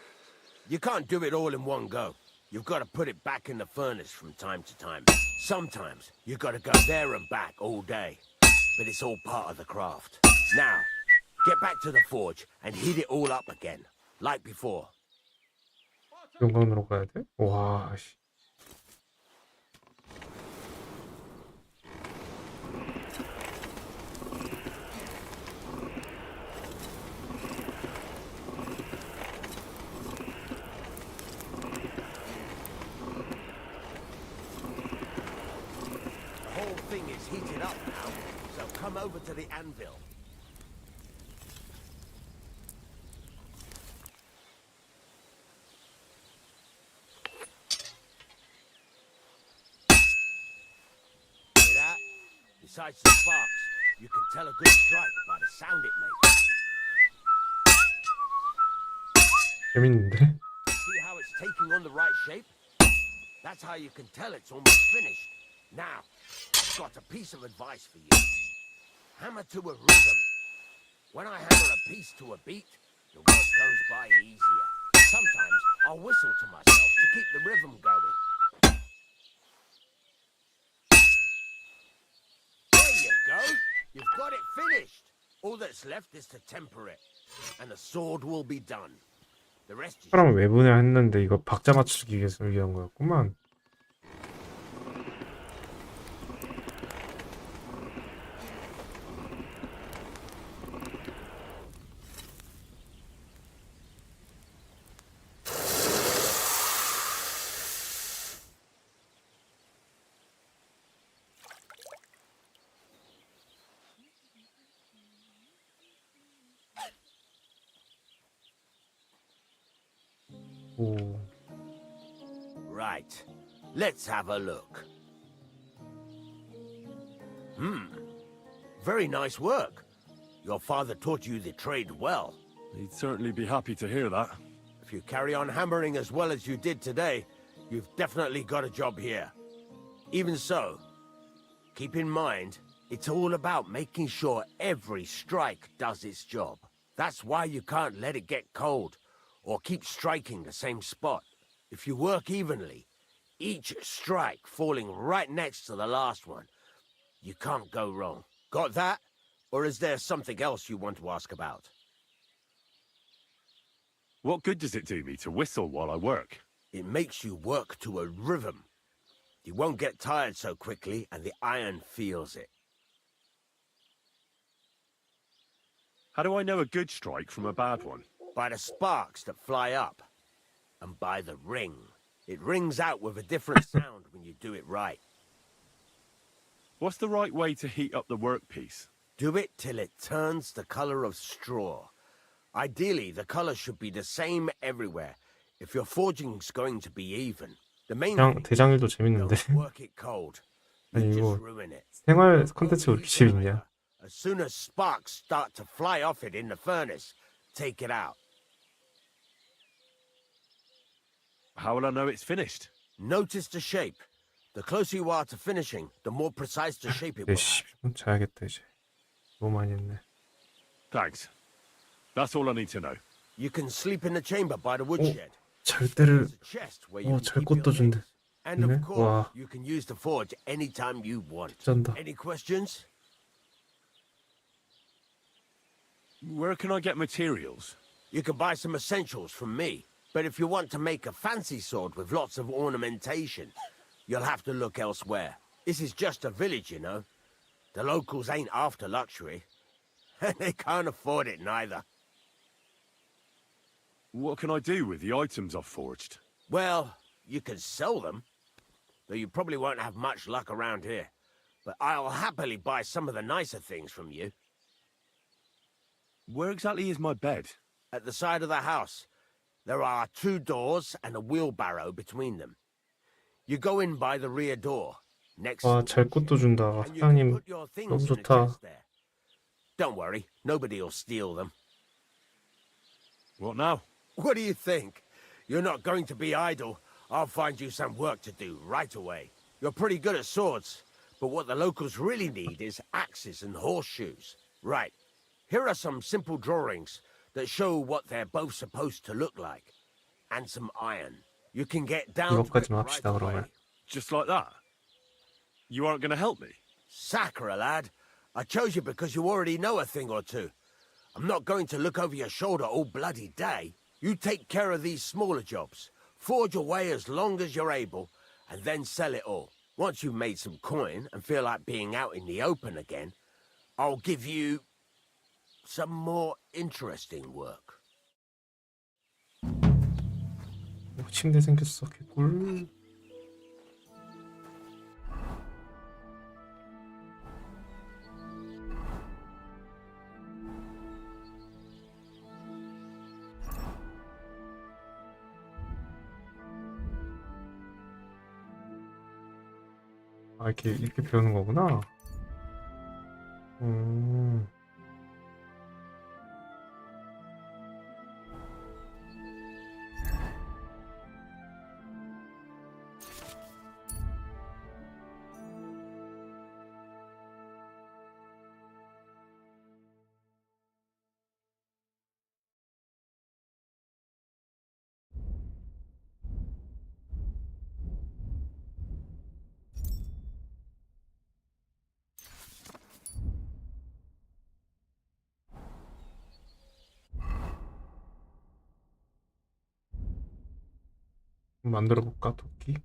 You can't do it all in one go. You've got to put it back in the furnace from time to time. Sometimes you've got to go there and back all day. But it's all part of the craft. Now, get back to the forge and heat it all up again, like before. 영광으로 가야 돼? 와, 씨. to the anvil. See that? Besides the sparks, you can tell a good strike by the sound it makes. 재밌는데? See how it's taking on the right shape? That's how you can tell it's almost finished. Now, I've got a piece of advice for you. Hammer to a rhythm. When I hammer a piece to a beat, the work goes by easier. Sometimes I'll whistle to myself to keep the rhythm going. There you go. You've got it finished. All that's left is to temper it, and the sword will be done. The rest is... 사람을 왜 보냐 했는데 이거 박자 맞추기 위해서 위한 거였구만. 오. Right. Let's have a look. Very nice work. Your father taught you the trade well. He'd certainly be happy to hear that. If you carry on hammering as well as you did today, you've definitely got a job here. Even so, keep in mind, it's all about making sure every strike does its job. That's why you can't let it get cold, or keep striking the same spot. If you work evenly, each strike falling right next to the last one, you can't go wrong. Got that? Or is there something else you want to ask about? What good does it do me to whistle while I work? It makes you work to a rhythm. You won't get tired so quickly, and the iron feels it. How do I know a good strike from a bad one? By the sparks that fly up, and by the ring. It rings out with a different sound when you do it right. What's the right way to heat up the workpiece? Do it till it turns the color of straw. Ideally, the color should be the same everywhere. If your forging's going to be even, the main thing 대장일도 is 재밌는데. don't work it cold. You 아니 just 이거 ruin it. 생활 콘텐츠가 왜 이렇게 재밌냐? As soon as sparks start to fly off it in the furnace, take it out. How will I know it's finished? Notice the shape. The closer you are to finishing, the more precise the shape it will have. 자야겠다 이제. 너무 많이 했네. Thanks. That's all I need to know. You can sleep in the chamber by the woodshed. 잘 때를 There's a chest where you can 잘 keep your 것도 준대. things. And of 네? course, 와, you can use the forge anytime you want. 쩐다. Any questions? Where can I get materials? You can buy some essentials from me. But if you want to make a fancy sword with lots of ornamentation, you'll have to look elsewhere. This is just a village, you know. The locals ain't after luxury. And they can't afford it neither. What can I do with the items I've forged? Well, you can sell them. Though you probably won't have much luck around here. But I'll happily buy some of the nicer things from you. Where exactly is my bed? At the side of the house. There are 2 doors and a wheelbarrow between them. You go in by the rear door. Next 와, 잘 것도 준다. 사장님 너무 좋다. Don't worry, nobody'll steal them. What now? What do you think? You're not going to be idle. I'll find you some work to do right away. You're pretty good at swords, but what the locals really need is axes and horseshoes. Right. Here are some simple drawings that show what they're both supposed to look like. And some iron. You can get down to it 이것까지만 right 합시다 그러면. away. Just like that? You aren't going to help me? Sacre, lad. I chose you because you already know a thing or two. I'm not going to look over your shoulder all bloody day. You take care of these smaller jobs. Forge away as long as you're able, and then sell it all. Once you've made some coin and feel like being out in the open again, I'll give you some more interesting work. 침대 생겼어. 개꿀. 아, 이렇게 배우는 거구나. 음. 만들어 볼까, 도끼?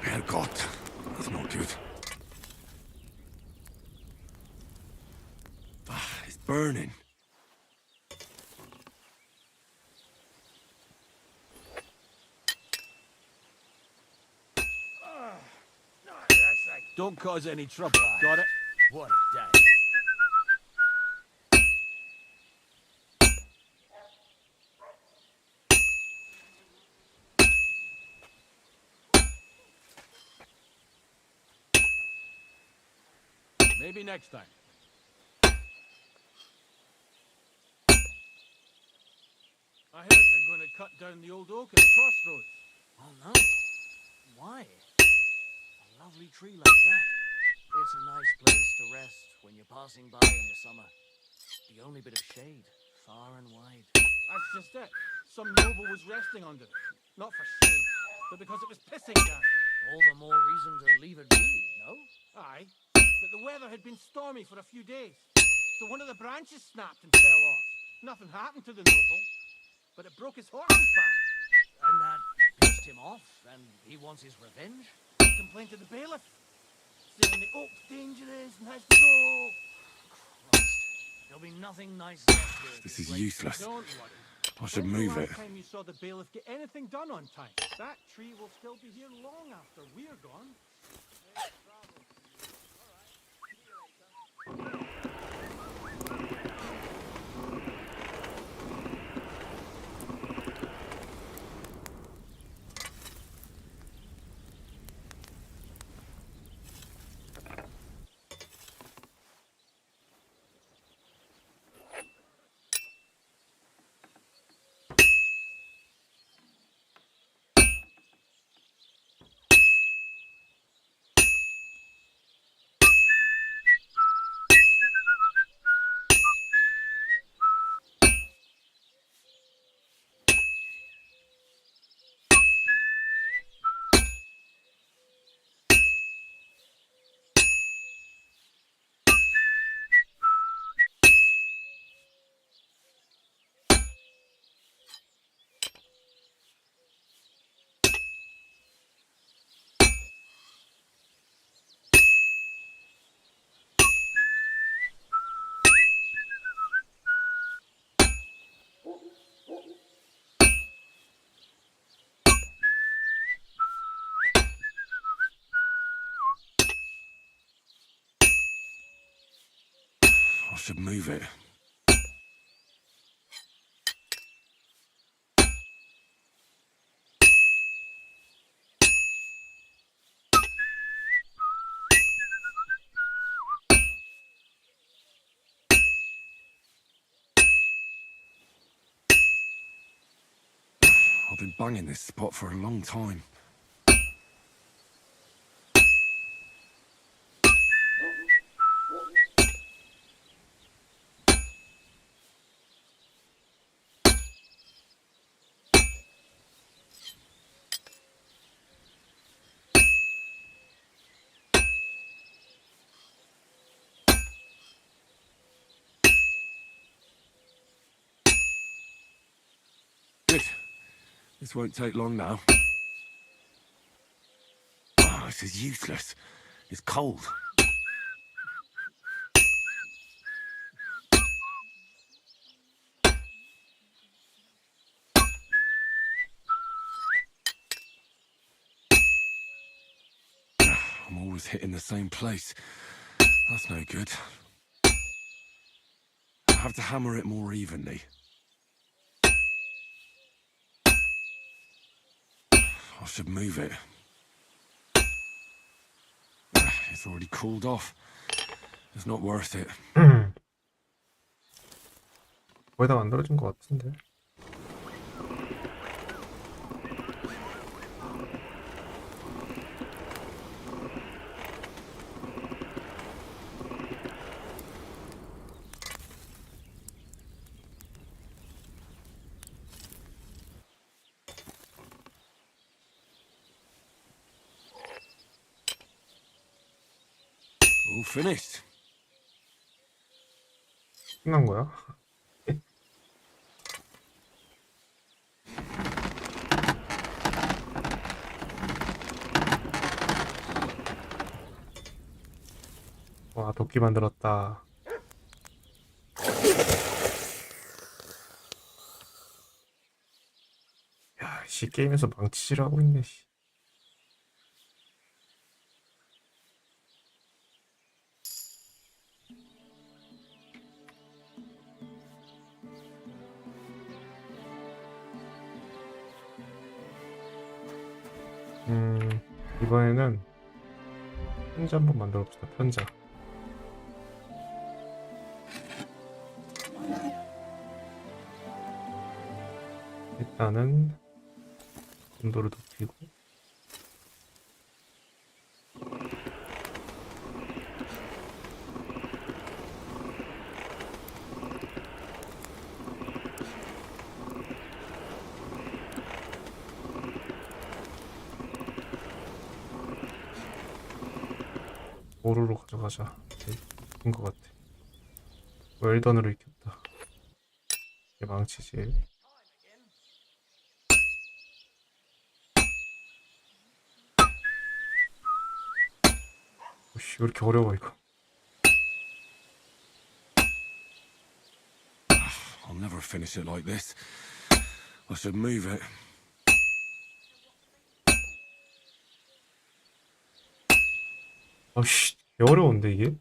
Herrgott, that's not good. It's burning. Don't cause any trouble. Got it? What a day. Maybe next time. I heard they're going to cut down the old oak at the crossroads. Oh no. Why? A lovely tree like that. It's a nice place to rest when you're passing by in the summer. The only bit of shade, far and wide. That's just it. Some noble was resting under it. Not for shade, but because it was pissing down. All the more reason to leave it be, no? Aye, but the weather had been stormy for a few days. So one of the branches snapped and fell off. Nothing happened to the noble, but it broke his horse's back. And that pissed him off, and he wants his revenge? Complained to the bailiff, saying the oak's dangerous and has to go. Christ, there'll be nothing nice left here. This is useless. Don't worry. I should When's move the it. last time you saw the bailiff get anything done on time? That tree will still be here long after we're gone. I should move it. I've been banging this spot for a long time. This won't take long now. Oh, this is useless. It's cold. I'm always hitting the same place. That's no good. I have to hammer it more evenly. I should move it. It's already cooled off. It's not worth it. 거의 다 만들어진 것 같은데. All finished. 끝난 거야? 와, 도끼 만들었다. 야, 씨, 게임에서 망치질하고 있네, 씨. 이번에는 편지 한번 만들어 봅시다. 편자. 일단은 온도를 높이고 오르로 가져가자. 된 것 같아. 웰던으로 익혔다. 이게 망치질. 오씨, 왜 이렇게 어려워 이거. I'll never finish it like this. I should move it. 아씨, 어려운데 이게?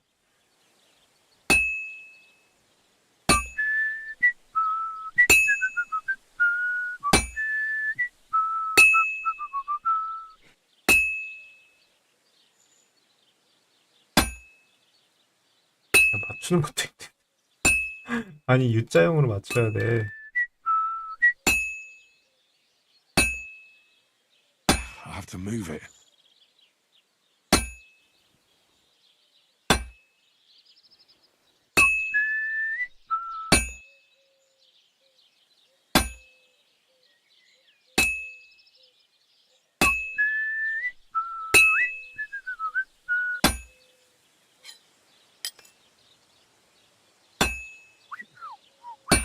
맞추는 것도 있네. 아니, U자형으로 맞춰야 돼. I have to move it.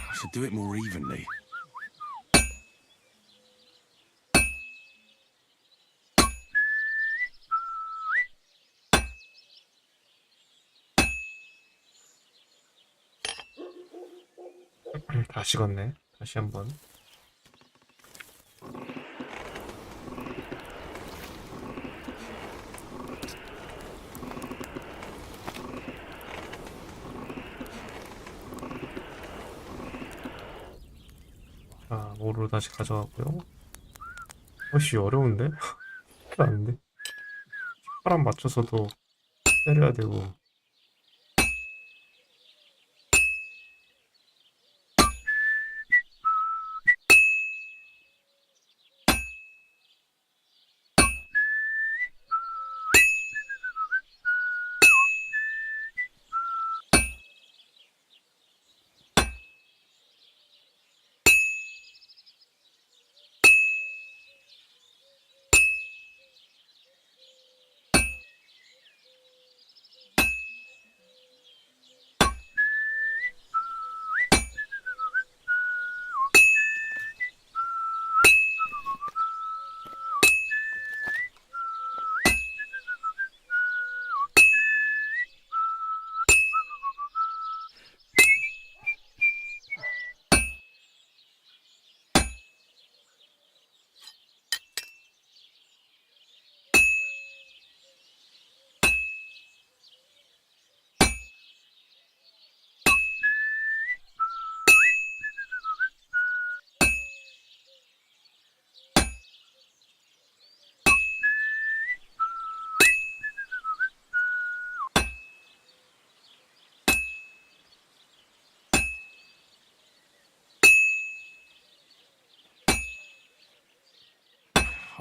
I should do it more evenly. 다 식었네. 다시 한번. 자, 오로 다시 가져가고요. 어씨, 어려운데? 안 돼. 휘파람 맞춰서도 때려야 되고.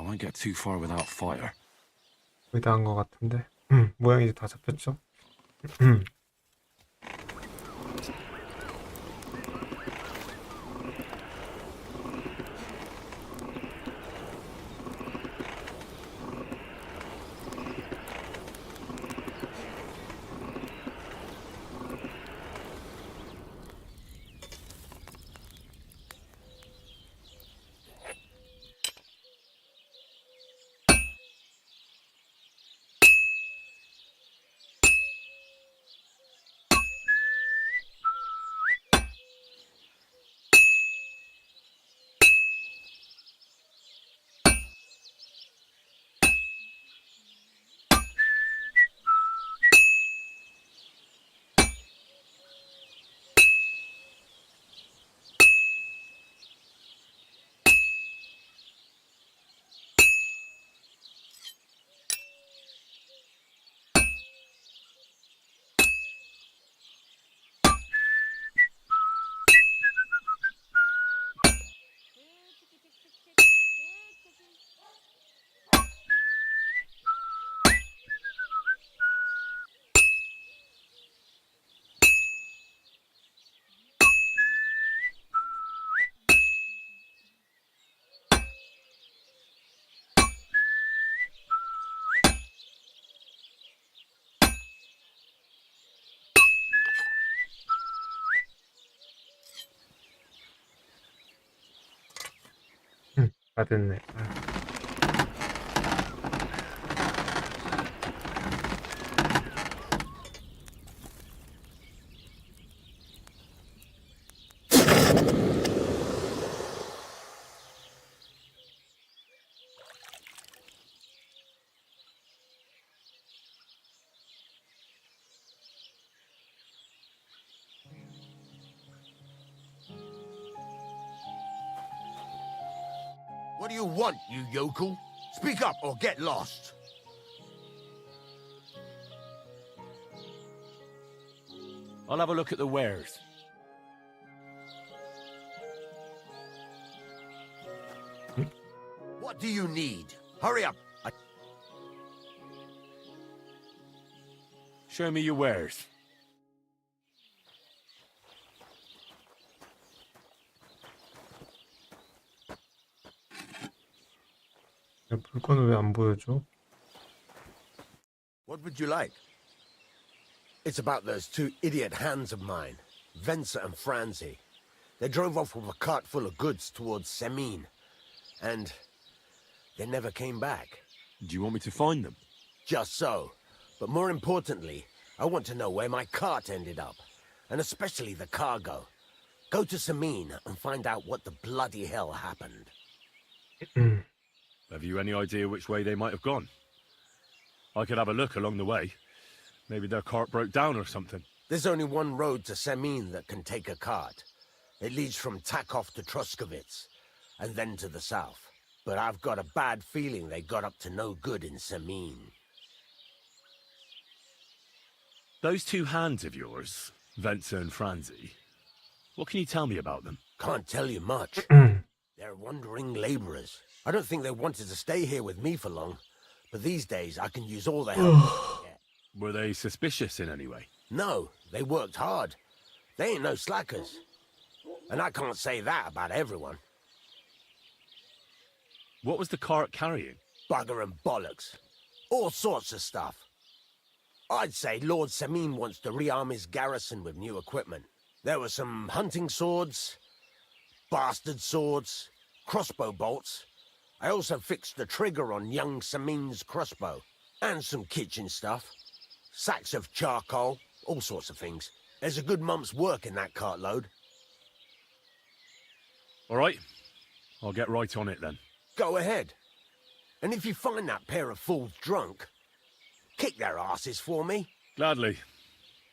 won't get too far without fire. 거의 다 한 것 같은데. 모양이 이제 다 잡혔죠? 다 됐네. What do you want, you yokel? Speak up or get lost. I'll have a look at the wares. What do you need? Hurry up. Show me your wares. 물건을 왜 안 보여줘? What would you like? It's about those two idiot hands of mine, Venser and Franzi. They drove off with a cart full of goods towards Semin, and they never came back. Do you want me to find them? Just so. But more importantly, I want to know where my cart ended up, and especially the cargo. Go to Semin and find out what the bloody hell happened. Have you any idea which way they might have gone? I could have a look along the way. Maybe their cart broke down or something. There's only one road to Semin that can take a cart. It leads from Takov to Troskovitz, and then to the south. But I've got a bad feeling they got up to no good in Semin. Those two hands of yours, Venser and Franzi, what can you tell me about them? Can't tell you much. They're wandering laborers. I don't think they wanted to stay here with me for long, but these days I can use all the help I can get. Were they suspicious in any way? No, they worked hard. They ain't no slackers. And I can't say that about everyone. What was the cart carrying? Bugger and bollocks. All sorts of stuff. I'd say Lord Semin wants to rearm his garrison with new equipment. There were some hunting swords, bastard swords, crossbow bolts. I also fixed the trigger on young Semin's crossbow. And some kitchen stuff. Sacks of charcoal, all sorts of things. There's a good month's work in that cartload. All right. I'll get right on it then. Go ahead. And if you find that pair of fools drunk, kick their asses for me. Gladly.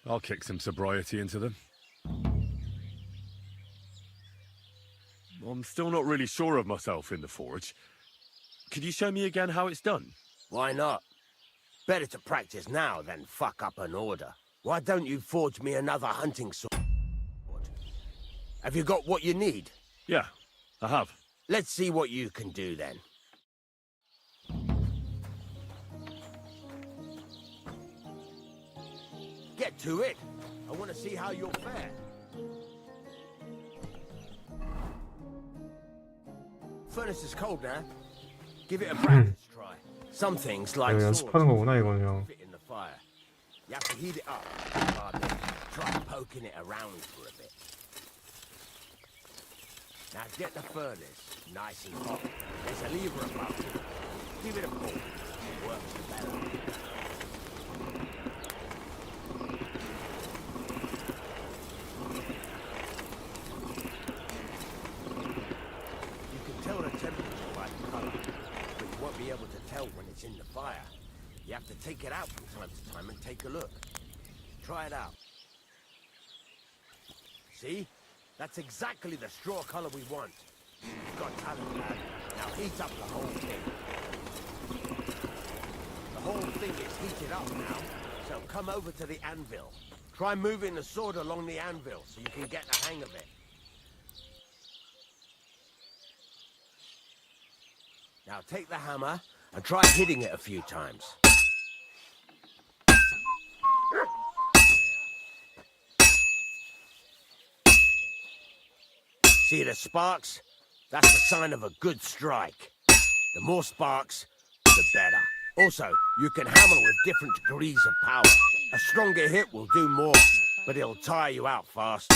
I'll kick some sobriety into them. I'm still not really sure of myself in the forge. Could you show me again how it's done? Why not? Better to practice now than fuck up an order. Why don't you forge me another hunting sword? Have you got what you need? Yeah, I have. Let's see what you can do then. get to it. I want to see how you'll fare. Furnace is cold now. Give it a practice try. Some things like 이거 연습하는 거구나 이거는요. fit in the fire. You have to heat it up. Try poking it around for a bit. Now get the furnace nice and hot. There's a lever above it. Give it a pull. It works better. You can tell the temperature by the color, but you won't be able to tell when it's in the fire. You have to take it out from time to time and take a look. Try it out. See? That's exactly the straw color we want. You've got talent, lad. Now heat up the whole thing. The whole thing is heated up now, so come over to the anvil. Try moving the sword along the anvil so you can get the hang of it. Now take the hammer and try hitting it a few times. See the sparks? That's the sign of a good strike. The more sparks, the better. Also, you can hammer with different degrees of power. A stronger hit will do more, but it'll tire you out fast.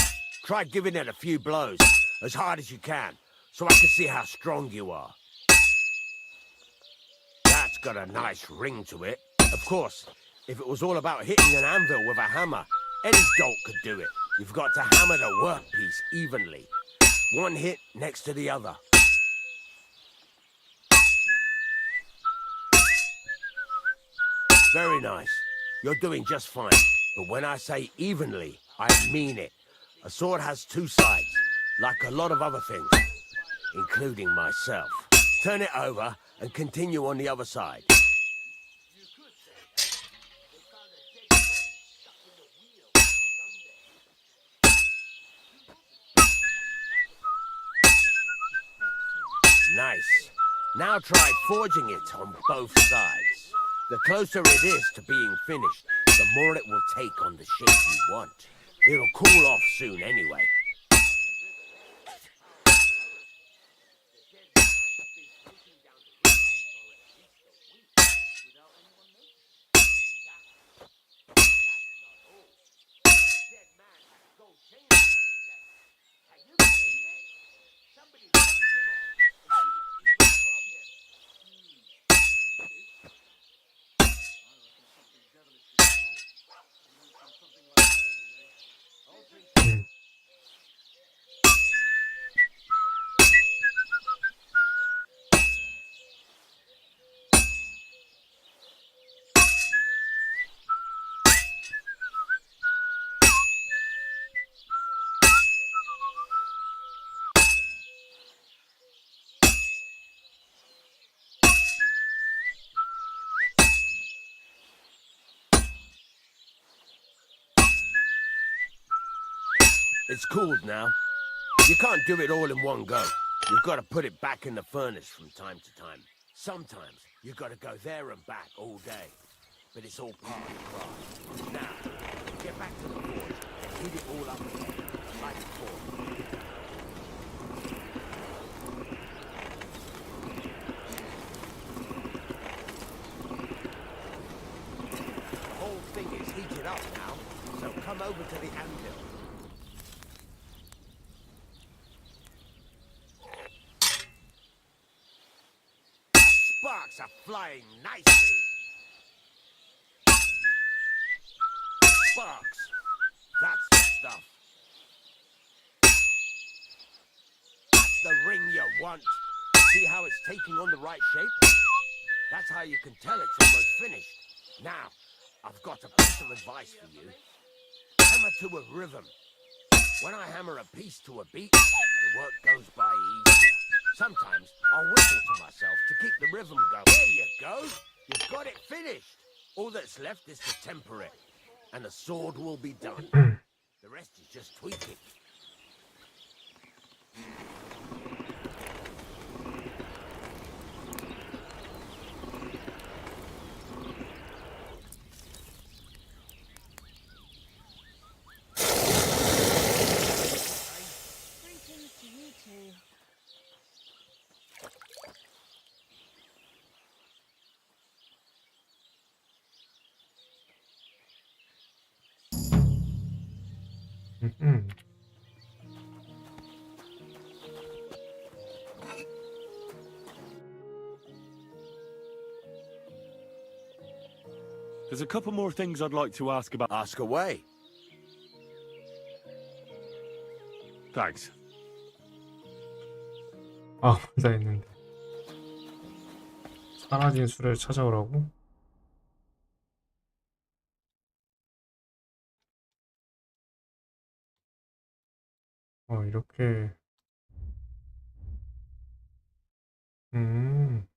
Try giving it a few blows, as hard as you can, so I can see how strong you are. That's got a nice ring to it. Of course, if it was all about hitting an anvil with a hammer, any dolt could do it. You've got to hammer the workpiece evenly. One hit next to the other. Very nice. You're doing just fine. But when I say evenly, I mean it. A sword has two sides, like a lot of other things, including myself. Turn it over and continue on the other side. Nice. Now try forging it on both sides. The closer it is to being finished, the more it will take on the shape you want. It'll cool off soon anyway. It's cooled now. You can't do it all in one go. You've got to put it back in the furnace from time to time. Sometimes you've got to go there and back all day. But it's all part of the craft. Now, get back to the forge and heat it all up again, like before. The whole thing is heated up now, so come over to the anvil. Sparks are flying nicely. Sparks. That's the stuff. That's the ring you want. See how it's taking on the right shape? That's how you can tell it's almost finished. Now, I've got a piece of advice for you. Hammer to a rhythm. When I hammer a piece to a beat, the work goes by easier. Sometimes I'll whistle to myself to keep the rhythm going. There you go. You've got it finished. All that's left is to temper it, and the sword will be done. The rest is just tweaking. There's a couple more things I'd like to ask about. Ask away. Thanks. 아, 혼자 했는데. 사라진 수레를 찾아오라고? 이렇게. 음.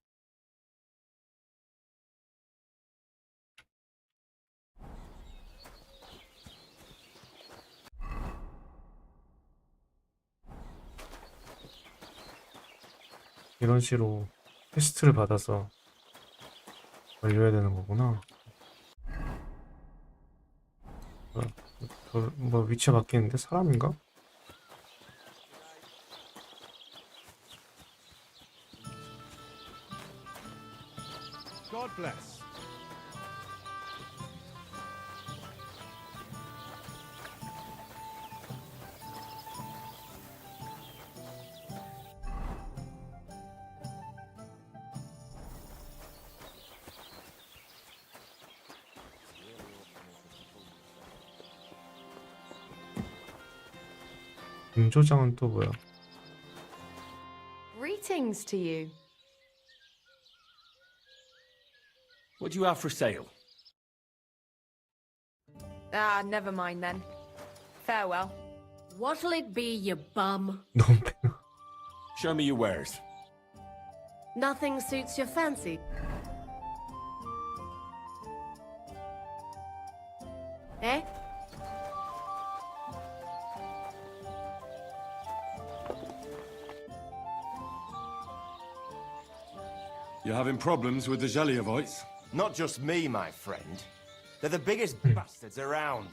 이런 식으로 퀘스트를 받아서 걸려야 되는 거구나. 뭐 위치가 바뀌는데 사람인가? God bless. 김조장은 또 뭐야? Greetings to you. What do you have for sale? Ah, never mind then. Farewell. What'll it be, you bum? Show me your wares. Nothing suits your fancy. Eh? You having problems with the Zheliovites? Not just me, my friend. They're the biggest bastards around.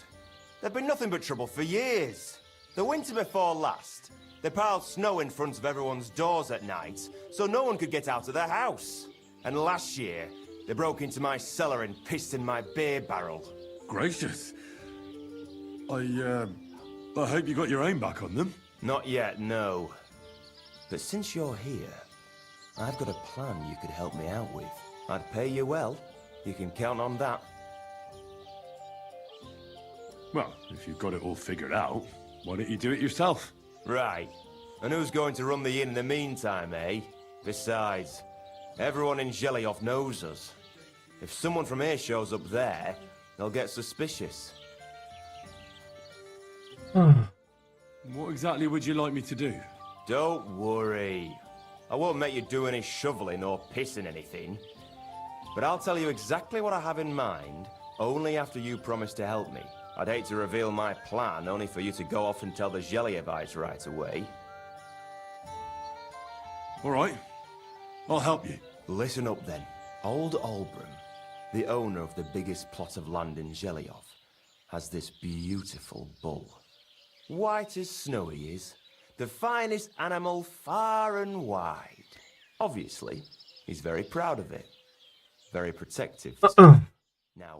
They've been nothing but trouble for years. The winter before last, they piled snow in front of everyone's doors at night, so no one could get out of their house. And last year, they broke into my cellar and pissed in my beer barrel. Gracious. I hope you got your aim back on them. Not yet, no. But since you're here, I've got a plan you could help me out with. I'd pay you well. You can count on that. Well, if you've got it all figured out, why don't you do it yourself? Right. And who's going to run the inn in the meantime, eh? Besides, everyone in Zheliov knows us. If someone from here shows up there, they'll get suspicious. What exactly would you like me to do? Don't worry. I won't make you do any shoveling or pissing anything. But I'll tell you exactly what I have in mind, only after you promise to help me. I'd hate to reveal my plan, only for you to go off and tell the Zheliovites right away. All right. I'll help you. Listen up then. Old Olbram, the owner of the biggest plot of land in Zheliov, has this beautiful bull. White as snow he is. The finest animal far and wide. Obviously, he's very proud of it. Very protective. Now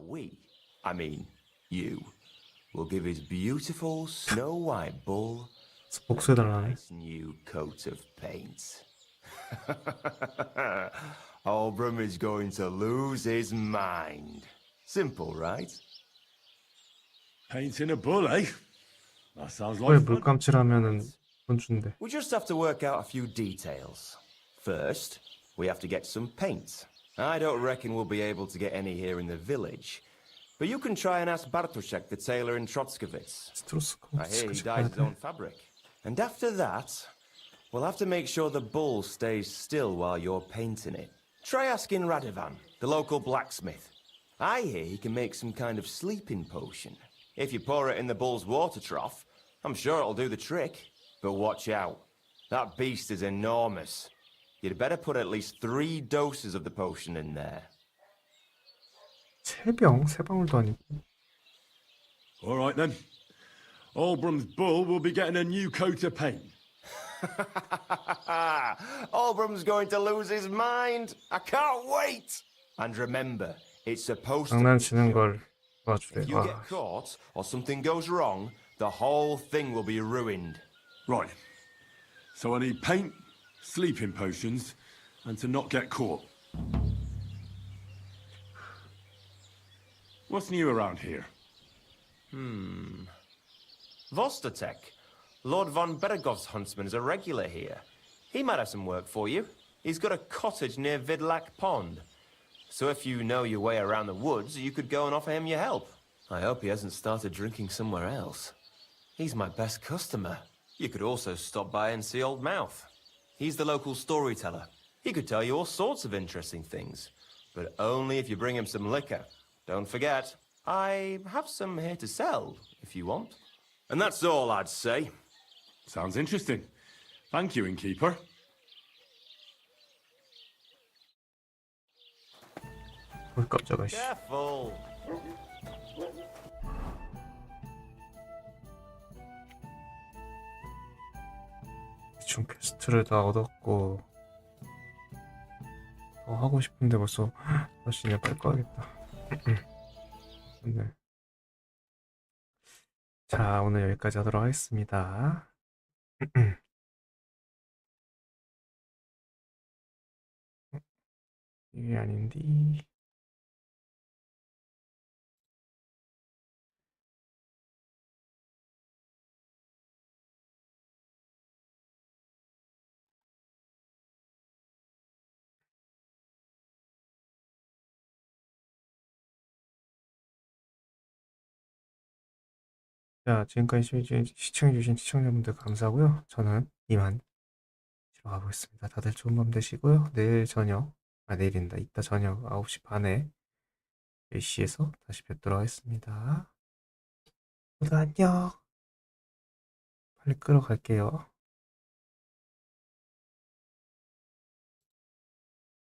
I mean you, will give his beautiful snow-white bull a nice new coat of paint. Olbram is going to lose his mind. Simple, right? Painting a bull, eh? That sounds 왜 like fun. 물감칠하면은 돈 준대. We just have to work out a few details. First, we have to get some paint. I don't reckon we'll be able to get any here in the village. But you can try and ask Bartoszek, the tailor in Trotskovitz. I hear he dyes his own fabric. And after that, we'll have to make sure the bull stays still while you're painting it. Try asking Radovan, the local blacksmith. I hear he can make some kind of sleeping potion. If you pour it in the bull's water trough, I'm sure it'll do the trick. But watch out. That beast is enormous. You'd better put at least 3 doses of the potion in there. 세 방울도 아니고. All right then. Olbram's bull will be getting a new coat of paint. Olbram's going to lose his mind. I can't wait. And remember, it's supposed to. 장난치는 걸 봐주래. If you get caught or something goes wrong, The whole thing will be ruined. Right. So I need paint, sleeping potions, and to not get caught. What's new around here? Vostatek. Lord von Beregov's huntsman is a regular here. He might have some work for you. He's got a cottage near Vidlak Pond. So if you know your way around the woods, you could go and offer him your help. I hope he hasn't started drinking somewhere else. He's my best customer. You could also stop by and see Old Mouth. He's the local storyteller. He could tell you all sorts of interesting things, but only if you bring him some liquor. Don't forget, I have some here to sell, if you want. And that's all I'd say. Sounds interesting. Thank you, innkeeper. 깜짝아 씨. Careful. 대충 퀘스트를 다 얻었고 더 하고 싶은데 벌써 몇 시냐 빨리 꺼야겠다. 네. 자, 오늘 여기까지 하도록 하겠습니다. 이게 아닌데. 자, 지금까지 시청해주신 시청자분들 감사하고요. 저는 이만 쉬러 가보겠습니다. 다들 좋은 밤 되시고요. 내일 저녁, 내일인다. 이따 저녁 9시 반에 10시에서 다시 뵙도록 하겠습니다. 모두 안녕. 빨리 끌어갈게요.